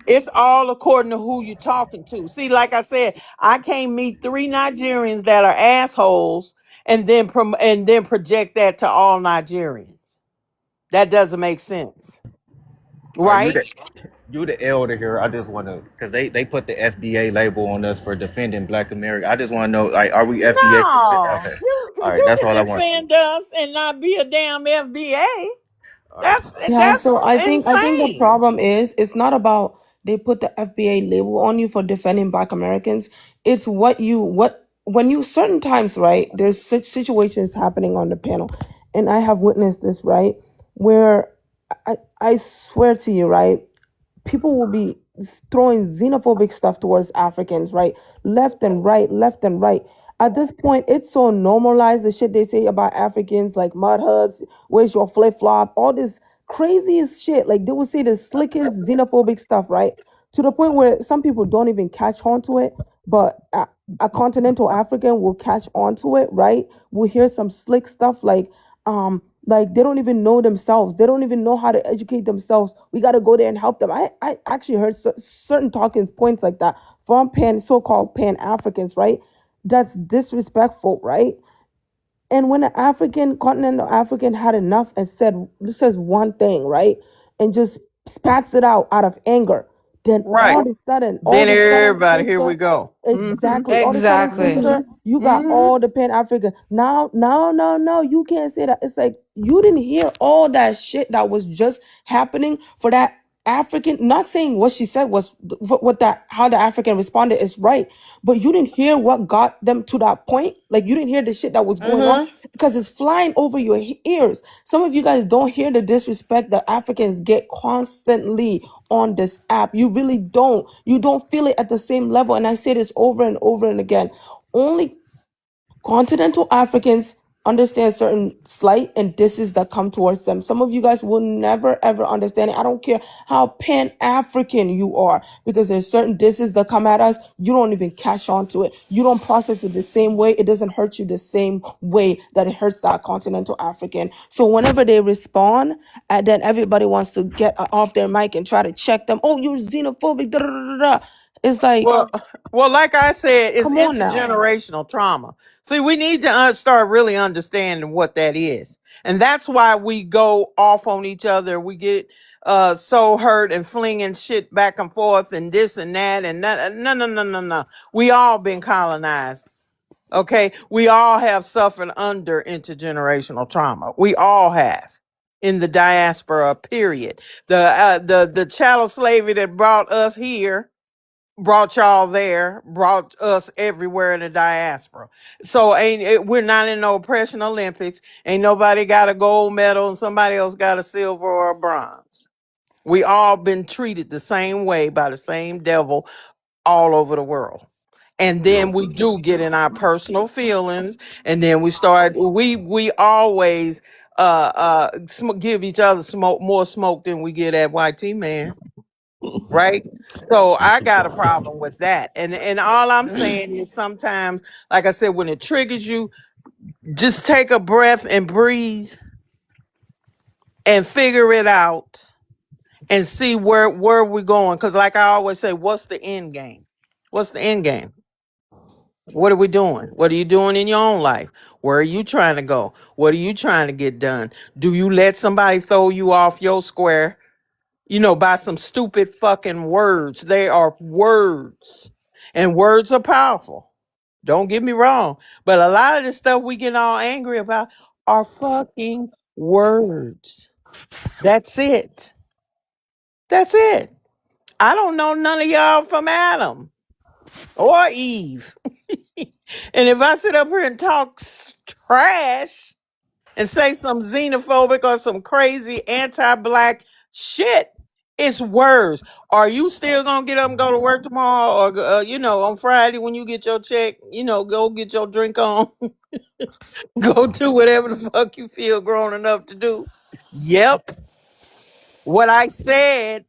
It's all according to who you're talking to. See, like I said, I can't meet 3 Nigerians that are assholes and then project that to all Nigerians. That doesn't make sense, are you right? the elder here? I just want to, because they put the FBA label on us for defending Black America. I just want to know, like, are we FBA? No, Okay, you all right, you that's all I can want. defend us and not be a damn FBA. All right, Yeah, That's so I think the insane. problem is it's not about they put the FBA label on you for defending Black Americans. It's what when you certain times, right? There's such situations happening on the panel, and I have witnessed this, right? Where I swear to you, right? People will be throwing xenophobic stuff towards Africans, right? Left and right, left and right. At this point, it's so normalized, the shit they say about Africans, like mud huts, where's your flip flop, all this craziest shit. Like they will say the slickest xenophobic stuff, right? To the point where some people don't even catch on to it, but a continental African will catch on to it, right? We'll hear some slick stuff like they don't even know themselves. They don't even know how to educate themselves. We got to go there and help them. I actually heard certain talking points like that from so-called pan-Africans, right? That's disrespectful, right? And when an African, continental African had enough and says one thing, right? And just spats it out of anger, then Right. all Then of a sudden, everybody, here we sister, go. exactly. All of a sudden, Exactly. sister, you got all the Pan African. Now, no, you can't say that. It's like you didn't hear all that shit that was just happening for that African. Not saying what she said was what that how the African responded is right, but you didn't hear what got them to that point. Like you didn't hear the shit that was going on because it's flying over your ears. Some of you guys don't hear the disrespect that Africans get constantly on this app. You really don't. You don't feel it at the same level. And I say this over and over and again. Only continental Africans understand certain slight and disses that come towards them. Some of you guys will never ever understand it. I don't care how pan-African you are, because there's certain disses that come at us. You don't even catch on to it. You don't process it the same way. It doesn't hurt you the same way that it hurts that continental African. So whenever they respond, and then everybody wants to get off their mic and try to check them. Oh, you're xenophobic. Da, da, da, da, da. It's like, Well, like I said, it's come on now. intergenerational trauma. See, we need to start really understanding what that is. And that's why we go off on each other. We get so hurt and flinging shit back and forth and this and that and that. No. We all been colonized. Okay, we all have suffered under intergenerational trauma. We all have in the diaspora. Period. The chattel slavery that brought us here, brought y'all there, brought us everywhere in the diaspora. So we're not in no oppression Olympics. Ain't nobody got a gold medal and somebody else got a silver or a bronze. We all been treated the same way by the same devil all over the world. And then we do get in our personal feelings, and then we always give each other more smoke than we get at YT, man. Right? So I got a problem with that. And all I'm saying is sometimes, like I said, when it triggers you, just take a breath and breathe and figure it out and see where we're going. Because like I always say, what's the end game? What's the end game? What are we doing? What are you doing in your own life? Where are you trying to go? What are you trying to get done? Do you let somebody throw you off your square, by some stupid fucking words? They are words, and words are powerful. Don't get me wrong. But a lot of the stuff we get all angry about are fucking words. That's it. That's it. I don't know none of y'all from Adam or Eve. And if I sit up here and talk trash and say some xenophobic or some crazy anti-black shit, it's words. Are you still gonna get up and go to work tomorrow, or on Friday when you get your check? Go get your drink on, go do whatever the fuck you feel grown enough to do. Yep. What I said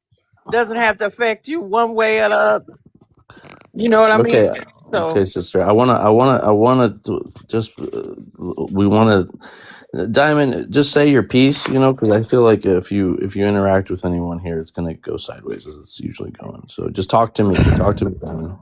doesn't have to affect you one way or the other. You know what I mean? Okay, So sister. I wanna just we wanna Diamond. Just say your piece, because I feel like if you interact with anyone here, it's gonna go sideways as it's usually going. So just talk to me, Diamond,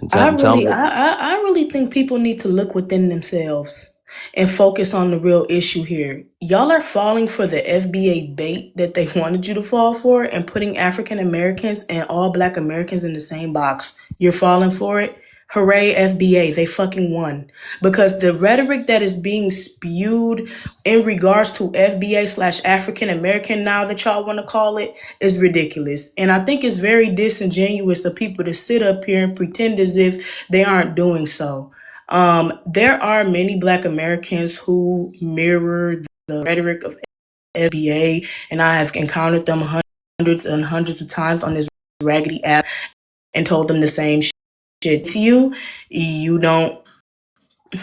and tell me. I really think people need to look within themselves and focus on the real issue here. Y'all are falling for the FBA bait that they wanted you to fall for, and putting African Americans and all Black Americans in the same box. You're falling for it. Hooray, FBA, they fucking won. Because the rhetoric that is being spewed in regards to FBA/African American, now that y'all want to call it, is ridiculous. And I think it's very disingenuous of people to sit up here and pretend as if they aren't doing so. There are many Black Americans who mirror the rhetoric of FBA, and I have encountered them hundreds and hundreds of times on this raggedy app and told them the same shit. If you don't,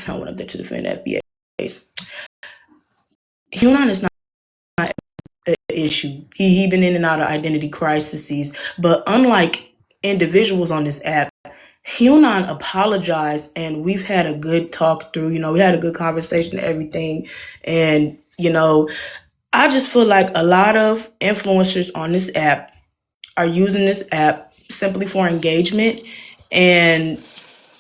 I went up there to defend FBA. Hunan is not an issue. He been in and out of identity crises, but unlike individuals on this app, Hunan apologized, and we've had a good talk through. We had a good conversation and everything, and I just feel like a lot of influencers on this app are using this app simply for engagement, and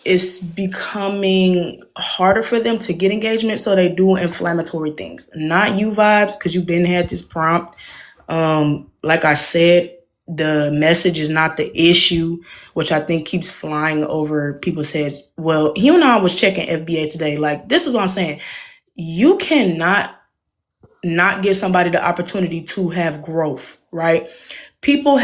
it's becoming harder for them to get engagement, so they do inflammatory things. Not you vibes, because you've been had this prompt. Like I said, the message is not the issue, which I think keeps flying over people's heads. Well, he and I was checking FBA today. Like, this is what I'm saying. You cannot not give somebody the opportunity to have growth, right? People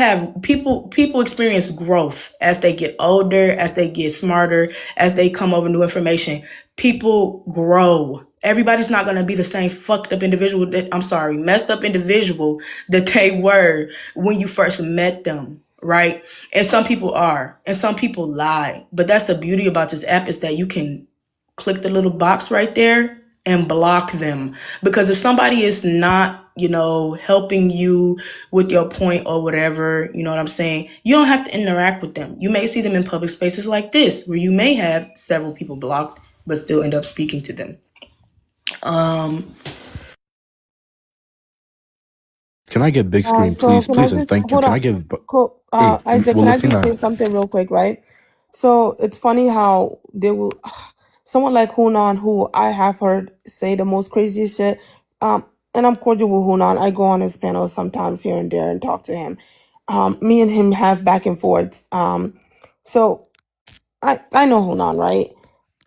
experience growth as they get older, as they get smarter, as they come over new information. People grow. Everybody's not going to be the same messed up individual that they were when you first met them, right? And some people are, and some people lie. But that's the beauty about this app, is that you can click the little box right there and block them. Because if somebody is not, helping you with your point or whatever, you know what I'm saying, you don't have to interact with them. You may see them in public spaces like this, where you may have several people blocked, but still end up speaking to them. Can I get big screen, please, and thank you. Can I give Isaac, can I just say Wolfina? something real quick, right? So it's funny how they will, someone like Hunan, who I have heard say the most craziest shit, and I'm cordial with Hunan. I go on his panels sometimes here and there and talk to him. Me and him have back and forths. So I know Hunan, right?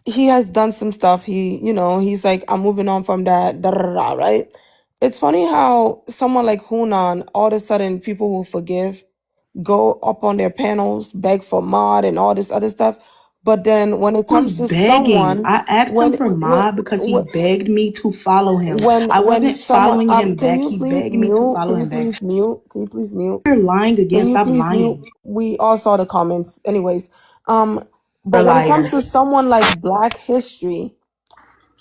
he has done some stuff. He's like, I'm moving on from that, da, da, da, da, right? It's funny how someone like Hunan, all of a sudden people who forgive go up on their panels, beg for mod and all this other stuff. But then when it Was comes to begging. someone, I asked him when for when mod because he when begged me to follow him. I when wasn't someone following him can back. you He please begged me to mute? follow Can you him back. please mute? Can you please mute? You're lying again. Can you Stop please mute? lying. We all saw the comments. Anyways, You're but a when it liar. comes to someone like Black History,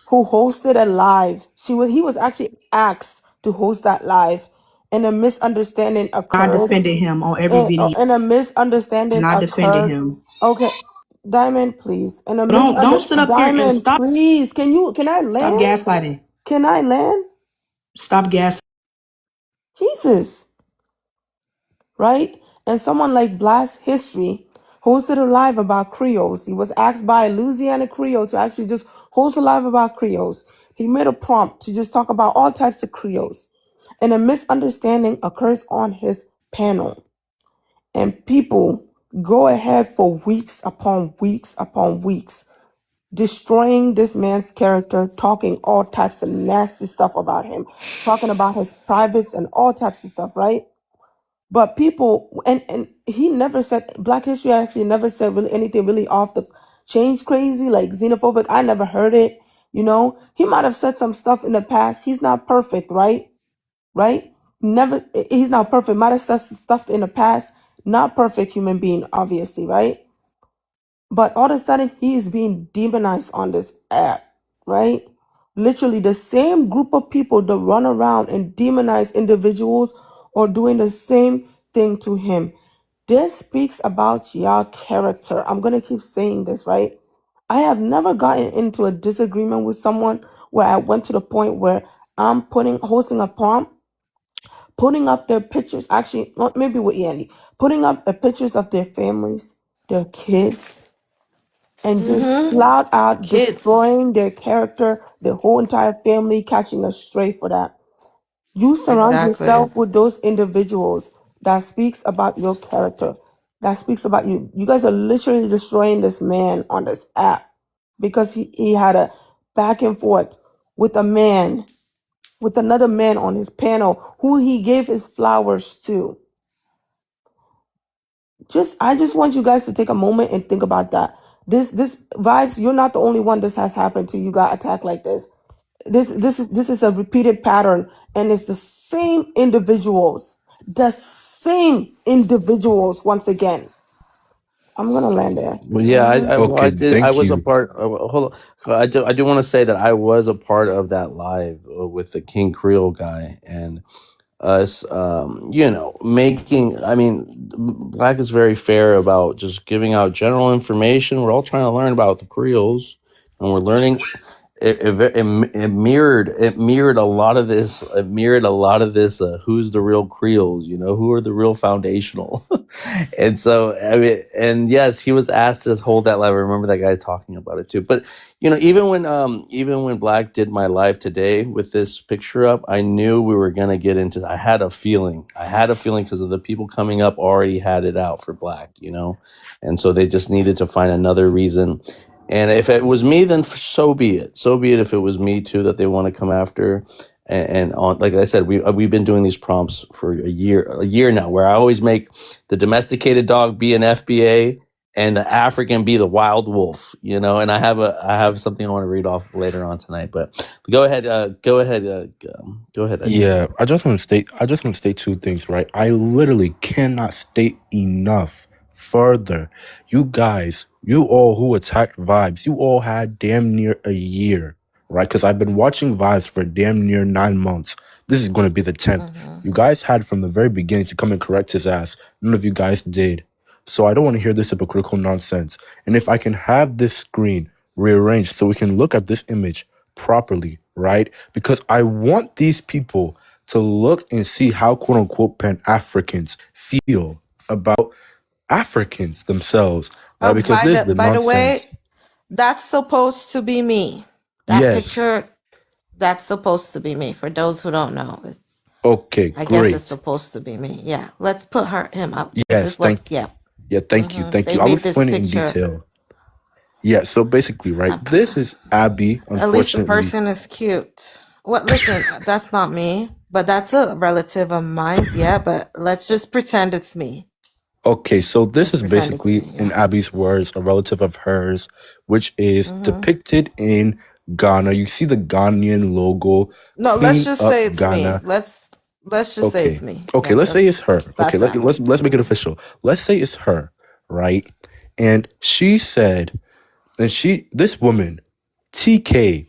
who hosted a live, he was actually asked to host that live, and a misunderstanding I occurred. defended him on every video, And a misunderstanding and I defended occurred. him. Okay, Diamond, please. And a Don't sit up here and Diamond, stop please. Can I land? gaslighting. Can I land? Stop gas. Jesus, right? And someone like Blast History hosted a live about Creoles. He was asked by a Louisiana Creole to actually just host a live about Creoles. He made a prompt to just talk about all types of Creoles. And a misunderstanding occurs on his panel. And people go ahead for weeks upon weeks upon weeks, destroying this man's character, talking all types of nasty stuff about him, talking about his privates and all types of stuff, right? But people, and he never said, Black History actually never said really anything really off the chains crazy, like xenophobic. I never heard it, He might have said some stuff in the past. He's not perfect, right? Right? He's not perfect. Might have said some stuff in the past. Not perfect human being, obviously, right? But all of a sudden, he is being demonized on this app, right? Literally, the same group of people that run around and demonize individuals are doing the same thing to him. This speaks about your character. I'm going to keep saying this, right? I have never gotten into a disagreement with someone where I went to the point where I'm hosting a prompt, putting up their pictures, actually, not maybe with Andy, putting up the pictures of their families, their kids, and just Mm-hmm. flat out Kids. destroying their character, their whole entire family, catching a stray for that. You surround Exactly. yourself with those individuals that speaks about your character, that speaks about you. You guys are literally destroying this man on this app because he had a back and forth with with another man on his panel who he gave his flowers to. I just want you guys to take a moment and think about that. This vibes, you're not the only one this has happened to. You got attacked like this. This is a repeated pattern, and it's the same individuals. The same individuals once again. I'm gonna land there. Well, yeah, Mm-hmm. well, I Okay, did. I thank was a you. part. Hold on. I do want to say that I was a part of that live with the King Creole guy, and us, making. I mean, Black is very fair about just giving out general information. We're all trying to learn about the Creoles, and we're learning. It mirrored a lot of this. It mirrored a lot of this. Who's the real Creoles? Who are the real foundational? And so, I mean, and yes, he was asked to hold that live. I remember that guy talking about it too. But even when Black did my live today with this picture up, I knew we were gonna get into. I had a feeling. Because of the people coming up already had it out for Black. And so they just needed to find another reason. And if it was me, then so be it. So be it if it was me too that they want to come after. And on, like I said, we've been doing these prompts for a year now, where I always make the domesticated dog be an FBA and the African be the wild wolf. And I have something I want to read off later on tonight. But go ahead, go ahead, Isaiah. Yeah, I just want to state two things, right? I literally cannot state enough further. You guys, you all who attacked Vibes, you all had damn near a year, right? Because I've been watching Vibes for damn near 9 months. This is going to be the 10th. Mm-hmm. You guys had from the very beginning to come and correct his ass. None of you guys did. So I don't want to hear this hypocritical nonsense. And if I can have this screen rearranged so we can look at this image properly, right? Because I want these people to look and see how quote unquote Pan Africans feel about Africans themselves, right? Because this is the By the nonsense. way, that's supposed to be me. That Yes. picture, that's supposed to be me. For those who don't know, Okay, I guess it's great. supposed to be me. Yeah, let's put him up. This Yes, is what. Yeah. thank you. They I'll made this explain it in picture. detail. Yeah, so basically, right, this is Abby, At least the unfortunately. person is cute. What? Listen, that's not me, but that's a relative of mine. Yeah, but let's just pretend it's me. Okay, so this Let's is pretend it's basically, me. in Yeah. Abby's words, a relative of hers, which is Mm-hmm. depicted in Ghana. You see the Ghanaian logo, No, let's Queen just say Up it's me. Ghana. Let's just say Okay, it's me. okay, Yeah, let's say it's her. Okay, that's Abby. let's make it official. Let's say it's her, right? And she said, this woman, TK,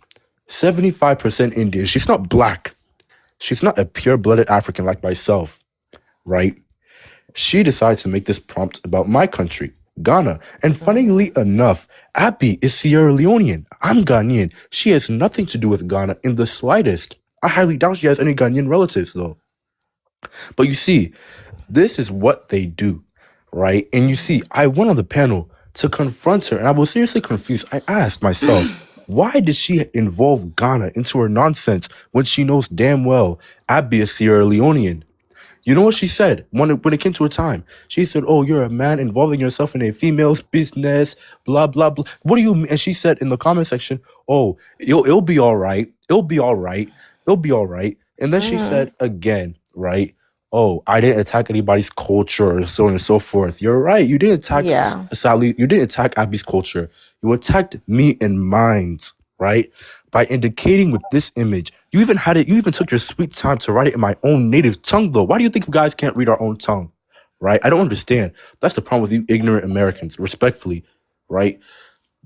75% Indian. She's not black. She's not a pure-blooded African like myself, right? She decides to make this prompt about my country, Ghana. And funnily enough, Abby is Sierra Leonean. I'm Ghanaian. She has nothing to do with Ghana in the slightest. I highly doubt she has any Ghanaian relatives, though. But you see, this is what they do, right? And you see, I went on the panel to confront her, and I was seriously confused. I asked myself, why did she involve Ghana into her nonsense when she knows damn well Abby is Sierra Leonean? You know what she said when it came to a time? She said, "Oh, you're a man involving yourself in a female's business, blah blah blah." What do you mean? And she said in the comment section, "Oh, it'll be all right. It'll be all right. It'll be all right." And then she said again, right? "Oh, I didn't attack anybody's culture, or so on and so forth." You're right. You didn't attack Yeah. Sally. You didn't attack Abby's culture. You attacked me and mine's, right? By indicating with this image. You even took your sweet time to write it in my own native tongue, though. Why do you think you guys can't read our own tongue? Right? I don't understand. That's the problem with you ignorant Americans, respectfully, right?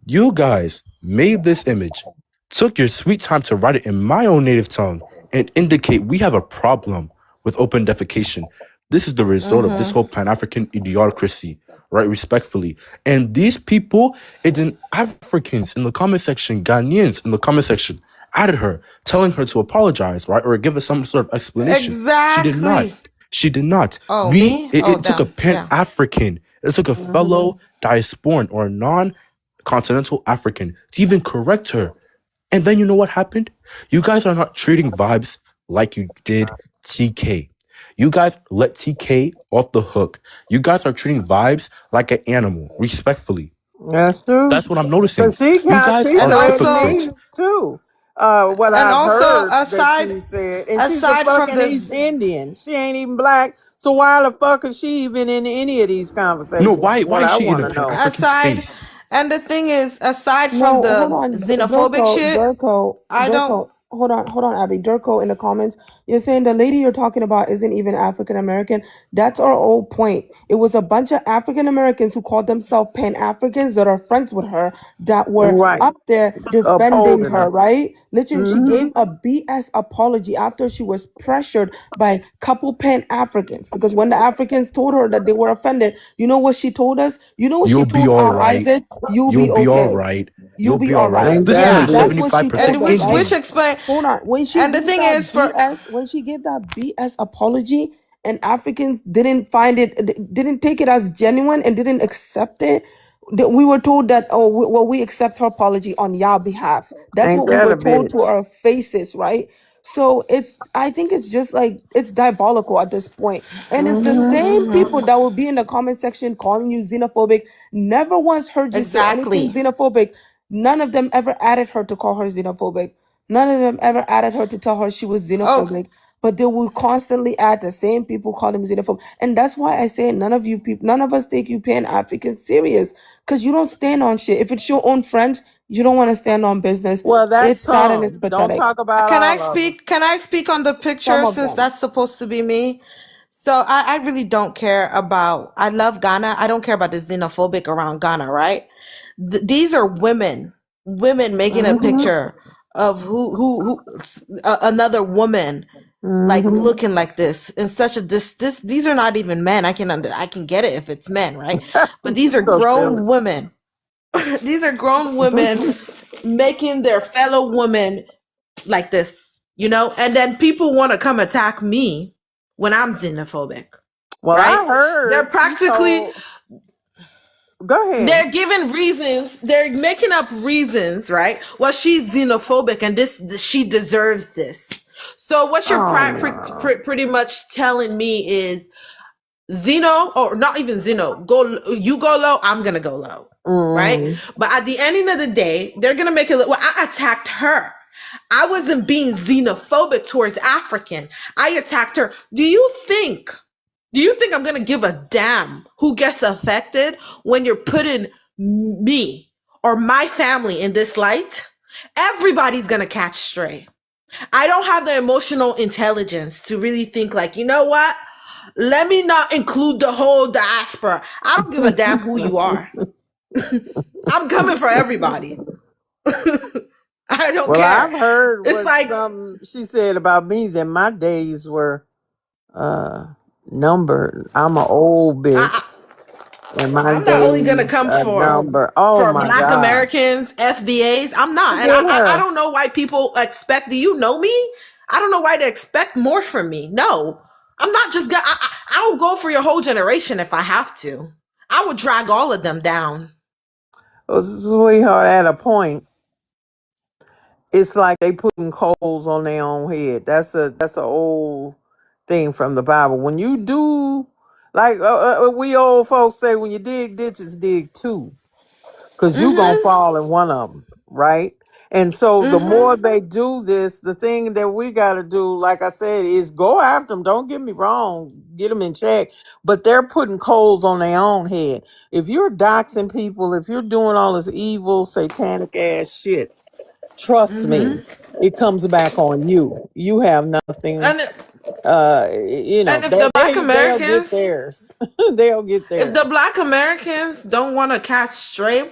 You guys made this image, took your sweet time to write it in my own native tongue, and indicate we have a problem with open defecation. This is the result of this whole Pan-African idiocracy, right? Respectfully. And these people, Africans in the comment section, Ghanaians in the comment section, added her, telling her to apologize, right? Or give us some sort of explanation. She did not. Exactly. She did not. Oh, me? Oh, It took a damn. Yeah. Pan-African. It took a fellow diasporan or non-continental African to even correct her. And then you know what happened? You guys are not treating vibes like you did TK. You guys let TK off the hook. You guys are treating vibes like an animal, respectfully. That's true. That's what I'm noticing. But she You guys she are And threatened also, hypocrites. me too. What and I've also heard that aside she said, and she's a aside from fucking East this, Indian. She ain't even black. So why the fuck is she even in any of these No, conversations? why What is I she in want a to know. Pan-African aside, space? and the thing is, aside from No, hold the on, xenophobic Durko, shit, Durko, I don't. Durko. Hold on, Abby. Durko in the comments, you're saying the lady you're talking about isn't even African American. That's our old point. It was a bunch of African Americans who called themselves Pan Africans that are friends with her that were Right. up there defending Upholding her, her. right? Literally, she gave Mm-hmm. a BS apology after she was pressured by couple Pan Africans. Because when the Africans told her that they were offended, you know what she told us? You know what she You'll be told all our right. Isaac? You'll You'll be be all okay. right. You'll You'll be be all all right. right. Ain't This that Yeah, is a That's bitch? what she 75% told and us, which right? Indian. explain. Hold on. When she And the gave thing that is, for BS apology, and Africans didn't find it, didn't take it as genuine, and didn't accept it, that we were told that, oh, we accept her apology on your behalf. That's Ain't what we that were a told to bitch? our faces, right? So I think it's just like, it's diabolical at this point. And it's the same people that will be in the comment section calling you xenophobic. Never once heard you say anything exactly. xenophobic. None of them ever added her to call her xenophobic. None of them ever added her to tell her she was Oh, xenophobic. But they will constantly add the same people call them xenophobe. And that's why I say none of us take you Pan African serious. Because you don't stand on shit. If it's your own friends, you don't want to stand on business. Well, that's It's sad and it's some. Don't pathetic. talk about can I all of them. speak? Can I speak on the Some picture of since them. that's supposed to be me? So I really don't care about. I love Ghana. I don't care about the xenophobic around Ghana, right? These are women making a picture of another woman like looking like this in such a this these are not even men. I can get it if it's men, right? But these are So silly. grown women. These are grown women making their fellow women like this, and then people want to come attack me when I'm xenophobic, Well, right? I heard They're she practically told. Go ahead. they're giving reasons, they're making up reasons, right? Well, she's xenophobic and she deserves this. So what you're Oh no. pretty much telling me is Zeno, or not even Zeno, you go low, I'm gonna go low, right? Mm-hmm. But at the ending of the day, they're gonna make it look, well, I attacked her. I wasn't being xenophobic towards African. I attacked her. Do you think I'm gonna give a damn who gets affected when you're putting me or my family in this light? Everybody's gonna catch stray. I don't have the emotional intelligence to really think like, you know what? Let me not include the whole diaspora. I don't give a damn who you are. I'm coming for everybody. I don't Well, care. I've heard It's what like something she said about me that my days were numbered. I'm an old bitch, and my I'm not only gonna days come are numbered. Oh for my Black God! Americans, FBAs. I'm not, and Forget I her. don't know why people expect. Do you know me? I don't know why they expect more from me. No, I'm not just gonna. I'll go for your whole generation if I have to. I would drag all of them down. Well, sweetheart, at a point, it's like they putting coals on their own head. That's a old thing from the Bible. When you do, like we old folks say, when you dig ditches, dig two, because you gonna fall in one of them, right? And so the more they do this, the thing that we got to do, like I said, is go after them. Don't get me wrong, get them in check, but they're putting coals on their own head. If you're doxing people, if you're doing all this evil, satanic ass shit, trust me, it comes back on you. You have nothing. And You know, if the Black they'll get Americans, theirs. They'll get if theirs. the Black Americans don't want to catch stray,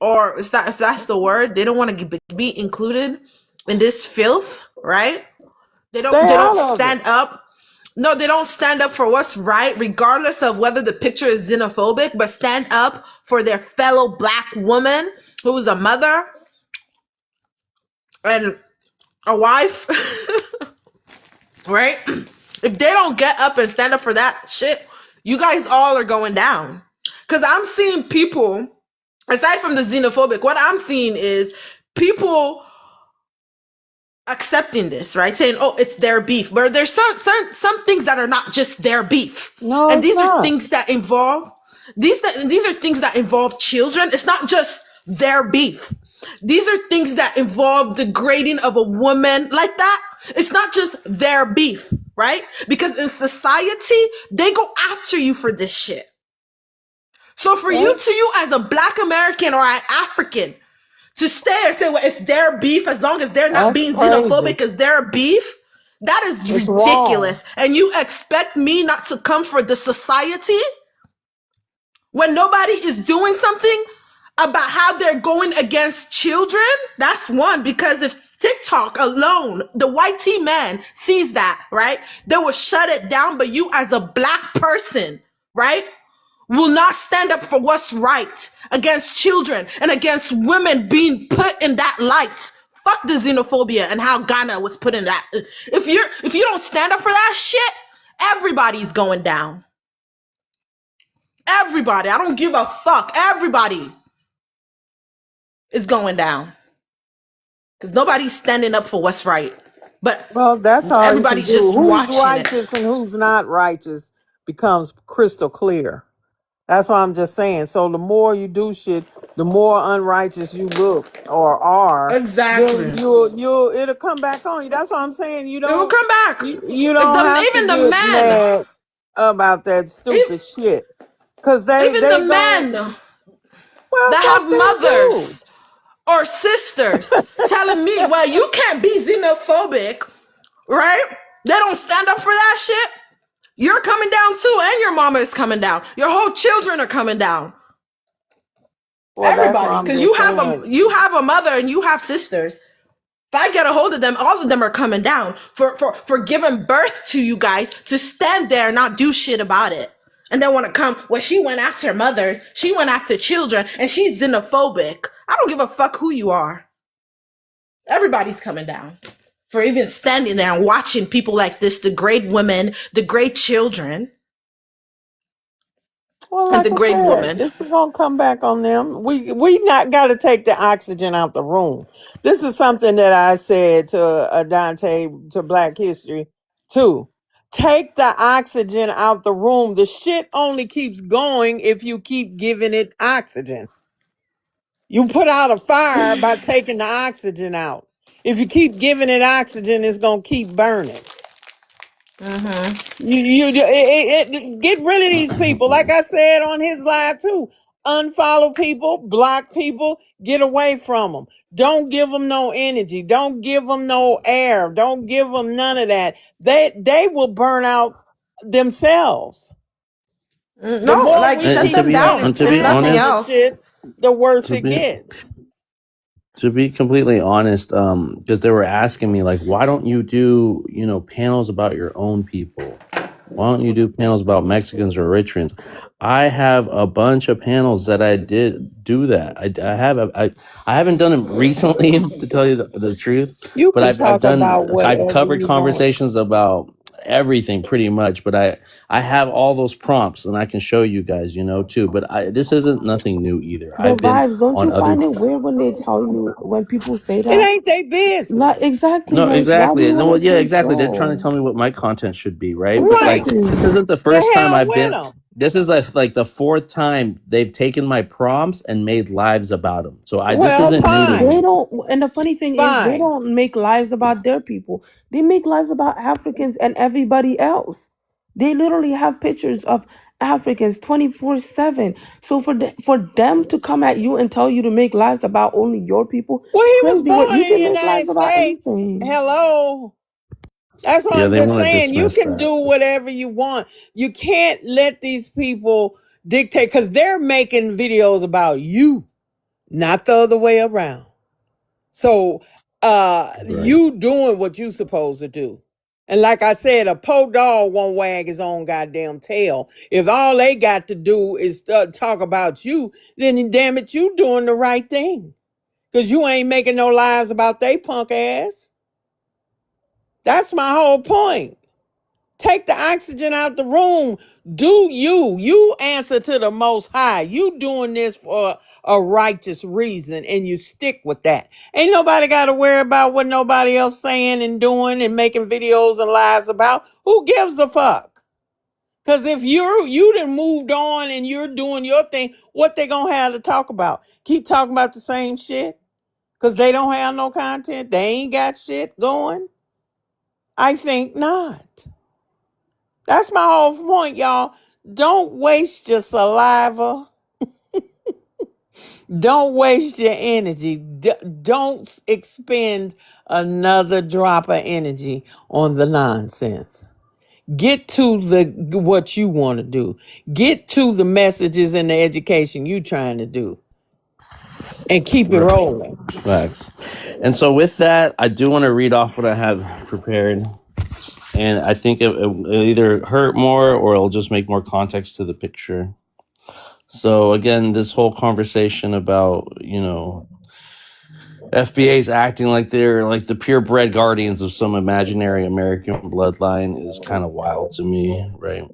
or if that's the word, they don't want to be included in this filth, right? They Stay don't out of it. stand up. No, they don't stand up for what's right, regardless of whether the picture is xenophobic, but stand up for their fellow Black woman who is a mother and a wife, right? If they don't get up and stand up for that shit, you guys all are going down. Because I'm seeing people, aside from the xenophobic, what I'm seeing is people accepting this, right? Saying, oh, it's their beef. But there's some things that are not just their beef. No, And it's these are not. things that involve these are things that involve children. It's not just their beef. These are things that involve degrading of a woman like that. It's not just their beef, right? Because in society, they go after you for this shit. So for you as a Black American or an African to stay and say, well, it's their beef as long as they're not That's being crazy. xenophobic as their beef, that is It's ridiculous. wrong. And you expect me not to come for the society when nobody is doing something about how they're going against children? That's one, because if TikTok alone, the white T man sees that, right, they will shut it down. But you as a Black person, right, will not stand up for what's right against children and against women being put in that light. Fuck the xenophobia and how Ghana was put in that. If you don't stand up for that shit, everybody's going down. Everybody. I don't give a fuck. Everybody is going down. Because nobody's standing up for what's right. But Well, that's all you can everybody's do. just Who's watching it. righteous and who's not righteous becomes crystal clear. That's what I'm just saying. So the more you do shit, the more unrighteous you look or are, Exactly. then it'll come back on you. That's what I'm saying. You It will don't come back. you don't have to Even the get men. mad about that stupid shit. Cause Even the they men gon' well that fuck have them too. mothers or sisters telling me, well, you can't be xenophobic, right? They don't stand up for that shit. You're coming down too, and your mama is coming down. Your whole children are coming down. Well, that's what Everybody, I'm because just you saying. have a mother and you have sisters. If I get a hold of them, all of them are coming down for giving birth to you guys to stand there and not do shit about it. And then want to come, well, she went after mothers, she went after children, and she's xenophobic. I don't give a fuck who you are. Everybody's coming down for even standing there and watching people like this degrade women, degrade children, Well, and like I degrade said, women. this is gonna come back on them. We not got to take the oxygen out the room. This is something that I said to Dante, to Black History too. Take the oxygen out the room. The shit only keeps going if you keep giving it oxygen. You put out a fire by taking the oxygen out. If you keep giving it oxygen, it's gonna keep burning. Get rid of these people. Like I said on his live too. Unfollow people, block people, get away from them. Don't give them no energy. Don't give them no air. Don't give them none of that. They will burn out themselves. The No, more like we shut And keep them down, to spending be if time nothing on honest, this else. shit, the worse to it be gets. to be completely honest, because they were asking me like, why don't you do panels about your own people? Why don't you do panels about Mexicans or Eritreans? I have a bunch of panels that I did do that. I haven't done them recently to tell you the truth, You but can I've talk about I've whatever covered you want. conversations about everything pretty much. But I have all those prompts and I can show you guys, too. But this isn't nothing new either. But I've been vibes, don't on you other. find it weird when they tell you when people say It that? ain't their Like business. exactly, No, like why do exactly. you No, want well, to yeah, exactly. They're trying to control? tell me what my content should be, right? But Right. like, this Exactly. isn't the The first time hell I've with been. them. This is like the fourth time they've taken my prompts and made lives about them. So this Well, isn't new to They fine. me. don't, and the funny thing is, they Fine. don't make lives about their people. They make lives about Africans and everybody else. They literally have pictures of Africans 24/7. So for them to come at you and tell you to make lives about only your people, Well, he was crazy work. born You in the can make United lives about States. anything. Hello. That's what Yeah, I'm they just want to saying. You dismiss can that. do whatever you want. You can't let these people dictate because they're making videos about you, not the other way around. So Right. you doing what you supposed to do. And like I said, a po dog won't wag his own goddamn tail. If all they got to do is talk about you, then damn it, you doing the right thing. Because you ain't making no lives about they punk ass. That's my whole point. Take the oxygen out the room. Do you. You answer to the Most High. You doing this for a righteous reason, and you stick with that. Ain't nobody got to worry about what nobody else saying and doing and making videos and lives about. Who gives a fuck? Because if you done moved on and you're doing your thing, what they gonna have to talk about? Keep talking about the same shit? Because they don't have no content? They ain't got shit going? I think not. That's my whole point, y'all. Don't waste your saliva. Don't waste your energy. Don't expend another drop of energy on the nonsense. Get to the what you want to do. Get to the messages and the education you trying to do, and keep it Right. rolling. Facts. And so with that, I do want to read off what I have prepared. And I think it'll either hurt more or it'll just make more context to the picture. So again, this whole conversation about, FBA's acting like they're like the purebred guardians of some imaginary American bloodline is kind of wild to me, right?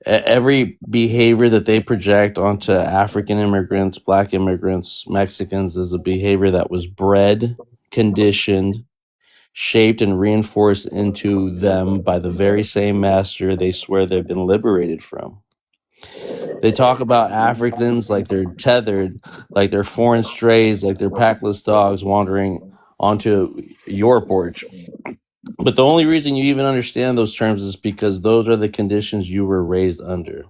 Every behavior that they project onto African immigrants, Black immigrants, Mexicans is a behavior that was bred, conditioned, shaped, and reinforced into them by the very same master they swear they've been liberated from. They talk about Africans like they're tethered, like they're foreign strays, like they're packless dogs wandering onto your porch. But the only reason you even understand those terms is because those are the conditions you were raised under.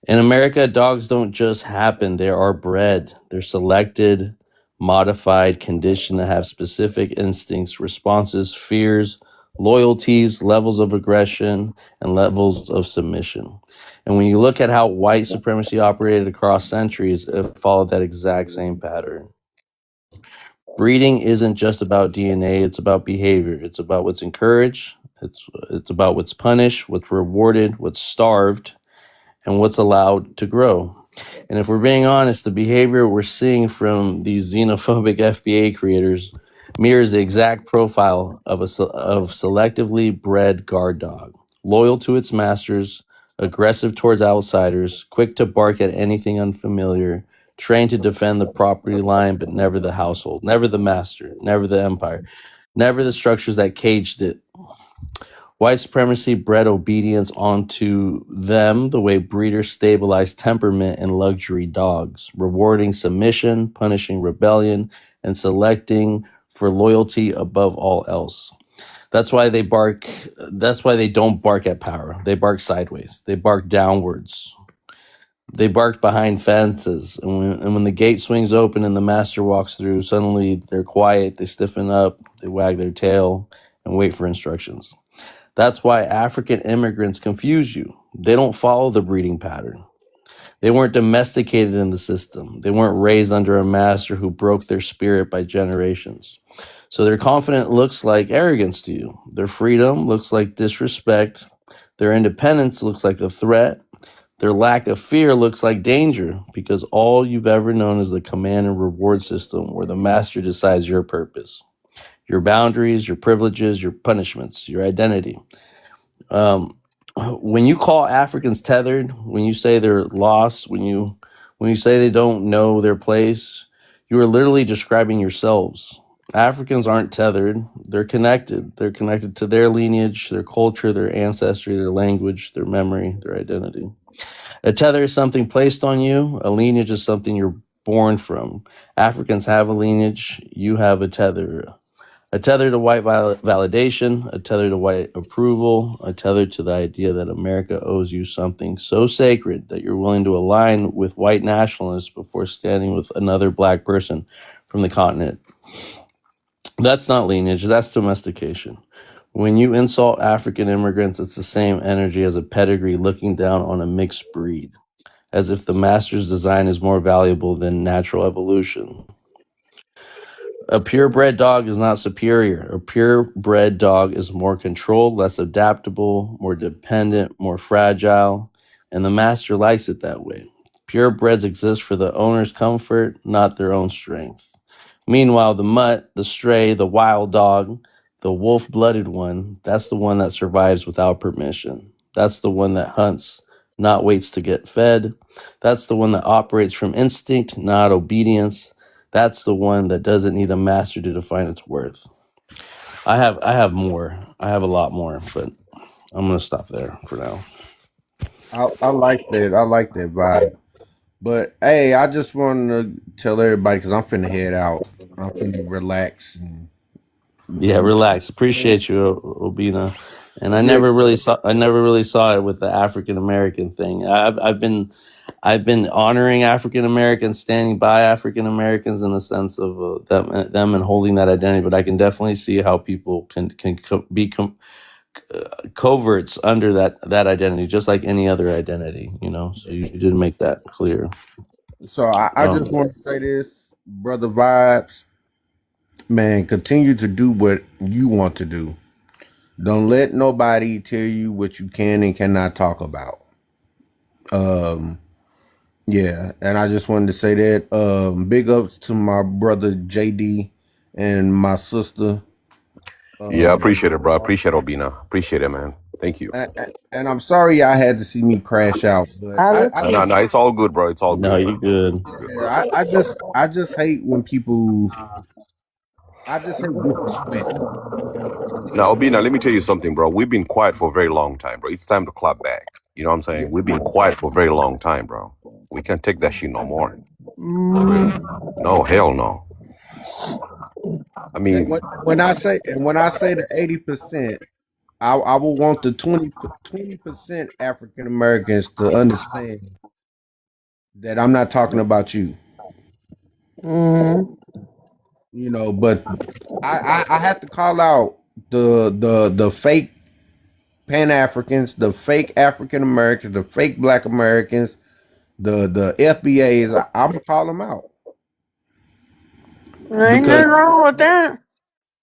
In America, dogs don't just happen, they are bred. They're selected, modified, conditioned to have specific instincts, responses, fears, loyalties, levels of aggression, and levels of submission. And when you look at how white supremacy operated across centuries, it followed that exact same pattern. Breeding isn't just about DNA, it's about behavior. It's about what's encouraged, it's about what's punished, what's rewarded, what's starved, and what's allowed to grow. And if we're being honest, the behavior we're seeing from these xenophobic FBA creators mirrors the exact profile of selectively bred guard dog, loyal to its masters, aggressive towards outsiders, quick to bark at anything unfamiliar, trained to defend the property line, but never the household, never the master, never the empire, never the structures that caged it. White supremacy bred obedience onto them the way breeders stabilize temperament in luxury dogs, rewarding submission, punishing rebellion, and selecting for loyalty above all else. That's why they bark. That's why they don't bark at power. They bark sideways. They bark downwards. They bark behind fences. And when the gate swings open and the master walks through, suddenly they're quiet. They stiffen up. They wag their tail and wait for instructions. That's why African immigrants confuse you. They don't follow the breeding pattern. They weren't domesticated in the system. They weren't raised under a master who broke their spirit by generations. So their confidence looks like arrogance to you. Their freedom looks like disrespect. Their independence looks like a threat. Their lack of fear looks like danger, because all you've ever known is the command and reward system where the master decides your purpose, your boundaries, your privileges, your punishments, your identity. When you call Africans tethered, when you say they're lost, when you say they don't know their place, you are literally describing yourselves. Africans aren't tethered. They're connected. They're connected to their lineage, their culture, their ancestry, their language, their memory, their identity. A tether is something placed on you. A lineage is something you're born from. Africans have a lineage. You have a tether. A tether to white validation, a tether to white approval, a tether to the idea that America owes you something so sacred that you're willing to align with white nationalists before standing with another black person from the continent. That's not lineage, that's domestication. When you insult African immigrants, it's the same energy as a pedigree looking down on a mixed breed, as if the master's design is more valuable than natural evolution. A purebred dog is not superior. A purebred dog is more controlled, less adaptable, more dependent, more fragile, and the master likes it that way. Purebreds exist for the owner's comfort, not their own strength. Meanwhile, the mutt, the stray, the wild dog, the wolf-blooded one, that's the one that survives without permission. That's the one that hunts, not waits to get fed. That's the one that operates from instinct, not obedience. That's the one that doesn't need a master to define its worth. I have more. I have a lot more, but I'm gonna stop there for now. I like that. I like that vibe. But hey, I just wanted to tell everybody because I'm finna head out. I'm finna relax. Yeah, relax. Appreciate you, Obina. And I Yeah, never really saw it with the African American thing. I've been honoring African Americans, standing by African Americans in the sense of them and holding that identity. But I can definitely see how people can be coverts under that identity, just like any other identity. So you did make that clear. so I just want to say this, brother Vibes, man, continue to do what you want to do. Don't let nobody tell you what you can and cannot talk about. Yeah, and I just wanted to say that. Big ups to my brother JD and my sister. Yeah, I appreciate it, bro. I appreciate Obina. Appreciate it, man. Thank you. And I'm sorry I had to see me crash out, but No, it's all good, bro. It's all No, good. you're good. Yeah, I just hate when people. I just hate disrespect. Now, Obina, let me tell you something, bro. We've been quiet for a very long time, bro. It's time to clap back. You know what I'm saying? We've been quiet for a very long time, bro. We can't take that shit no more. No, hell no. I mean, when I say the 80%, I will want the 20% African Americans to understand that I'm not talking about you. But I have to call out the fake Pan Africans, the fake African Americans, the fake Black Americans, the FBAs. I'm gonna call them out. Ain't nothing wrong with that.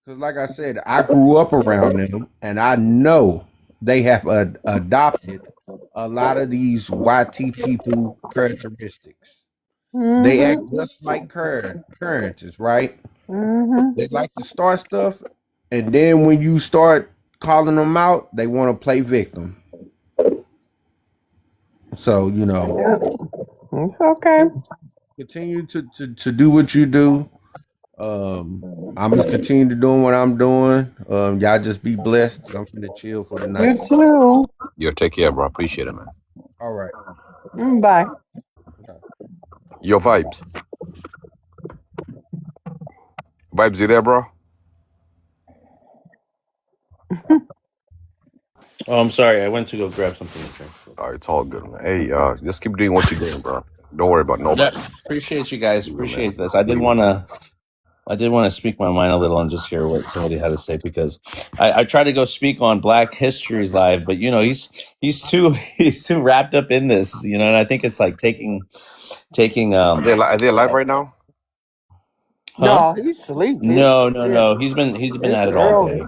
Because, like I said, I grew up around them, and I know they have adopted a lot of these YT people characteristics. They act just like currents, right? They like to start stuff, and then when you start calling them out, they want to play victim. So, it's okay. Continue to do what you do. I'm just continue to doing what I'm doing. Y'all just be blessed. I'm finna chill for the night. You too. Yo, take care, bro. Appreciate it, man. All right. Bye. Okay. Yo, Vibes. Vibes, you there, bro? Oh, I'm sorry. I went to go grab something to drink. It's all good, man. Hey, just keep doing what you're doing, bro. Don't worry about Yeah, nobody. appreciate you guys. Yeah, man. Appreciate this. I did want to speak my mind a little and just hear what somebody had to say, because I tried to go speak on Black History's Live, but he's too he's too wrapped up in this, and I think it's like taking Are they alive right now? huh? No, he's asleep. No. He's been It's at it all early. day,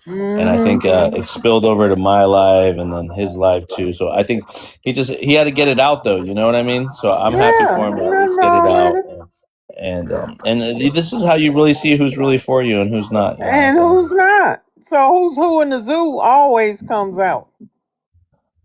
and I think it spilled over to my live and then his live too. So I think he had to get it out, though. You know what I mean? So I'm happy for him to at least get it out. And this is how you really see who's really for you and who's not. And who's not? So who's who in the zoo always comes out.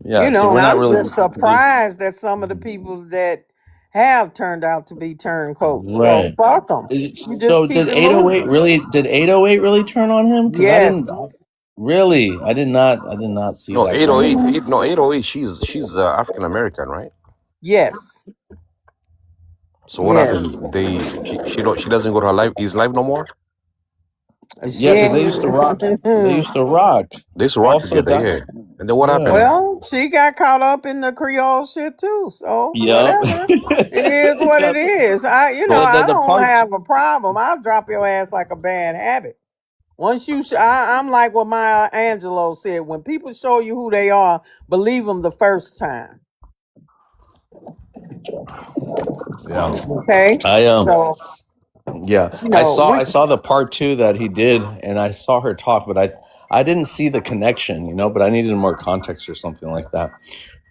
Yeah, so we're and not I'm really. just surprised that some of the people that have turned out to be turncoats. So Right. fuck them. You So just keep did it 808 moving. really? Did 808 really turn on him? Because I Yes. didn't really. I did not see No, that 808. coming. 808. She's African American, right? Yes. So what Yes. happened? She doesn't go to her live. His live no more. Yeah, because they used to rock. They used to rock. They used to rock Also, together, yeah. And then what happened? Well, she got caught up in the Creole shit too. So Yep. whatever. It is what it is. I don't have a problem. I'll drop your ass like a bad habit. Once you, I'm like what Maya Angelou said. When people show you who they are, believe them the first time. Yeah. Okay. So, yeah. you know, I saw the part 2 that he did, and I saw her talk, but I didn't see the connection, but I needed more context or something like that.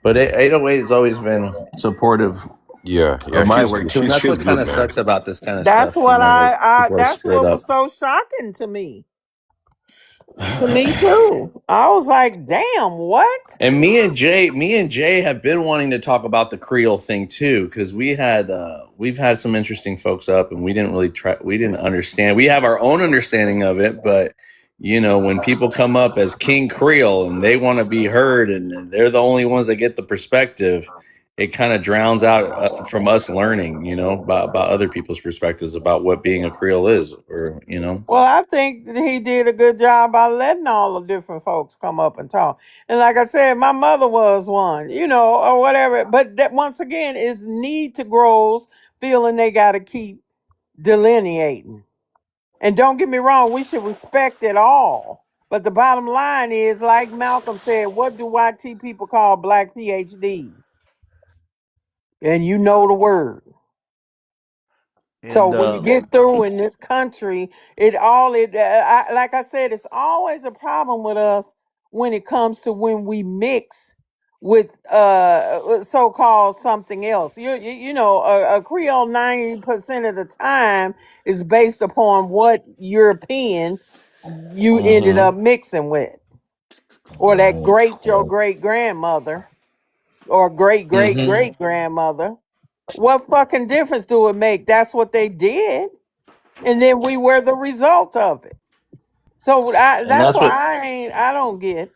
But 808 has always been supportive. Yeah, of my work too. And that's what kind of sucks about this kind of that's stuff. what people are that's split what up. was so shocking to me. To me too. I was like, damn, what? And me and Jay have been wanting to talk about the Creole thing too, because we've had some interesting folks up, and we didn't understand. We have our own understanding of it, but when people come up as King Creole and they want to be heard, and they're the only ones that get the perspective, it kind of drowns out from us learning, about other people's perspectives about what being a Creole is, or. Well, I think he did a good job by letting all the different folks come up and talk. And like I said, my mother was one, or whatever. But that once again is need to grows feeling they got to keep delineating. And don't get me wrong, we should respect it all. But the bottom line is, like Malcolm said, what do YT people call black PhDs? And you know the word. So when you get through in this country, like I said, it's always a problem with us when it comes to when we mix with so-called something else. A Creole 90% of the time is based upon what European you ended up mixing with, or that your great grandmother or great great grandmother. What fucking difference do it make? That's what they did. And then we were the result of it. So that's why I don't get.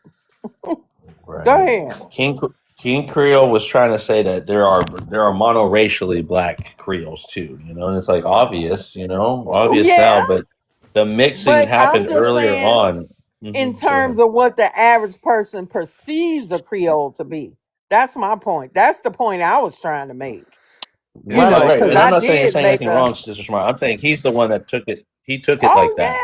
Right. Go ahead. King Creole was trying to say that there are monoracially black Creoles too, and it's like obvious, obvious now, but the mixing happened earlier on. In terms of what the average person perceives a Creole to be. That's my point. That's the point I was trying to make. Right. And I'm not saying you're saying anything wrong, Sister Smart. I'm saying he's the one that took it. He took it like that.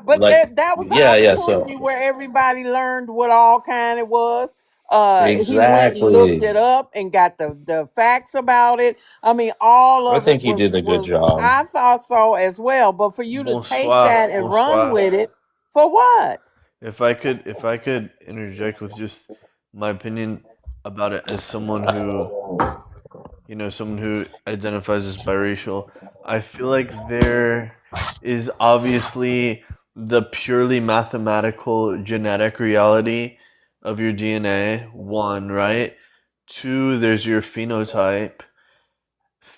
But that was the opportunity where everybody learned what all kind it was. Exactly. He went and looked it up and got the facts about it. I mean, all of I think it he did a good job. I thought so as well. But for you to take that and run with it, for what? If I could interject with just my opinion about it as someone who identifies as biracial, I feel like there is obviously the purely mathematical genetic reality of your DNA, one, right? Two, there's your phenotype.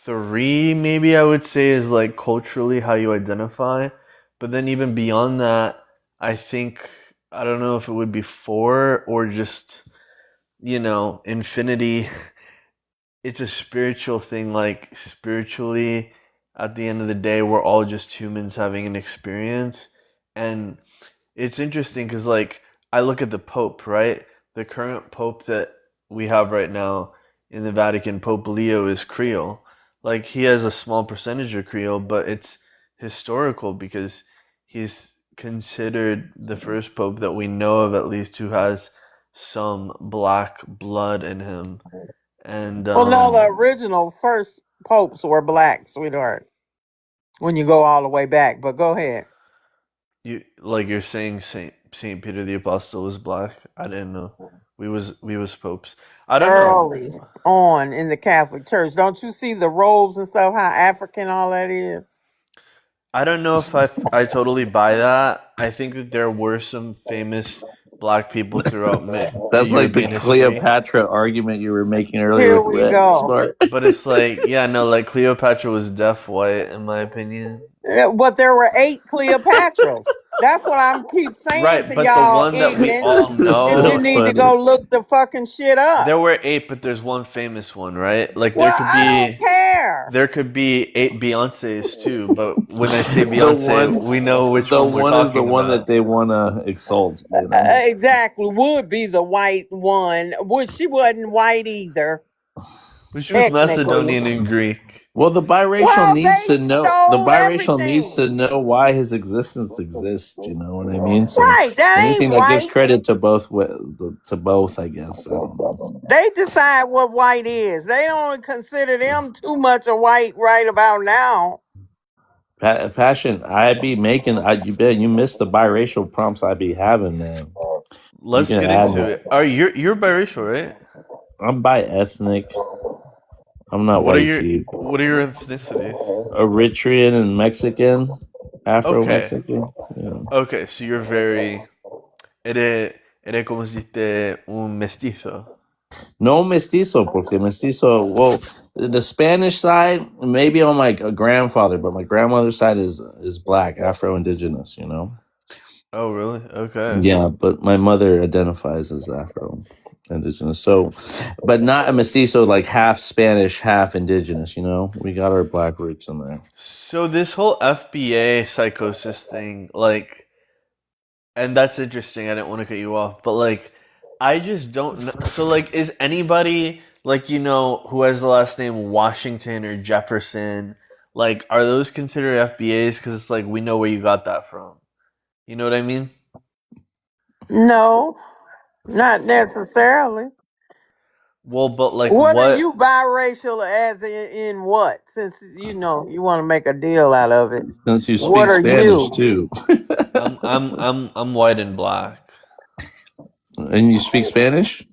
3 maybe I would say is like culturally how you identify, but then even beyond that, I think I don't know if it would be 4 or just infinity. It's a spiritual thing. Like spiritually, at the end of the day, we're all just humans having an experience, and it's interesting because like I look at the Pope, right? The current Pope that we have right now in the Vatican, Pope Leo, is Creole. Like he has a small percentage of Creole, but it's historical because he's considered the first Pope that we know of, at least, who has some black blood in him. And Well, no, the original first popes were black, sweetheart. When you go all the way back, but go ahead. you're saying Saint Peter the Apostle was black? I didn't know. We was popes. I don't know. Early on in the Catholic Church, don't you see the robes and stuff? How African all that is. I don't know if I totally buy that. I think that there were some famous black people throughout That's like the European history. Cleopatra argument you were making earlier Here with we Red. go. Smart. But it's like, yeah, no, like Cleopatra was deaf white, in my opinion. Yeah, but there were 8 Cleopatras. That's what I keep saying Right, to but the y'all, one that we ignorant. all Is know. you need to go look the fucking shit up. There were 8, but there's one famous one, right? Like Well, there could I be don't care. there could be 8 Beyonces too, but when I say The Beyonce, one, we know which the one we're one is the talking one about. that they want to exalt. You know? Exactly. Would be the white one. Which she wasn't white either. But she was Technically. Macedonian and Greek. Well, the biracial Well, needs they to know. The stole biracial needs to everything. know why his existence exists. You know what I mean? So Right. That anything ain't that gives white. credit to both, I guess. I don't know. They decide what white is. They don't consider them too much a white right about now. Passion, I be making. You bet you missed the biracial prompts I be having, man. Let's You can get add into that. it. Are you're biracial, right? I'm bi ethnic. I'm not What are white your tea. What are your ethnicities? Eritrean and Mexican, Afro Okay. Mexican. Yeah. Okay, so you're very eres como si te un mestizo. No mestizo, porque mestizo. Well, the Spanish side, maybe on my grandfather, but my grandmother's side is black, Afro Indigenous. You know. Oh, really? Okay. Yeah, but my mother identifies as Afro Indigenous. So, but not a mestizo, like half Spanish, half Indigenous. You know, we got our black roots in there. So this whole FBA psychosis thing, like, and that's interesting. I didn't want to cut you off, but like, I just don't know. So like, is anybody like who has the last name Washington or Jefferson? Like, are those considered FBAs? Because it's like we know where you got that from. You know what I mean? No, not necessarily. Well, but like What are what? you biracial as in what? Since you want to make a deal out of it. Since you What speak are Spanish you? too, I'm white and black. and you speak Spanish.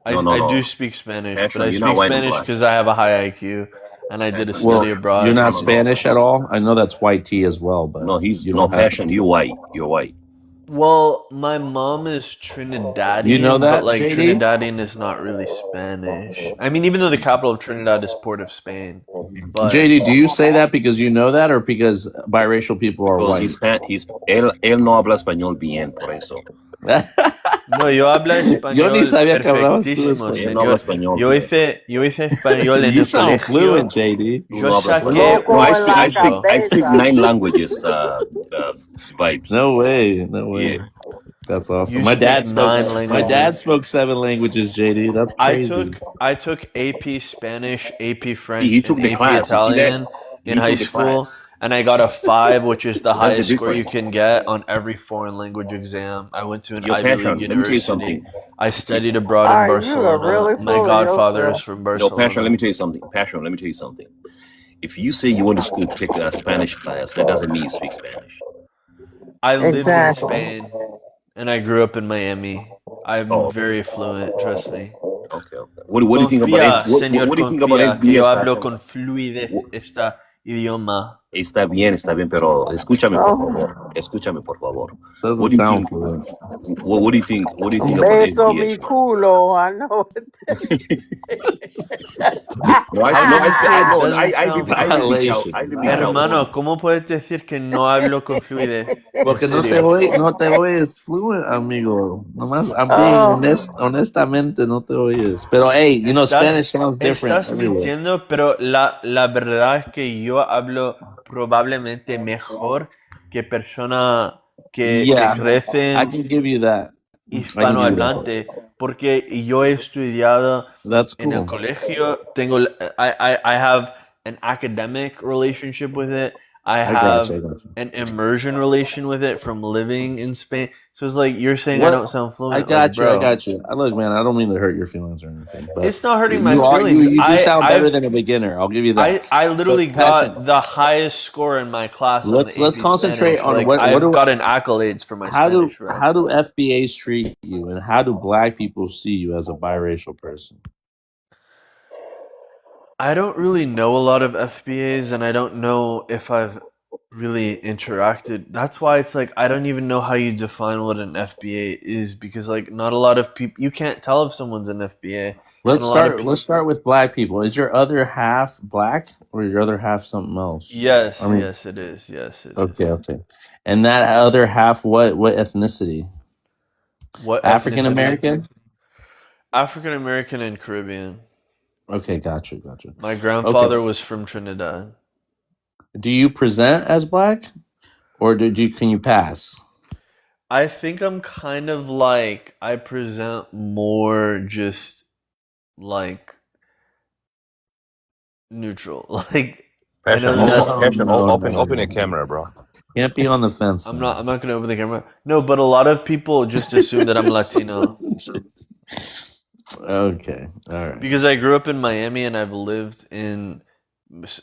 I do speak Spanish, but Actually, I you're not speak white and Spanish black. because I have a high IQ and I did a Well, study abroad. you're not No. Spanish at all. I know that's white tea as well, but No, he's you no don't have. Passion. You're white. You're white. Well, my mom is Trinidadian, You know that, but like JD? Trinidadian is not really Spanish. I mean, even though the capital of Trinidad is Port of Spain, but JD, do you say that because you know that, or because biracial people are Because white? él no habla español bien, por eso. no, yo hablo español Yo ni sabía que hablabas tú perfectísimo, Él no habla señor. español Yo bien. hice español en You el sound colegio. fluent, JD. Tú Yo no hablas saqué español. No, I Como speak, en I la speak, I speak cabeza. 9 languages. Vibes. No way, no way. Yeah. That's awesome. You My speak dad 9 spoke. My languages. dad spoke 7 languages, JD. That's crazy. I took AP Spanish, AP French, He took and the AP class. You see that? Italian in He high took the school, class. and I got a 5, which is the That's the highest score you difference. can get on every foreign language exam. I went to an Yo, Ivy Passion, League let me tell you university. something. I studied abroad in All right, you are Barcelona. really My full of godfather is yourself. from Yo, Passion, let Barcelona. me tell you something. Passion, let me tell you something. If you say you went to school to take a Spanish class, that doesn't mean you speak Spanish. I lived in Exactly. Spain, and I grew up in Miami. I'm Oh, okay. very fluent, trust me. Okay. What do you think about Confía, what señor, do you think about confía, que yo SBS, hablo Passion? con fluidez este idioma. Está bien, pero escúchame por Oh, favor. Escúchame por favor. Doesn't What do you sound think? fluent. What do you think? What do you think about beso SBS? mi culo. I know it. No, I How no, did you say it doesn't I sound really fluid? doubt. Violation, I really doubt. Hermano, ¿cómo puedes decir que no hablo con fluidez? En Porque serio. no te oyes fluent, amigo. Nomás, I'm being Oh, honestamente, no te oyes. Pero, hey, you know, Spanish sounds different Estás everywhere. mintiendo, pero la verdad es que yo hablo probablemente mejor que persona que Yeah, I crecen can give you that. I can give you that. hispanohablante, porque yo he estudiado That's en el cool. colegio, I have an academic relationship with it. I I got have you. an immersion relation with it from living in Spain. So it's like you're saying I What? don't sound I fluent, got like you. I bro. got you. Look, man, I don't mean to hurt your feelings or anything, but It's not hurting my you feelings. do sound better than a beginner. I'll give you that. I literally But passion. got the highest score in my class on the Let's AP concentrate Spanish. on Like what I've do gotten accolades for my Spanish, bro. how do FBAs treat you, and how do Black people see you as a biracial person? I don't really know a lot of FBAs, and I don't know if I've really interacted. That's why it's like I don't even know how you define what an FBA is, because like not a lot of people, you can't tell if someone's an FBA. And a lot of Let's start with Black people. Is your other half Black or is your other half something else? Yes, I mean, yes it is. Yes it is. okay. And that other half, what ethnicity? What African ethnicity? American? African American and Caribbean. Okay, gotcha. My grandfather Okay. was from Trinidad. Do you present as Black, or can you pass? I think I'm kind of like I present more just like neutral. Like I Passion, know that passion. Open your No. camera, bro. Can't be on the fence. I'm not gonna open the camera. No, but a lot of people just assume that I'm Latino. Okay, all right. Because I grew up in Miami and I've lived in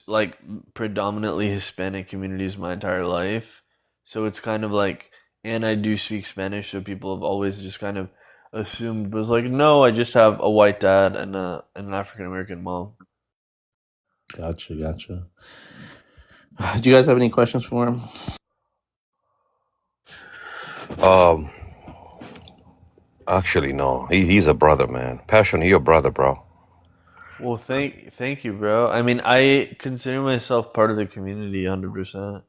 like predominantly Hispanic communities my entire life. So it's kind of like, and I do speak Spanish, so people have always just kind of assumed, but it's like, no, I just have a white dad and an African American mom. Gotcha. Do you guys have any questions for him? Actually, no. He's a brother, man. Passion, you're a brother, bro. Well, thank you, bro. I mean, I consider myself part of the community, 100%.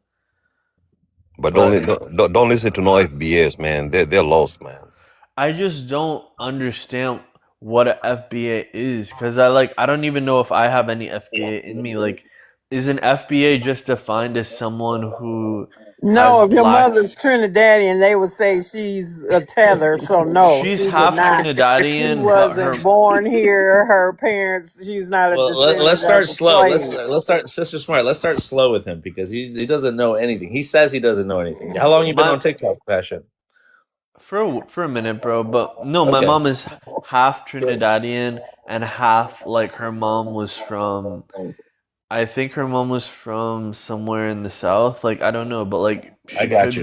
But don't listen to no FBAs, man. They're lost, man. I just don't understand what a FBA is, because I don't even know if I have any FBA in me. Like, is an FBA just defined as someone who no, has if your black? mother's Trinidadian, they would say she's a tether. So no, She's she half would not. She Trinidadian, but wasn't born here. Her parents. She's not a Well, descendant let's of start a slow. slave. Let's start, Sister Smart. Let's start slow with him because he doesn't know anything. He says he doesn't know anything. How long you been on TikTok, Passion? For a minute, bro. But no, my Okay. mom is half Trinidadian and half like her mom was from. I think her mom was from somewhere in the south. Like I don't know, but like she could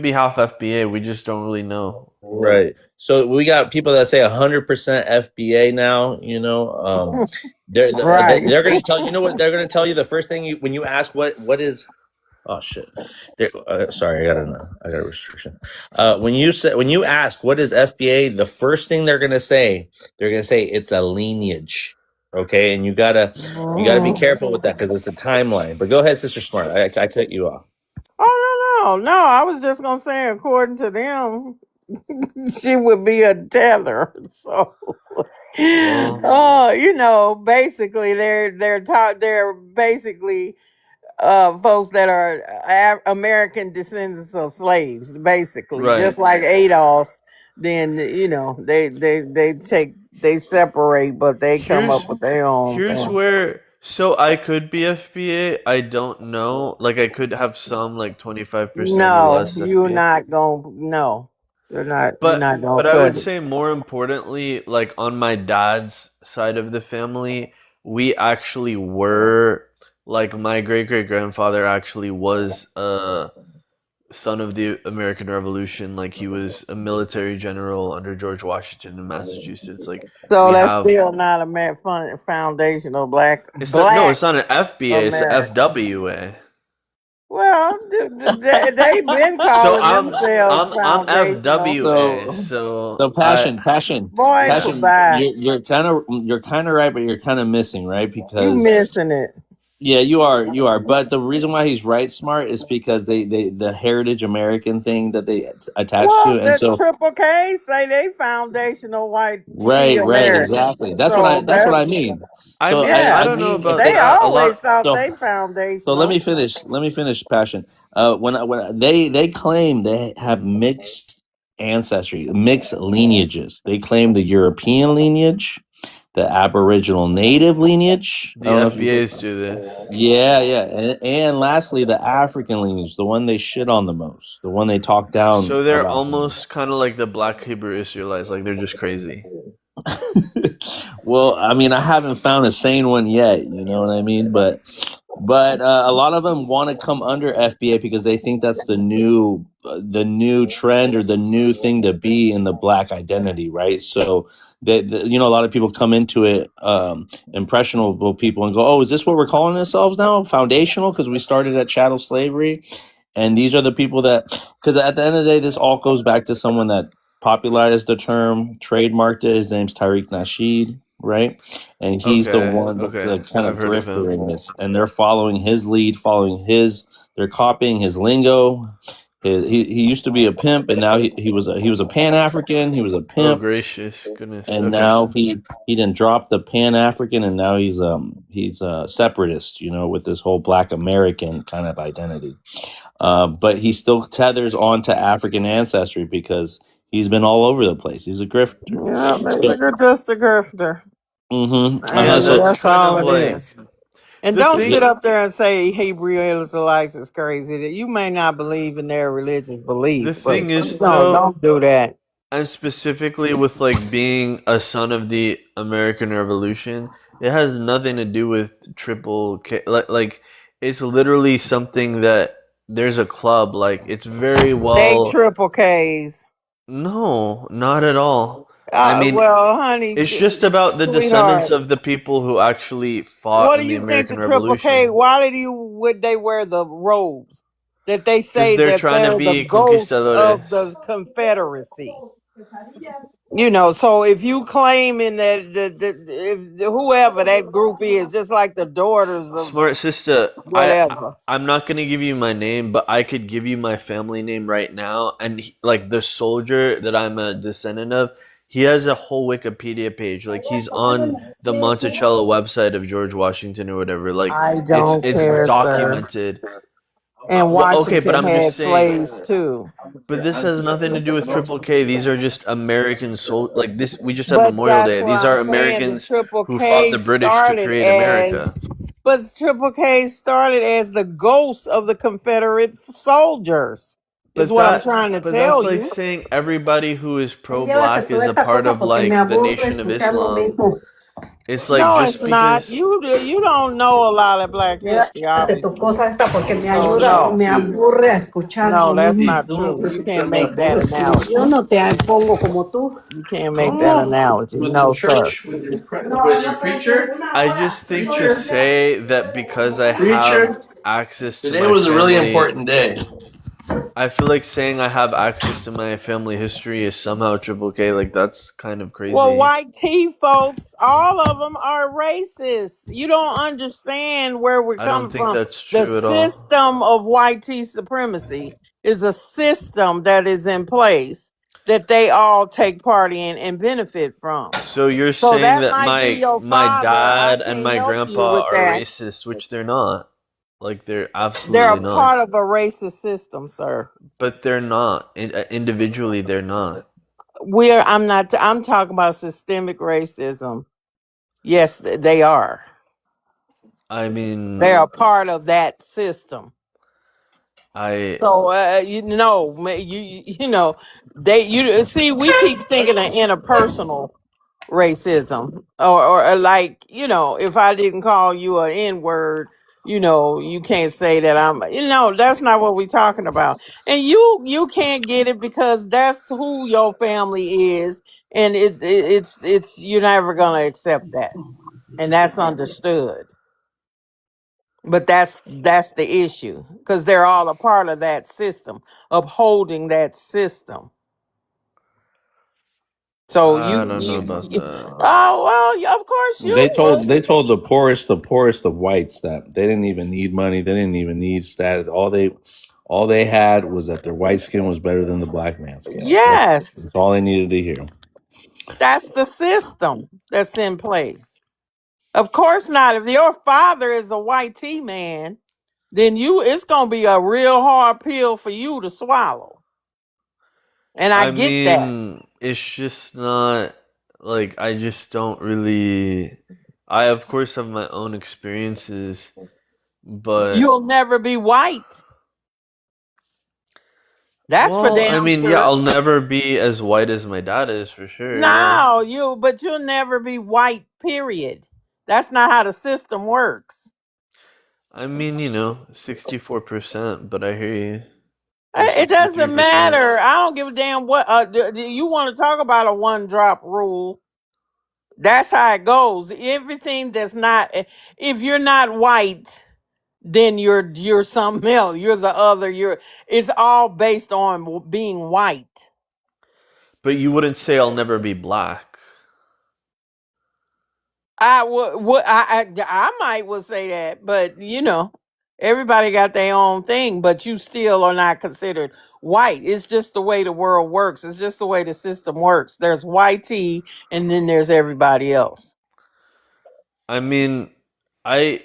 be half FBA. We just don't really know. Right. So we got people that say 100% FBA now. You know, they're Right. they're going to tell you know what they're going to tell you. The first thing when you ask what is, oh shit, sorry, I got a restriction. When you ask what is FBA, the first thing they're going to say it's a lineage. Okay, and you gotta be careful with that because it's a timeline. But go ahead, Sister Smart. I cut you off. Oh no. I was just gonna say, according to them, she would be a tether. So, you know, basically, they're basically folks that are American descendants of slaves, basically, Right. just like ADOS. Then you know they separate, but they come up with their own. Here's thing. where so I could be FBA. I don't know. Like I could have some like 25% or No, less you're FBA. not gonna. No, you're not. You're not gonna. But I cut would it. say more importantly, like on my dad's side of the family, we actually were like my great grandfather actually was a son of the American Revolution. Like he was a military general under George Washington in Massachusetts. Like So we that's have. still not a foundational black. It's black not. No, it's not an FBA. It's an American. FWA. Well, They've been So calling themselves I'm foundational. FWA. So So so I Boy, yeah. goodbye. you're kind of right, but you're kind of missing, right? You Because missing it. yeah, you are. But the reason why he's right smart is because they the heritage American thing that they attach to, Well, and the so Triple K say they foundational white key right, American. exactly. So That's what that's I mean. I So mean, I yeah. I don't know mean if about They they that. A lot. always thought so they so let me foundational. finish. Let me finish, Passion. When they claim they have mixed ancestry, mixed lineages. They claim the European lineage, the Aboriginal Native lineage. I The don't know if you. FBAs do this. Yeah, and lastly, the African lineage, the one they shit on the most, the one they talk down So they're about. almost kind of like the Black Hebrew Israelites. Like they're just crazy. Well, I mean, I haven't found a sane one yet. You know what I mean? But a lot of them want to come under FBA because they think that's the new trend or the new thing to be in the black identity, right? So you know, a lot of people come into it, impressionable people, and go, "Oh, is this what we're calling ourselves now? Foundational?" Because we started at chattel slavery, and these are the people that. Because at the end of the day, this all goes back to someone that popularized the term, trademarked it. His name's Tariq Nasheed, right? And he's the Okay, one that's the okay. kind I've of heard of grifter him. in this, and they're following his lead, they're copying his lingo. He used to be a pimp, and now he was a Pan African. He was a Oh pimp, gracious goodness. and Okay. now he didn't drop the Pan African, and now he's a separatist, you know, with this whole Black American kind of identity. But he still tethers on to African ancestry because he's been all over the place. He's a grifter. Yeah, So, they're just a grifter. Yeah, And so that's that's kind all of it like is. And the don't sit thing. up there and say Hebrew Israelites is crazy. That you may not believe in their religious The beliefs, but thing is no, though, don't do that. and specifically with like being a son of the American Revolution, it has nothing to do with Triple K. Like it's literally something that there's a club. Like it's very They well. triple K's. No, not at all. I mean, Well, honey, it's just about the descendants sweetheart, of the people who actually fought what do in the you think American the triple K? Revolution. Why would they wear the robes? That they Because say they're that trying to they're the be ghosts conquistadores. of the Confederacy. You know, so if you claim in that whoever that group is, just like the daughters of Smart sister, whatever. I'm not gonna give you my name, but I could give you my family name right now. And like the soldier that I'm a descendant of, he has a whole Wikipedia page. Like he's on the Monticello website of George Washington or whatever. Like I don't it's care, sir. documented. And Well, okay, but Washington I'm just had saying. slaves too. But this has nothing to do with Triple K. These are just American soul. Like this, we just had But Memorial that's Day. what These I'm are saying. The Americans Triple who fought K the British to started create America. as the ghosts of the Confederate soldiers. Is what I'm trying to But tell that's like you. saying everybody who is Llévate pro-black tú is a esta part copa of porque me like the aburre Nation of escuchar lo Islam. mismo. It's like No, just it's not. because. You don't know a lot of Black history, Llévate tu obviously. cosa esta porque me So ayuda, no, me aburre a escuchar lo that's mismo. not true. You can't make that Yo analogy. no te pongo como tú. You can't make that ¿Cómo? analogy. No, sir. I just think to say that because I have access to today my was a really family, important day. I feel like saying I have access to my family history is somehow Triple K. Like that's kind of crazy. Well, white tea folks, all of them are racist. You don't understand where we're I don't coming think from. that's The true at all. system of white tea supremacy is a system that is in place that they all take part in and benefit from. So you're So saying that that might be your my father. I dad and can't my help you grandpa with are that. racist, which they're not. Like they're They're absolutely a not. part of a racist system, sir. But they're not. Individually, they're not. I'm talking about systemic racism. Yes, they are. I mean, They're a part of that system. I So you know, you know, you see, we keep thinking of interpersonal racism, or like, you know, if I didn't call you an N word, you know, you can't say that I'm, you know, that's not what we're talking about. And you can't get it because that's who your family is, and it's you're never gonna accept that, and that's understood. But that's the issue, because they're all a part of that system, upholding that system. So I don't know about you that. oh well, of course They you told would. they told the poorest of whites that they didn't even need money. They didn't even need status. All they had was that their white skin was better than the black man's skin. Yes, That's all they needed to hear. that's the system that's in place. Of course not. If your father is a white T man, then it's gonna be a real hard pill for you to swallow. And I I get that. mean, it's just not like I just don't really. I of course have my own experiences, but You'll never be white. That's for well, I damn mean, yeah, sure. I'll never be as white as my dad is for sure. Yeah. No, but you'll never be white, period. That's not how the system works. I mean, 64%, but I hear you. Or It doesn't 63%. matter. I don't give a damn what do you want to talk about a one drop rule. That's how it goes. Everything that's not, if you're not white, then you're something else. You're the other. It's all based on being white. But you wouldn't say I'll never be black. I might would say that, but everybody got their own thing, but you still are not considered white. It's just the way the world works. It's just the way the system works. There's white tea, and then there's everybody else. I mean, I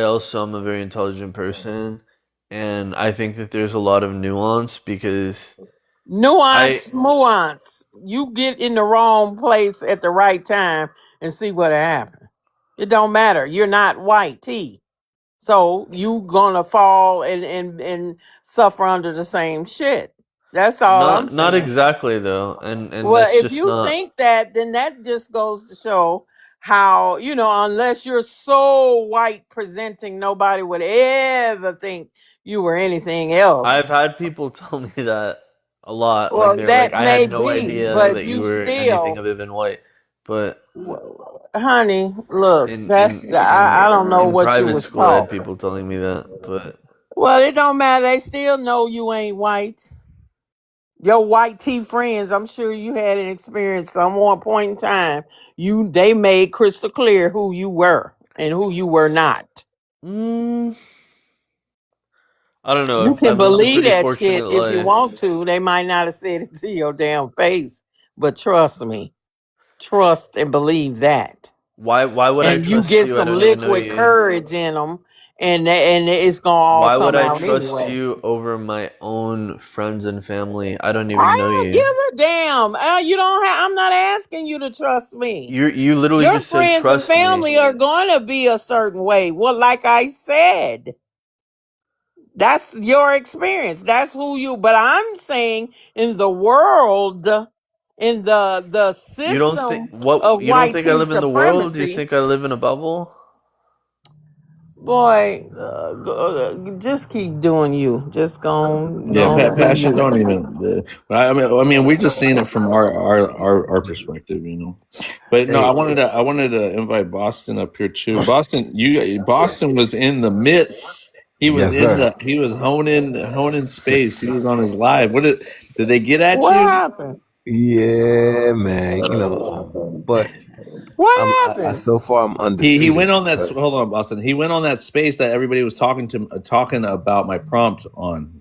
also am a very intelligent person, and I think that there's a lot of nuance because Nuance. You get in the wrong place at the right time and see what happens. It don't matter. You're not white tea. So you gonna fall and suffer under the same shit. That's all I'm not saying. exactly though, and Well, that's if just you not. think that, then that just goes to show how, unless you're so white presenting, nobody would ever think you were anything else. I've had people tell me that a lot. Like Well, they're like, that I may had no be, idea but that you you were anything still, other than white. But honey, look, in I don't know what you private was school, I had taught. people telling me that. But Well, it don't matter. They still know you ain't white. Your white tea friends, I'm sure you had an experience some one point in time. They made crystal clear who you were and who you were not. I don't know. You can I've lived a believe pretty that shit fortunate if you life. want to. They might not have said it to your damn face, but trust me, trust and believe that. Why would I And you trust get you? I some don't even know liquid you. courage in them, and it's gonna all Why would come I out trust anyway. you over my own friends and family? I don't I even know don't you. give a damn. You don't have. I'm not asking you to trust me. You literally Your just said friends and trust me. family are going to be a certain way. Well, like I said, that's your experience. That's who you. But I'm saying in the world, in the You don't think system what? of You don't white think I tea live in the world? Do you supremacy, think I live in a bubble? boy, just keep doing you. Just go Yeah, be passion. you. Don't even. But I mean, we just seen it from our perspective, But no, I Hey, wanted to invite Boston up here too. Boston was in the midst. yes, sir. He was honing space. He was on his live. Did they get at What you? happened? Yeah, man. But What I happened? so far I'm He undefeated went on that. because Hold on, Boston. He went on that space that everybody was talking about my prompt on.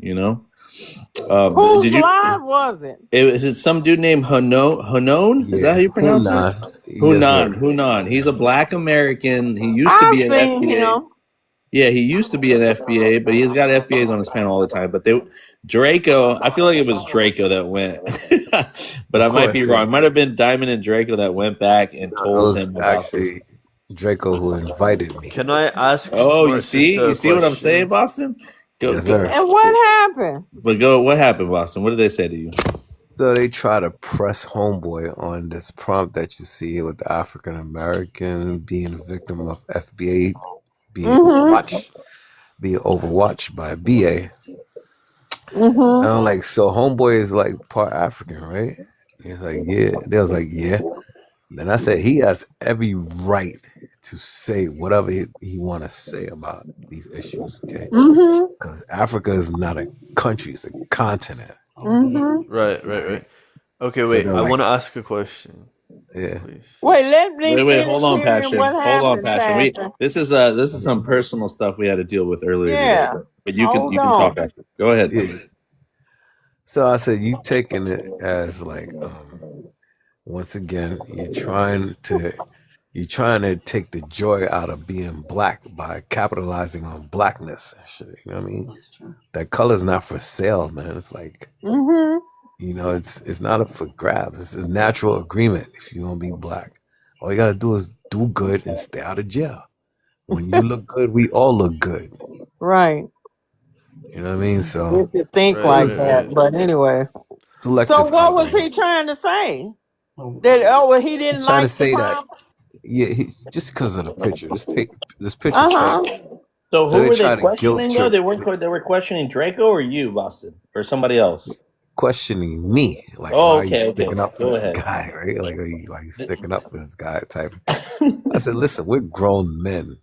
Whose Did you? live was it? Is it some dude named Hanon? Is that yeah, how you pronounce it? Hunan, yes, sir. Hunan. He's a black American. He used to I've be an seen FBA. him. Yeah, he used to be an FBA, but he's got FBAs on his panel all the time. But Draco, I feel like it was Draco that went, but I Of might course, be wrong. because It might have been Diamond and Draco that went back and it told was him about this. actually Draco who invited me. Can I ask Oh, you Smart Sister a see what I'm saying, question? Boston? Go, Yes, go. sir. And what happened? But go. What happened, Boston? What did they say to you? So they try to press homeboy on this prompt that you see with the African American being a victim of FBA, being overwatched by BA. And I'm like, so homeboy is like part African, right? He's like, yeah. They was like, yeah. Then I said he has every right to say whatever he want to say about these issues, okay? Mm-hmm. Because Africa is not a country; it's a continent. Mm-hmm. Right. All right. Okay, So wait. they're I like, want to ask a question, yeah. please. Wait, let me Wait, hold finish on, hearing what Passion. Hold on, happened, Passion. Pastor. This is some personal stuff we had to deal with earlier today. Yeah. But Hold you can talk, on. Passion. Go ahead, Yeah. please. So I said, you taking it as like, once again, you're trying to take the joy out of being black by capitalizing on blackness and shit. You know what I mean? That's true. That color's not for sale, man. It's like, Mm-hmm. it's not up for grabs. It's a natural agreement if you want to be black. All you gotta do is do good and stay out of jail. When you look good, we all look good. Right. You know what I mean? So If you think Right, like listen, that. But anyway. So selective what was outrage. he trying to say? That he didn't He's trying to like the say that, prompt? yeah, just because of the picture. This picture's Uh-huh. famous. So So who they were they try to guilt questioning though? trip, They were questioning Draco or you, Boston, or somebody else. questioning me, like, Oh, why are you okay. sticking up for Go this ahead. guy, right? Like, why are you sticking up for this guy type? I said, listen, we're grown men.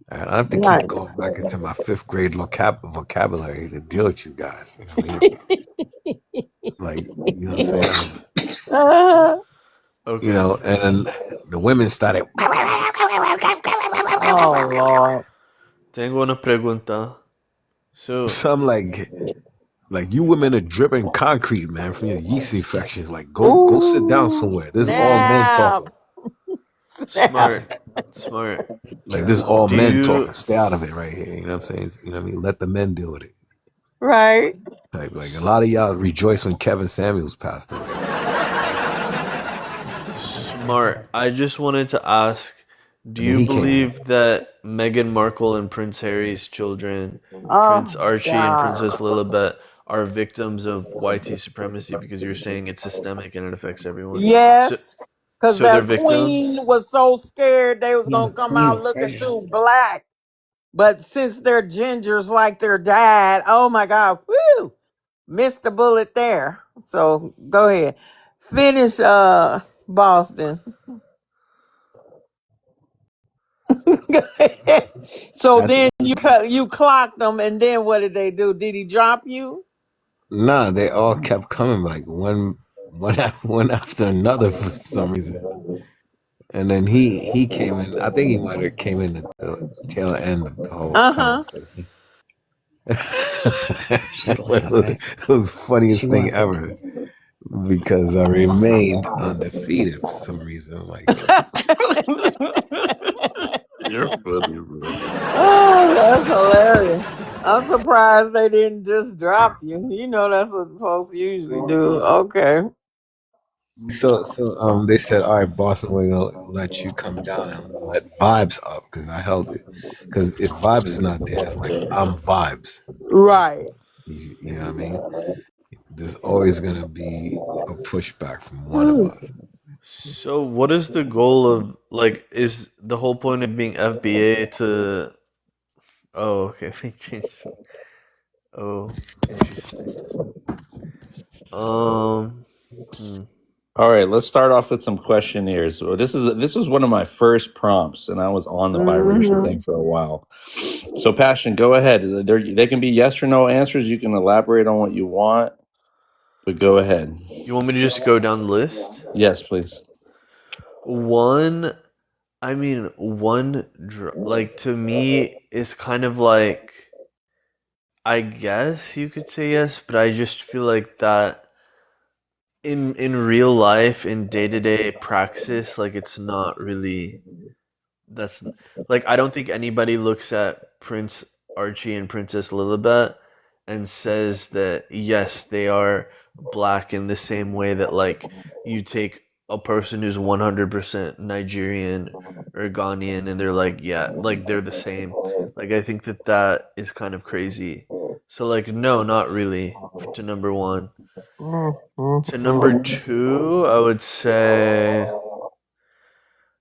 And I have to keep Right. going back into my 5th grade vocabulary to deal with you guys. You know what I mean? Like, you know what I'm saying? Uh, Okay. You know, and the women started. oh Lord. Tengo una pregunta. So, So I'm like you women are dripping concrete, man, from your yeast infections. Like, go sit down somewhere. This is all men talking. smart. Like, this is all Do men you talking. Stay out of it right here. You know what I'm saying? You know what I mean? Let the men deal with it. Right. Like a lot of y'all rejoice when Kevin Samuels passed away. smart? I just wanted to ask, do And then you he came in. believe that Meghan Markle and Prince Harry's children, Oh Prince Archie and God. Princess Lilibet, are victims of YT supremacy because you're saying it's systemic and it affects everyone? Yes. Because So they're that queen victims? was so scared they was gonna come out looking too black. But since they're gingers like their dad, oh my God, woo, missed the bullet there. So go ahead. Finish Boston. Go ahead. So I, then you clocked them and then what did they do? Did he drop you? nah, they all kept coming, like one after another for some reason. And then he came in. I think he might have came in at the tail end of the whole Uh-huh. conversation. It was the funniest thing ever because I remained undefeated for some reason. Like, You're funny, bro. Oh, that's hilarious. I'm surprised they didn't just drop you. You know that's what folks usually do. Okay. so they said, all right, Boston, we're gonna let you come down and let Vibes up because I held it. Because if Vibes is not there, it's like I'm Vibes. Right. You know what I mean? There's always gonna be a pushback from one of us. So what is the goal of, like, is the whole point of being FBA to... Oh, okay, we changed. Oh, interesting. All right, let's start off with some questionnaires. So this was one of my first prompts, and I was on the biracial thing for a while. So, Passion, go ahead. They can be yes or no answers. You can elaborate on what you want, but go ahead. You want me to just go down the list? Yes, please. One, like, to me, is kind of like, I guess you could say yes, but I just feel like that in real life, in day-to-day praxis, like, it's not really, that's like, I don't think anybody looks at Prince Archie and Princess Lilibet and says that yes, they are black in the same way that, like, you take a person who's 100% Nigerian or Ghanaian and they're like, yeah, like, they're the same. Like, I think that is kind of crazy. So, like, no, not really, to number one. To number two, I would say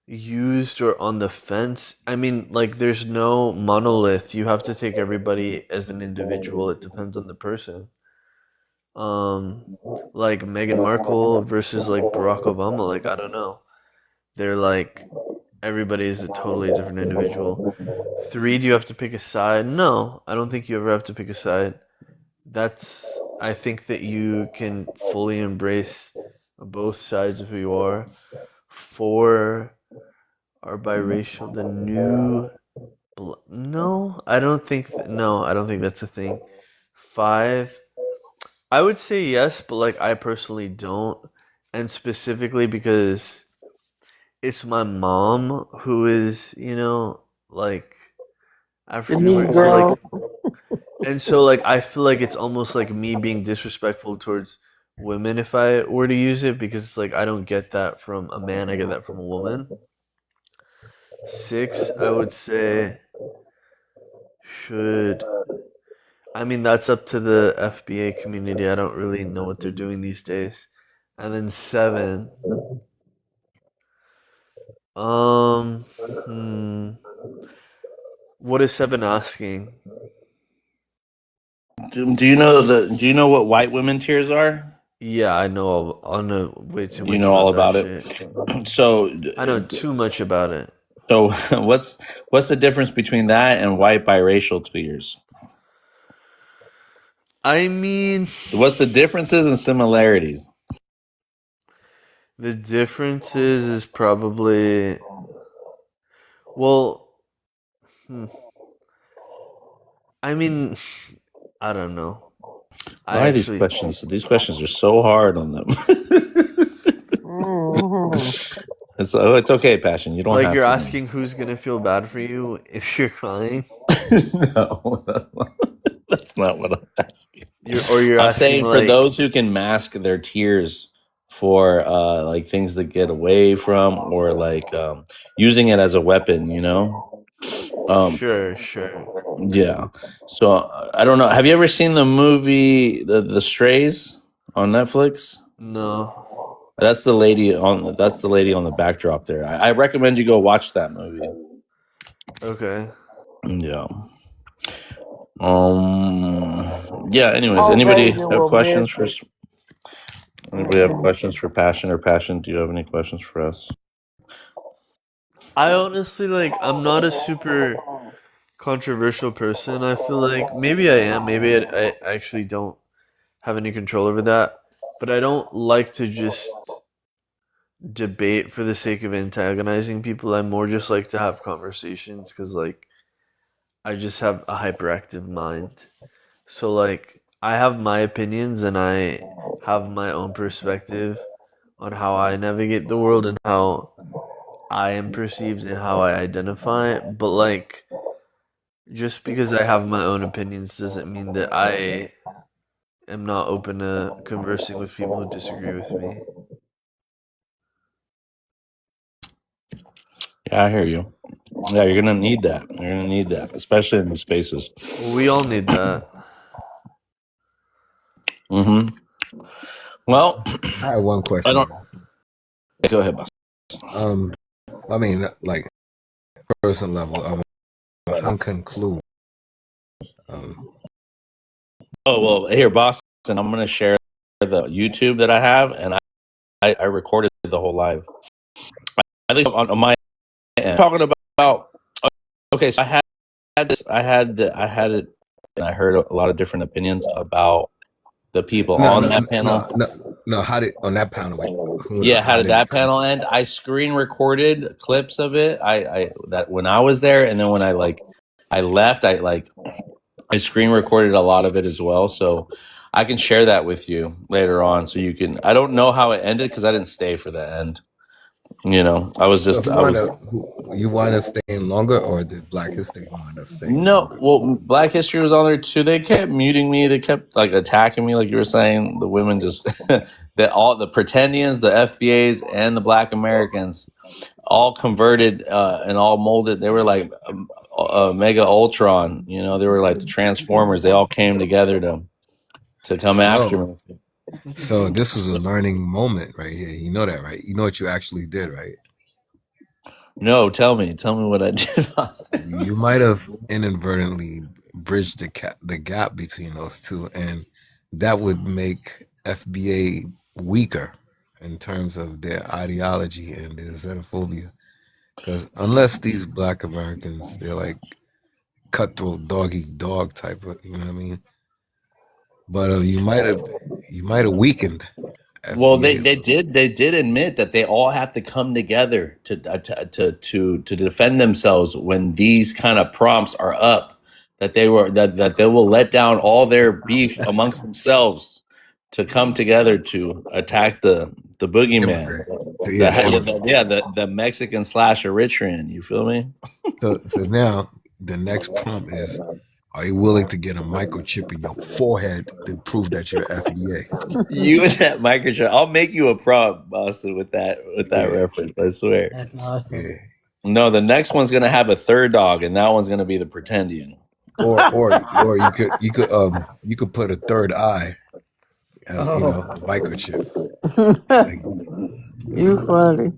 used or on the fence. I mean, like, there's no monolith. You have to take everybody as an individual. It depends on the person. Like Meghan Markle versus like Barack Obama. Like, I don't know. They're like, everybody is a totally different individual. 3, do you have to pick a side? No, I don't think you ever have to pick a side. I think that you can fully embrace both sides of who you are. 4 are biracial. The new no, I don't think that's a thing. 5, I would say yes, but like I personally don't, and specifically because it's my mom who is, like The African mean American. So girl. like I feel like it's almost like me being disrespectful towards women if I were to use it, because it's like I don't get that from a man, I get that from a woman. 6, I would say that's up to the FBA community. I don't really know what they're doing these days. And then 7, what is 7 asking? Do you know what white women tears are? Yeah, I know way too much. You know all about that it. shit. So I know too much about it. So what's the difference between that and white biracial tears? I mean, what's the differences and similarities? The differences is probably well. I mean, I don't know. Why are these questions? These questions are so hard on them. It's okay, Passion. You don't like have you're to. Asking who's gonna feel bad for you if you're crying. No, that's not what I'm asking. You're I'm asking, saying for those who can mask their tears for like things to get away from, or like using it as a weapon, Sure. Yeah. So I don't know. Have you ever seen the movie the Strays on Netflix? No. That's the lady on the backdrop there. I recommend you go watch that movie. Okay. Yeah. Yeah. Anyways, anybody have questions for? Anybody have questions for Passion or Passion? Do you have any questions for us? I honestly I'm not a super controversial person. I feel like maybe I am. Maybe I actually don't have any control over that. But I don't like to just debate for the sake of antagonizing people. I more just like to have conversations because I just have a hyperactive mind. So I have my opinions and I have my own perspective on how I navigate the world and how I am perceived and how I identify. But just because I have my own opinions doesn't mean that I am not open to conversing with people who disagree with me. Yeah, I hear you. Yeah, you're gonna need that. You're gonna need that, especially in these spaces. We all need that. Well, I have one question. I don't. Go ahead, boss. I mean, like personal level. I'm conclude. Oh well, here, boss, and I'm gonna share the YouTube that I have, and I recorded the whole live. I think on my end, talking about. Okay, so I had it, and I heard a lot of different opinions about the people on that panel. No. How did on that panel? How did that panel end? I screen recorded clips of it. I that when I was there, and then when I left, I screen recorded a lot of it as well. So I can share that with you later on. So you can. I don't know how it ended because I didn't stay for the end. I was just. You wind up staying longer, or did Black History wind up staying? No, well, Black History was on there too. They kept muting me. They kept attacking me, like you were saying. The women just all the pretendians, the FBAs, and the Black Americans all converted and all molded. They were like Mega Ultron. They were like the Transformers. They all came together to come after me. So this was a learning moment right here. You know that, right? You know what you actually did, right? No, tell me what I did. You might have inadvertently bridged the gap between those two, and that would make FBA weaker in terms of their ideology and their xenophobia. Because unless these black Americans, they're like cutthroat dog eat dog type of, you know what I mean? But you might have weakened Well, they, FBA. they did admit that they all have to come together to defend themselves when these kind of prompts are up. That they will let down all their beef amongst themselves to come together to attack the boogeyman, the Mexican / Eritrean. You feel me? So now the next prompt is: are you willing to get a microchip in your forehead to prove that you're FBA? You and that microchip. I'll make you a prompt, Boston, with that reference. I swear. That's awesome. Yeah. No, the next one's gonna have a third dog, and that one's gonna be the pretendian. Or you could put a third eye as a microchip. You funny.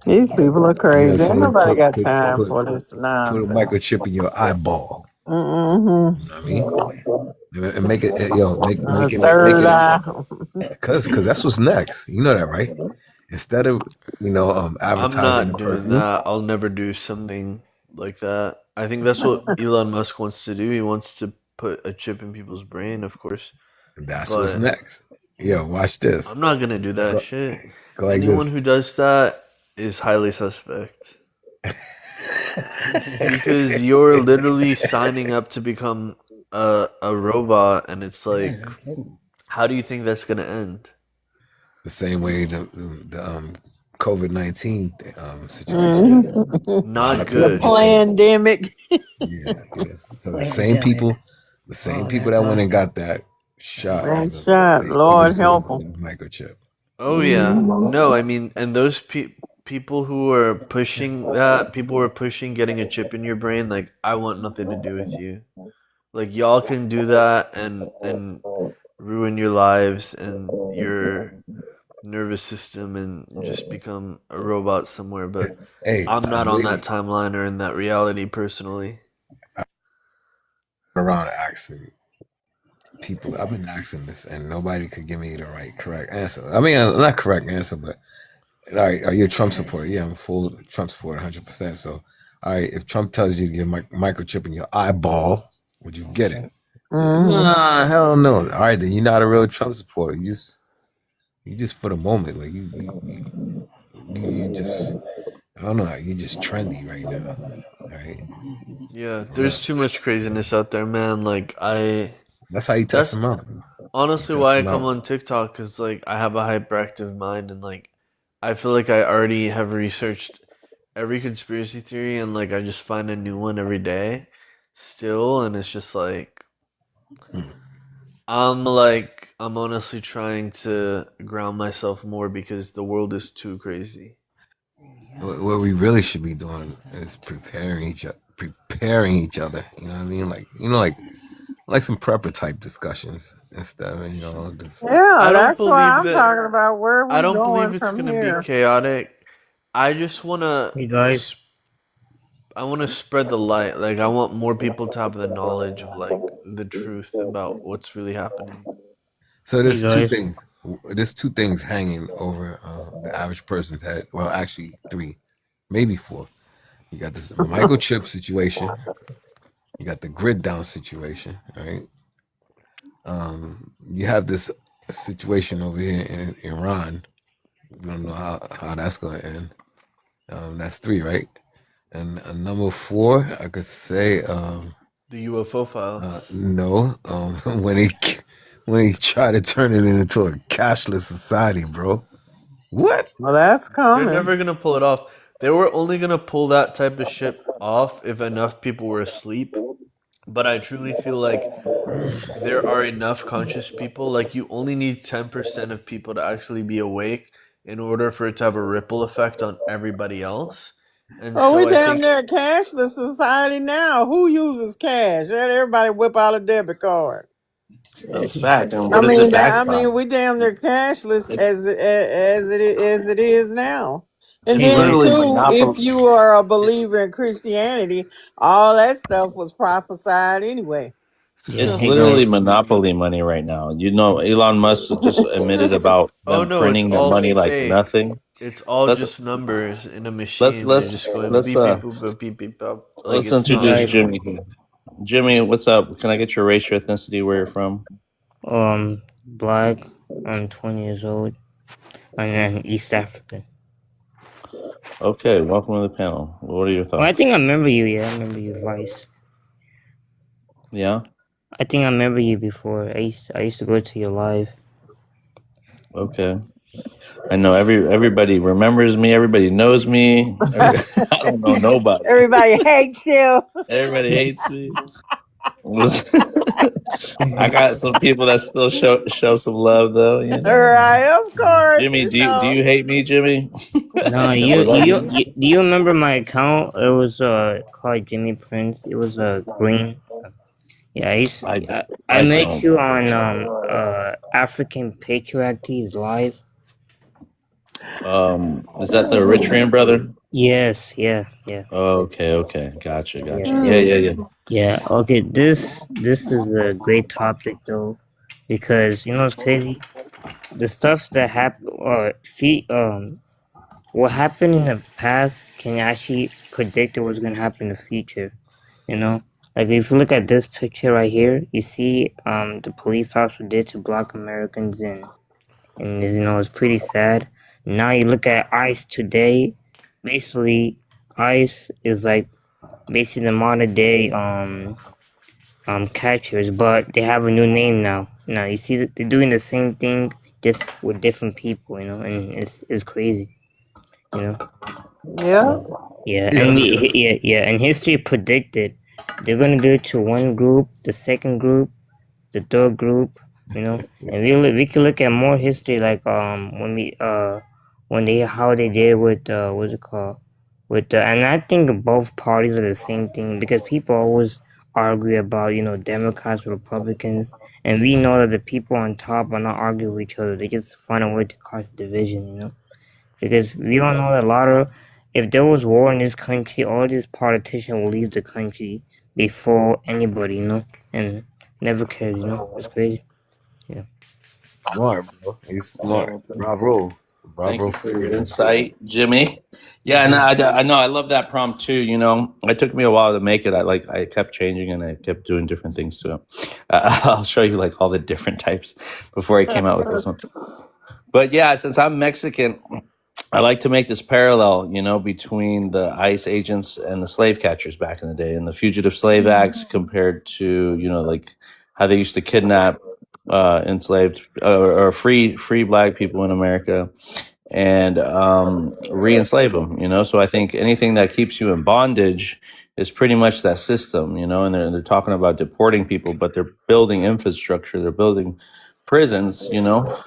These people are crazy. Ain't nobody got time for this Put a nonsense. microchip in your eyeball. Mm-hmm. You know what I mean? And make it, make it Third eye. Because that's what's next. You know that, right? Instead of I'm advertising not the doing perfume. that. I'll never do something like that. I think that's what Elon Musk wants to do. He wants to put a chip in people's brain, of course. That's what's next. Yo, watch this. I'm not gonna do that shit. Go like Anyone this. who does that is highly suspect. Because you're literally signing up to become a robot, and it's like, how do you think that's gonna end? The same way the COVID-19 situation. Not good. The pandemic. Yeah. So the same people that went and got that shot. Lord help them. Microchip. Oh yeah. No, I mean, and those people who are pushing that, people who are pushing getting a chip in your brain, like, I want nothing to do with you. Like, y'all can do that and ruin your lives and your nervous system and just become a robot somewhere, but hey, I'm not on that timeline or in that reality personally. Around asking people, I've been asking this and nobody could give me the correct answer. I mean, not correct answer, but all right, are you a Trump supporter? Yeah, I'm a full Trump supporter, 100%. So, all right, if Trump tells you to get a microchip in your eyeball, would you get it? Nah, hell no. All right, then you're not a real Trump supporter. You just for the moment, like you just, I don't know, you're just trendy right now. All right. Yeah, there's too much craziness out there, man. Like that's how you test them out. Honestly, why I come on TikTok, because like I have a hyperactive mind, and like I feel like I already have researched every conspiracy theory, and like I just find a new one every day still, and it's just like I'm honestly trying to ground myself more because the world is too crazy. What we really should be doing is preparing each other. You know what I mean? Like some prepper type discussions instead of just. Yeah, that's why I'm talking about where we I don't going believe it's from gonna here. be chaotic. I just wanna. Hey guys. I want to spread the light. Like I want more people to have the knowledge of like the truth about what's really happening. So there's two things. There's two things hanging over the average person's head. Well, actually 3, maybe 4. You got this microchip situation. You got the grid down situation, right? You have this situation over here in Iran. We don't know how that's going to end. That's 3, right? And number 4, I could say the UFO file. No, when he tried to turn it into a cashless society, bro. What? Well, that's coming. They're never gonna pull it off. They were only gonna pull that type of shit off if enough people were asleep. But I truly feel like there are enough conscious people. Like you only need 10% of people to actually be awake in order for it to have a ripple effect on everybody else. And we damn near cashless society now. Who uses cash? Let everybody whip out a debit card. That's fact. And I mean, we damn near cashless as it is now. And then too, if you are a believer in Christianity, all that stuff was prophesied anyway. Yeah, It's hey literally guys. monopoly money right now. You know, Elon Musk just admitted about Oh them no, it's printing the all money like fake. nothing. It's all Let's just numbers in a let's machine. They're let's just going let's beep beep boop boop beep beep bop. Like let's it's Hey introduce not. guys. Jimmy here. Jimmy, what's up? Can I get your race, your ethnicity, where you're from? Black. I'm 20 years old. And I'm East African. Okay, welcome to the panel. What are your Well, I thoughts? think I remember you. Yeah, I remember you, Vice. Yeah. I think I remember you before. I used to go to your live. Okay. I know everybody remembers me. Everybody knows me. I don't know nobody. Everybody hates you. Everybody hates me. I got some people that still show some love though. You know. Right, of course. Jimmy, You do know. you hate me, Jimmy? No, Was that you? do you remember my account? It was called Jimmy Prince. It was green. Yeah, I I met don't. you on African Patriarchies live. Is that the Eritrean brother? Yes, yeah. Okay. Gotcha. Yeah. Yeah, okay, this is a great topic though, because you know what's crazy? The stuff that what happened in the past can actually predict what's gonna happen in the future. You know? Like if you look at this picture right here, you see the police officer did to Black Americans and you know it's pretty sad. Now you look at ICE today, basically ICE is like basically the modern day catchers, but they have a new name now. Now you see that they're doing the same thing just with different people, you know, and it's crazy, you know. Yeah. Yeah, and history predicted they're gonna do it to one group, the second group, the third group, you know. And we can look at more history like when they how they did with what's it called with and I think both parties are the same thing because people always argue about you know Democrats Republicans and we know that the people on top are not arguing with each other, they just find a way to cause division, you know, because we all know that a lot of if there was war in this country all these politicians will leave the country before anybody, you know, and never cares, you know. It's crazy. Yeah. Smart, bro. He's smart. Bravo. Thank Bravo you for for your you. insight, Jimmy. Yeah, and I know I love that prompt too. You know, it took me a while to make it. I kept changing and I kept doing different things to it. I'll show you like all the different types before I came out with this one. But yeah, since I'm Mexican, I like to make this parallel, you know, between the ICE agents and the slave catchers back in the day, and the Fugitive Slave Acts compared to, you know, like how they used to kidnap enslaved or free Black people in America and re-enslave them. You know, so I think anything that keeps you in bondage is pretty much that system. You know, and they're talking about deporting people, but they're building infrastructure, they're building prisons. You know,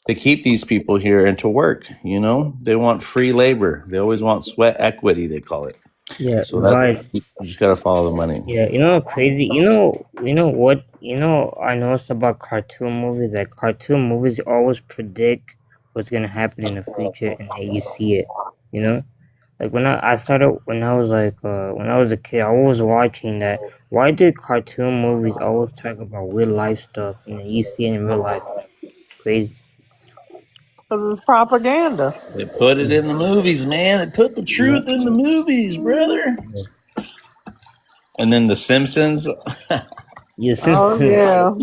to keep these people here and to work. You know, they want free labor. They always want sweat equity, they call it. Yeah, So that right. you just gotta follow the money. Yeah, you know crazy. You know what? You know I noticed about cartoon movies. That cartoon movies always predict what's gonna happen in the future, and then you see it. You know, like I started when I was like when I was a kid, I was watching that. Why did cartoon movies always talk about real life stuff, and then you see it in real life? Crazy. Because it's propaganda. They put it in the movies, man. They put the truth in the movies, brother. And then The Simpsons. Yeah, Oh, yeah.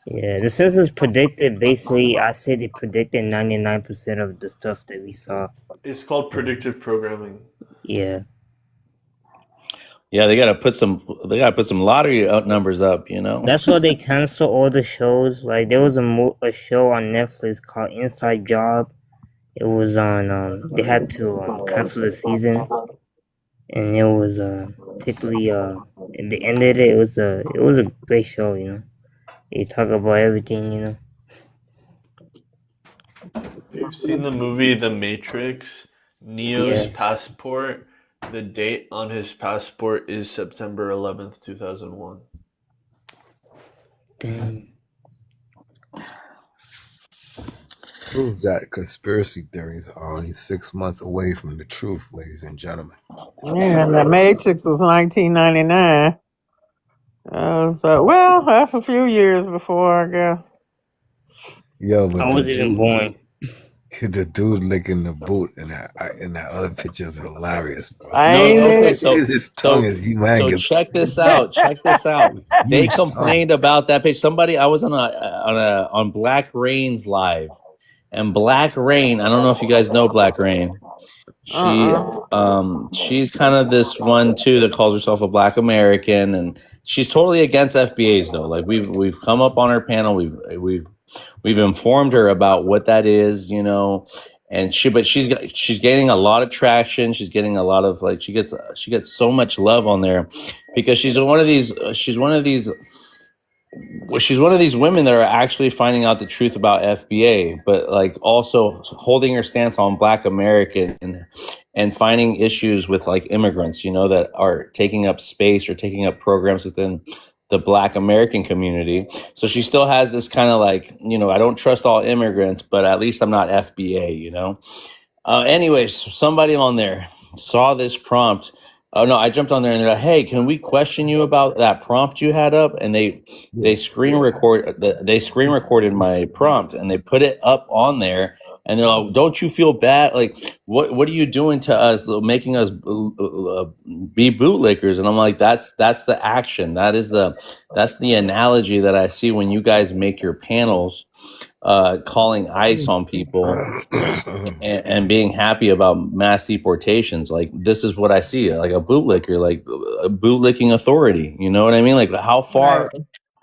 Yeah, The Simpsons predicted basically. I say they predicted 99% of the stuff that we saw. It's called predictive programming. Yeah. Yeah, they gotta put some lottery numbers up, you know. That's why they cancel all the shows. Like there was a show on Netflix called Inside Job. It was on. They had to cancel the season, and it was particularly at the end of it. It was a great show. You know, they talk about everything. You know. If you've seen the movie The Matrix, Neo's Yeah. passport, the date on his passport is September 11th, 2001. Damn. Proves that conspiracy theories are only 6 months away from the truth, ladies and gentlemen. Yeah, The Matrix was 1999. Well, that's a few years before, I guess. Yo, I but wasn't even born. the dude licking the boot in that other picture is hilarious, bro. Ain't No, okay, it? His tongue so is so humongous. check this out. Check this out. They Huge tongue. complained about that page. Somebody, I was on Black Rain's live, and Black Rain. I don't know if you guys know Black Rain. She's kind of this one too that calls herself a Black American, and she's totally against FBAs though. Like we've come up on her panel. We've informed her about what that is, you know, and she's gaining a lot of traction. She's getting a lot of like she gets so much love on there because she's one of these women that are actually finding out the truth about FBA, but like also holding her stance on Black American and finding issues with like immigrants, you know, that are taking up space or taking up programs within the Black American community. So she still has this kind of like, you know, I don't trust all immigrants, but at least I'm not FBA, you know? Anyways, somebody on there saw this prompt. Oh no, I jumped on there and they're like, "Hey, can we question you about that prompt you had up?" And they screen recorded my prompt and they put it up on there. And they're like, "Don't you feel bad? Like, what are you doing to us, making us be bootlickers?" And I'm like, "That's the action. That's the analogy that I see when you guys make your panels." Calling ICE on people and being happy about mass deportations. Like this is what I see, like a bootlicker, like a bootlicking authority. You know what I mean? Like how far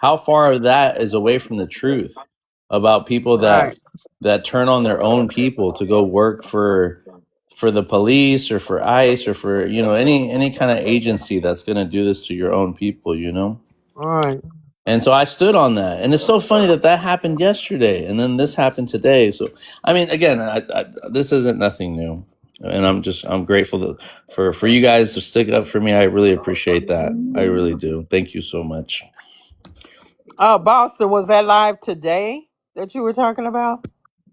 that is away from the truth about people that turn on their own people to go work for the police or for ICE or for, you know, any kind of agency that's going to do this to your own people, you know? All right. And so I stood on that, and it's so funny that happened yesterday, and then this happened today. So, I mean, again, this isn't nothing new, and I'm grateful for you guys to stick up for me. I really appreciate that. I really do. Thank you so much. Boston, was that live today that you were talking about?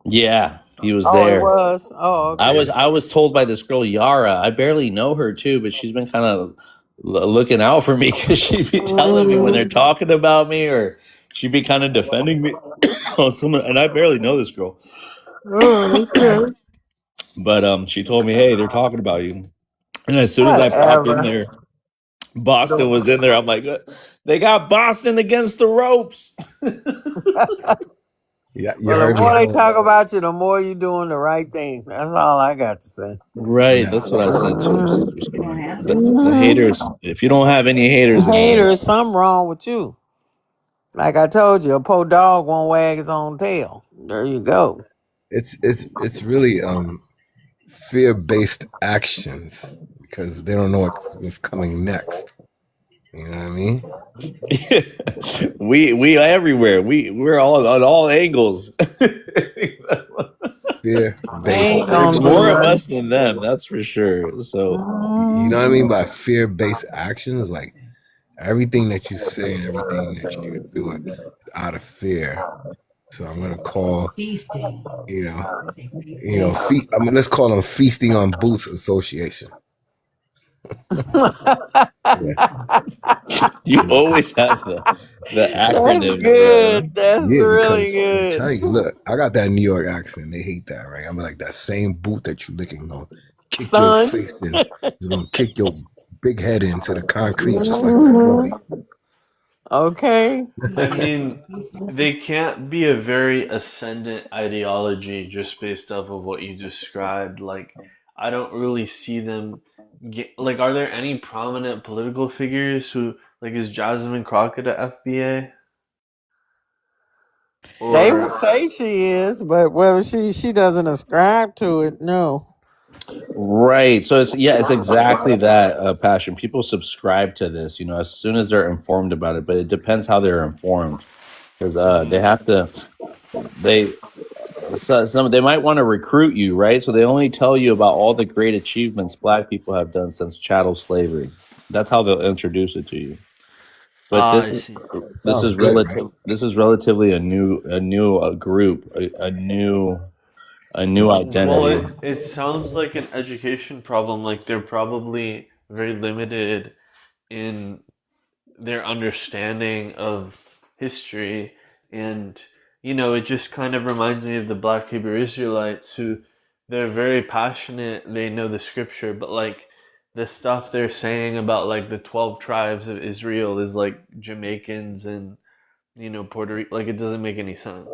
Yeah, he was Oh, there. it was. Oh, okay. I was told by this girl Yara. I barely know her too, but she's been kind of looking out for me because she'd be telling me when they're talking about me, or she'd be kind of defending me. And I barely know this girl. Oh, okay. But she told me, "Hey, they're talking about you." And as soon as I popped in there, Boston was in there. I'm like, "They got Boston against the ropes." Yeah, you Well, the heard more they me. talk about you, the more you're doing the right thing. That's all I got to say. Right, Yeah. that's what I said too. Sister Storm. The haters. If you don't have any haters, in here, Haters, something wrong with you. Like I told you, a poor dog won't wag his own tail. There you go. It's really fear-based actions because they don't know what's coming next. You know what I mean? we everywhere. We're all on all angles. Fear-based. There's more of us than them, that's for sure. So You know what I mean by fear-based actions? Like everything that you say and everything that you do it out of fear. So I'm gonna call, you know, let's call them Feasting on Boots Association. you always have the acronym. That's good. That's really because good. I tell you, look, I got that New York accent. They hate that, right? I'm like that same boot that you licking gonna kick Son. your face in. It's gonna kick your big head into the concrete just like that movie. Okay. I mean, they can't be a very ascendant ideology just based off of what you described. Like, I don't really see them like, are there any prominent political figures who, like, is Jasmine Crockett a FBA? They would say she is, but whether she doesn't ascribe to it, no. Right. So it's exactly that, Passion. People subscribe to this, you know, as soon as they're informed about it, but it depends how they're informed. Because they have to they might want to recruit you, right? So they only tell you about all the great achievements Black people have done since chattel slavery. That's how they'll introduce it to you. But this is relative. This is relatively a new group, a new identity. Well, it sounds like an education problem. Like they're probably very limited in their understanding of history. And it just kind of reminds me of the Black Hebrew Israelites, who they're very passionate, they know the scripture, but like the stuff they're saying about like the 12 tribes of Israel is like Jamaicans and Puerto Rico. Like, it doesn't make any sense,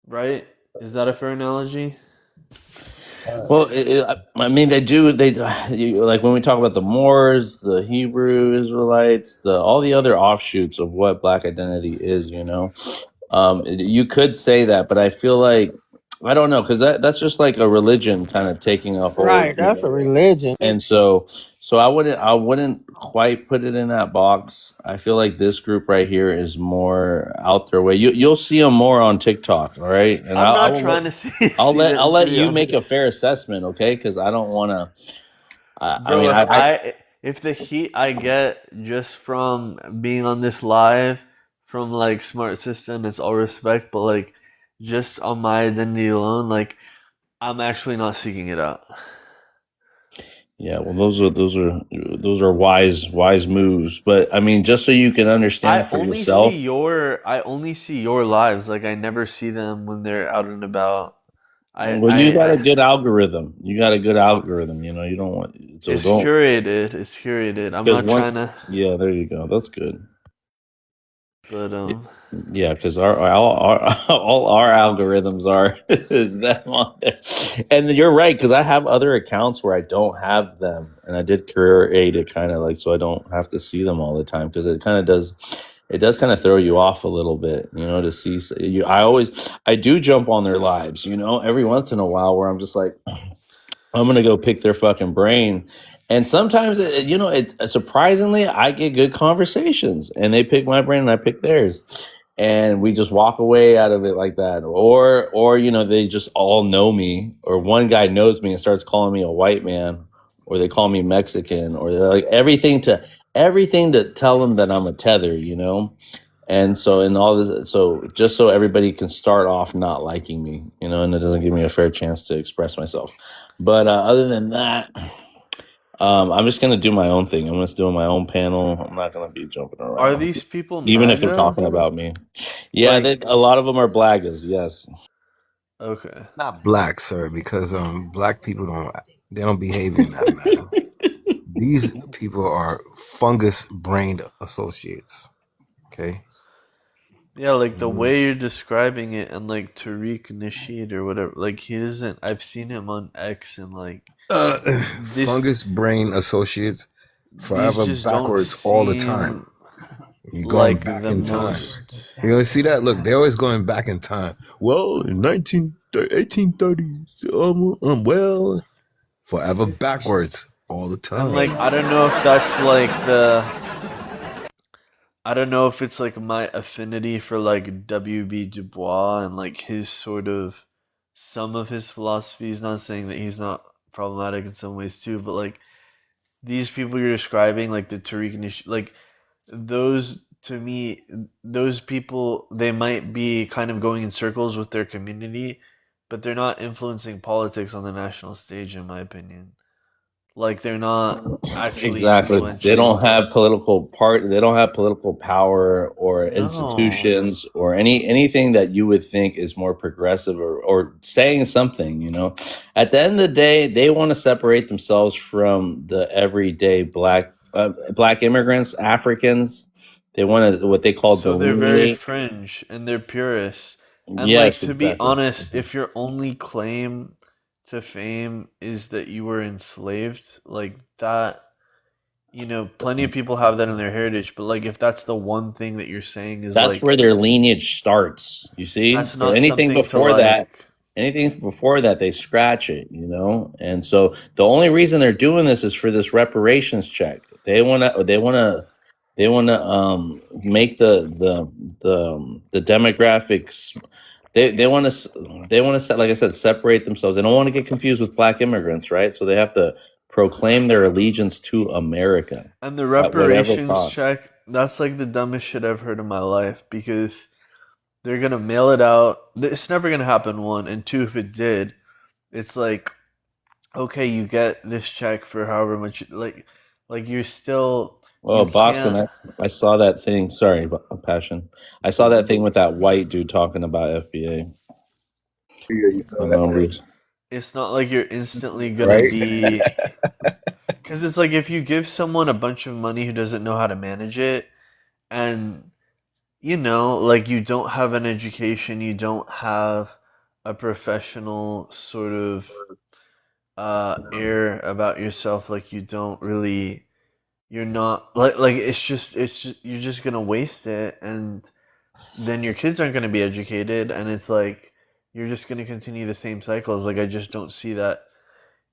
right? Is that a fair analogy? Well, I mean, they do. Like when we talk about the Moors, the Hebrew Israelites, all the other offshoots of what Black identity is. You could say that, but I feel like I don't know, because that's just like a religion kind of taking a hold. Right, that's a religion. And so I wouldn't quite put it in that box. I feel like this group right here is more out their way. You'll see them more on TikTok, all right? And I'm I not will trying let to see I'll let them, I'll to let be you make a honest. fair assessment, okay? Because I don't want to. I Bro, mean, if the heat I get just from being on this live from like Smart System, it's all respect, but like just on my identity alone, like I'm actually not seeking it out. yeah. Well, those are wise moves. But I mean, just so you can understand it for yourself. I only see your lives. Like I never see them when they're out and about. Well, you got a good algorithm. You got a good algorithm. You don't want so It's don't. curated. It's curated. I'm Because not trying to. yeah, there you go. That's good. But Yeah, because all our algorithms are is them on there. And you're right, because I have other accounts where I don't have them, and I did create it kind of like so I don't have to see them all the time, because it does kind of throw you off a little bit, to see you. I do jump on their lives, every once in a while, where I'm just like, I'm gonna go pick their fucking brain, and sometimes surprisingly I get good conversations, and they pick my brain and I pick theirs, and we just walk away out of it like that, or they just all know me, or one guy knows me and starts calling me a white man, or they call me Mexican, or they're like everything to tell them that I'm a tether, and so in all this, so just so everybody can start off not liking me, and it doesn't give me a fair chance to express myself. But other than that, I'm just gonna do my own thing. I'm just doing my own panel. I'm not gonna be jumping are around, these people even if they're MAGA? talking about me. Yeah, Like, a lot of them are blaggers. Yes. okay. Not black, sir, because black people don't behave in that manner. These people are fungus-brained associates. Okay. Yeah, like the way you're describing it, and like Tariq Nasheed or whatever, like he doesn't. I've seen him on X, and like fungus-brain associates, forever just backwards don't all the seem time. You're going like back the in time. most. You see that? Look, they're always going back in time. Well, in 1830s, well, forever backwards all the time. And like I don't know if that's like I don't know if it's like my affinity for like W.B. Du Bois and like his sort of some of his philosophies. Not saying that he's not problematic in some ways too, but like these people you're describing, like the Tariq Nasheed, like those, to me, those people, they might be kind of going in circles with their community, but they're not influencing politics on the national stage, in my opinion. Like they're not actually Exactly. They influential. don't have They don't have political power or No. institutions or anything that you would think is more progressive or saying something. At the end of the day, they want to separate themselves from the everyday black immigrants, Africans. They want to what they call So they're very delineate. fringe and they're purists. And like Yes, to be exactly. honest, if your only claim to fame is that you were enslaved, like that, plenty of people have that in their heritage, but like if that's the one thing that you're saying is That's like where their lineage starts. You see, that's so not anything something to before that, like they scratch it. And so the only reason they're doing this is for this reparations check. They want to make the demographics. They want to, like I said, separate themselves. They don't want to get confused with black immigrants, right? So they have to proclaim their allegiance to America and the at whatever reparations cost. check, that's like the dumbest shit I've heard in my life because they're gonna mail it out. It's never gonna happen, one, and two, if it did, it's like, okay, you get this check for however much, like Like you're still Well, you Boston, can't. I saw that thing. Sorry, Passion. I saw that thing with that white dude talking about FBA. Yeah, you saw The that, numbers. It's not like you're instantly gonna right? be, because it's like if you give someone a bunch of money who doesn't know how to manage it, and like you don't have an education, you don't have a professional sort of air about yourself, like you don't really, you're not like it's just you're just gonna waste it, and then your kids aren't gonna be educated, and it's like you're just gonna continue the same cycles. Like I just don't see that.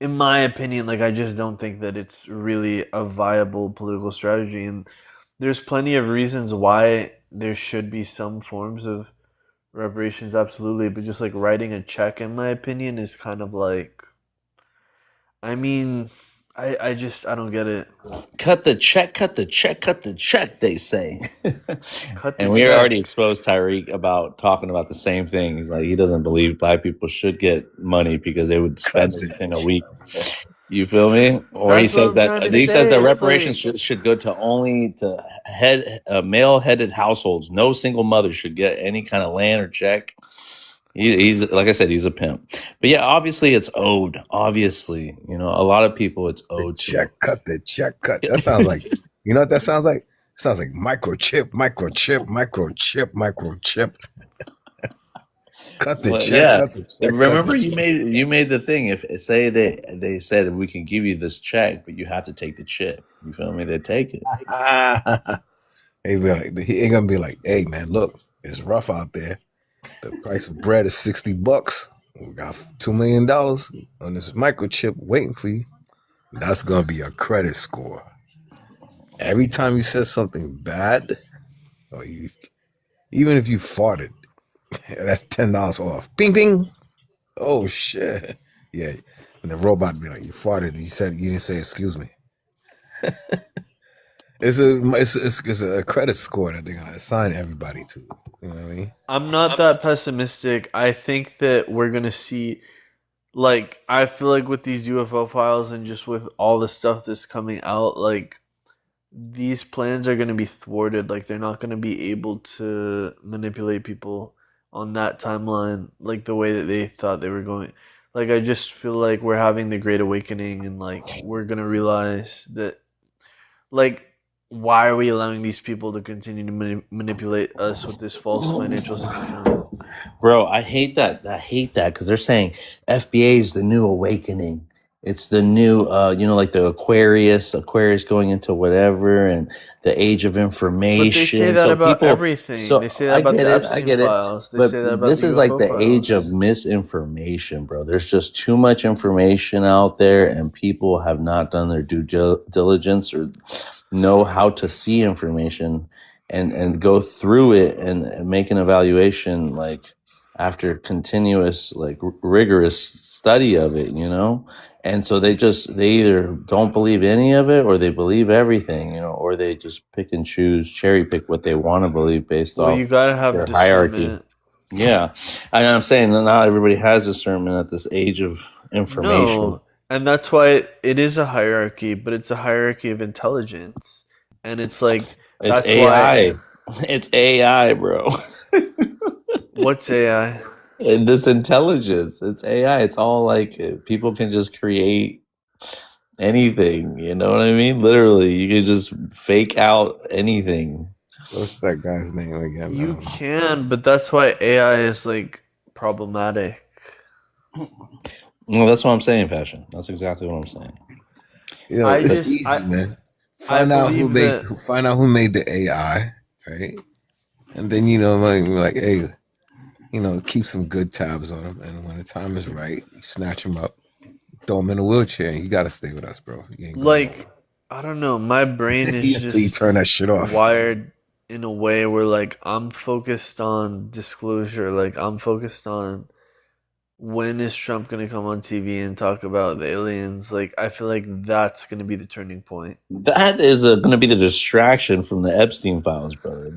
In my opinion, like I just don't think that it's really a viable political strategy, and there's plenty of reasons why there should be some forms of reparations, absolutely, but just like writing a check, in my opinion, is kind of like, I mean, I don't get it. Cut the check, cut the check, cut the check, they say. Cut the And we check. already exposed Tyreek about talking about the same thing. He's like, he doesn't believe black people should get money because they would spend it in a week. You feel me? Or he That's what says I'm that trying to he says say. that It's reparations like, should go to only to male-headed households. No single mother should get any kind of land or check. He's like I said, he's a pimp. But yeah, obviously it's owed. Obviously, a lot of people it's owed to. Check cut, the check cut. That sounds like, you know what that sounds like? It sounds like microchip, microchip, microchip, microchip. Cut the Well, check, yeah. cut the check. cut Remember, the you check. made the thing. If say they said we can give you this check, but you have to take the chip. You feel me? They take it. He ain't gonna be like, hey man, look, it's rough out there. The price of bread is $60. We got $2 million on this microchip waiting for you. That's gonna be your credit score. Every time you said something bad, or even if you farted, that's $10 off. Bing bing. Oh shit. Yeah. And the robot be like, you farted. You didn't say excuse me. It's a credit score that they're gonna assign everybody to. You know what I mean? I'm not that pessimistic. I think that we're gonna see, like, I feel like with these UFO files and just with all the stuff that's coming out, like, these plans are gonna be thwarted. Like, they're not gonna be able to manipulate people on that timeline like the way that they thought they were going. Like, I just feel like we're having the Great Awakening, and like we're gonna realize that, like, why are we allowing these people to continue to manipulate us with this false financial system? Bro, I hate that. I hate that because they're saying FBA is the new awakening. It's the new, like the Aquarius going into whatever, and the age of But they say information. that So about people, everything. They say that I about get the it, I Epstein get it. files. They But say that about this the is like UFO the age of files. misinformation, bro. There's just too much information out there, and people have not done their due diligence or know how to see information and go through it and make an evaluation, like after continuous, like rigorous study of it, and so they either don't believe any of it, or they believe everything, or they just pick and choose, cherry pick what they want to believe based Well, off you gotta have their hierarchy. discernment. Yeah, and I'm saying that not everybody has discernment at this age of information. No, and that's why it is a hierarchy, but it's a hierarchy of intelligence, and it's like It's that's why. AI. It's AI, bro. What's AI? And this intelligence, it's AI. It's all like people can just create anything. You know what I mean? Literally, you can just fake out anything. What's that guy's name again? You can, but that's why AI is like problematic. Well, that's what I'm saying, Passion. That's exactly what I'm saying. It's easy, man. Find out who made the AI, right? And then like, hey, keep some good tabs on them. And when the time is right, you snatch them up, throw them in a wheelchair, and you gotta stay with us, bro. You ain't going nowhere. I don't know. My brain is Until just you turn that shit off. wired in a way where like I'm focused on disclosure. Like I'm focused on when is Trump going to come on TV and talk about the aliens? Like, I feel like that's going to be the turning point. That is going to be the distraction from the Epstein files, brother.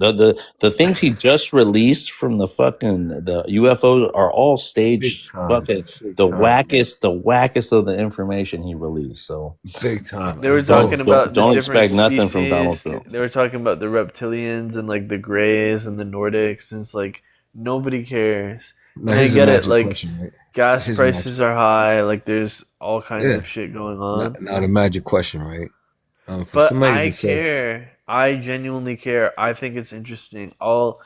The things he just released from the UFOs are all Big staged. time. Fucking Big the time. wackest of the information he released. So Big time. They were And bro, talking about the don't different expect nothing from Donald species. Trump. They were talking about the reptilians and like the Greys and the Nordics, and it's like nobody cares. now And I here's a get it, magic like question, right? gas Here's a magic. prices are high, like there's all kinds Yeah. of shit going Now, on. now the magic question, right? For But somebody I that says, care. I genuinely care. I think it's interesting. I'll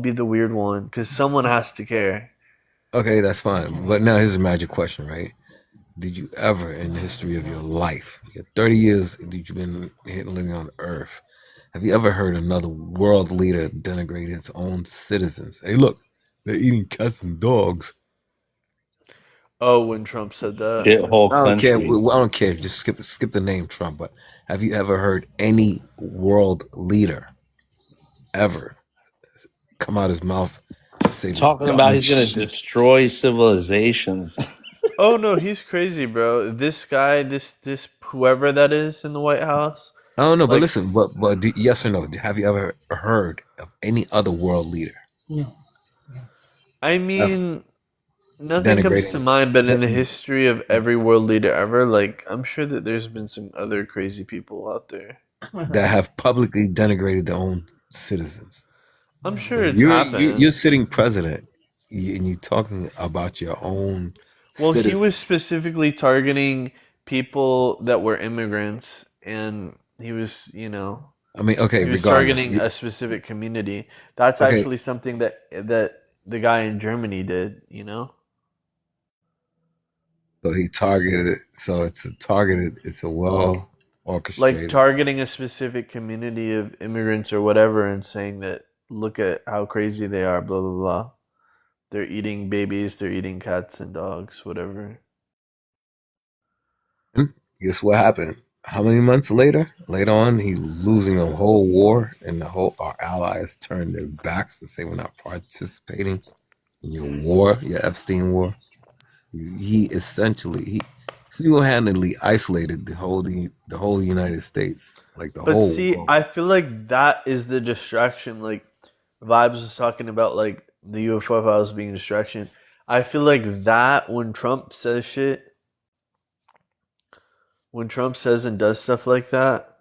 be the weird one because someone has to care. okay, that's fine. But now here's a magic question, right? Did you ever, in the history of your life, your 30 years that you've been living on Earth, have you ever heard another world leader denigrate its own citizens? Hey, look, they're eating cats and dogs. Oh, when Trump said that. Shithole I don't care. countries. I don't care. Just skip the name Trump. But have you ever heard any world leader ever come out his mouth and say the Talking about he's dumbest going to shit? destroy civilizations. Oh no, he's crazy, bro. This guy, this whoever that is in the White House, I don't know, but like listen, but yes or no? Have you ever heard of any other world leader I ever mean, nothing comes to denigrating mind, but in the that, history of every world leader ever, like I'm sure that there's been some other crazy people out there. that have publicly denigrated their own citizens? I'm sure Like, it's you're happened. sitting president, and you're talking about your own Well, he was citizens. specifically targeting people that were immigrants, and he was, I mean, okay, he was regardless, targeting a specific community. That's okay, actually something that the guy in Germany did, so he targeted it. So it's a well Like orchestrated. targeting a specific community of immigrants or whatever and saying that look at how crazy they are, blah blah blah. They're eating babies, they're eating cats and dogs, whatever. And guess what happened? How many months later? Later on, he losing a whole war, and our allies turned their backs and say we're not participating in your war, your Epstein war. He single-handedly isolated the whole United States, like the But whole see, world. I feel like that is the distraction. Like Vibes was talking about like the UFO files being a distraction. I feel like that when Trump says shit, when Trump says and does stuff like that,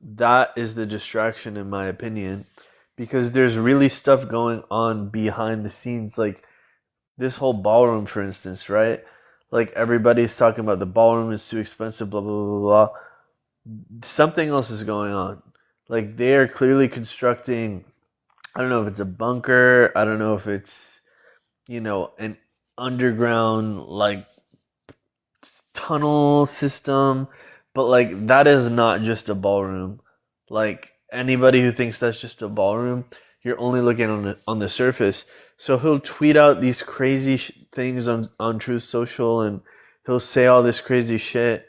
that is the distraction in my opinion. Because there's really stuff going on behind the scenes, like this whole ballroom, for instance, right? Like everybody's talking about the ballroom is too expensive, blah blah blah blah. Something else is going on. Like they are clearly constructing. I don't know if it's a bunker. I don't know if it's an underground like tunnel system, but like that is not just a ballroom. Like anybody who thinks that's just a ballroom, you're only looking on the surface. So he'll tweet out these crazy things on Truth Social, and he'll say all this crazy shit.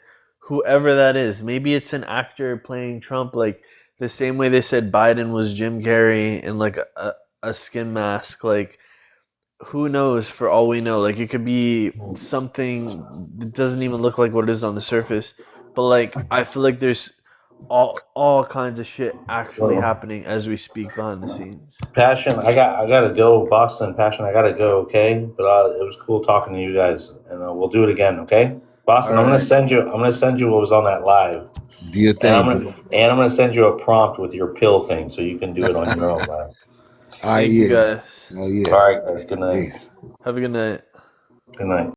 Whoever that is, maybe it's an actor playing Trump, like the same way they said Biden was Jim Carrey in like a skin mask. Like who knows? For all we know, like it could be something that doesn't even look like what it is on the surface. But like I feel like there's all kinds of shit actually happening as we speak behind the scenes. Passion, I gotta go, Boston. Passion, I gotta go. Okay, but it was cool talking to you guys, and we'll do it again. Okay, Boston. All I'm gonna right. send you what was on that live, Do your thing, and I'm gonna send you a prompt with your pill thing, so you can do it on your own live. Thank you guys. Oh yeah. All right, guys. Good night. Peace. Have a good night. Good night.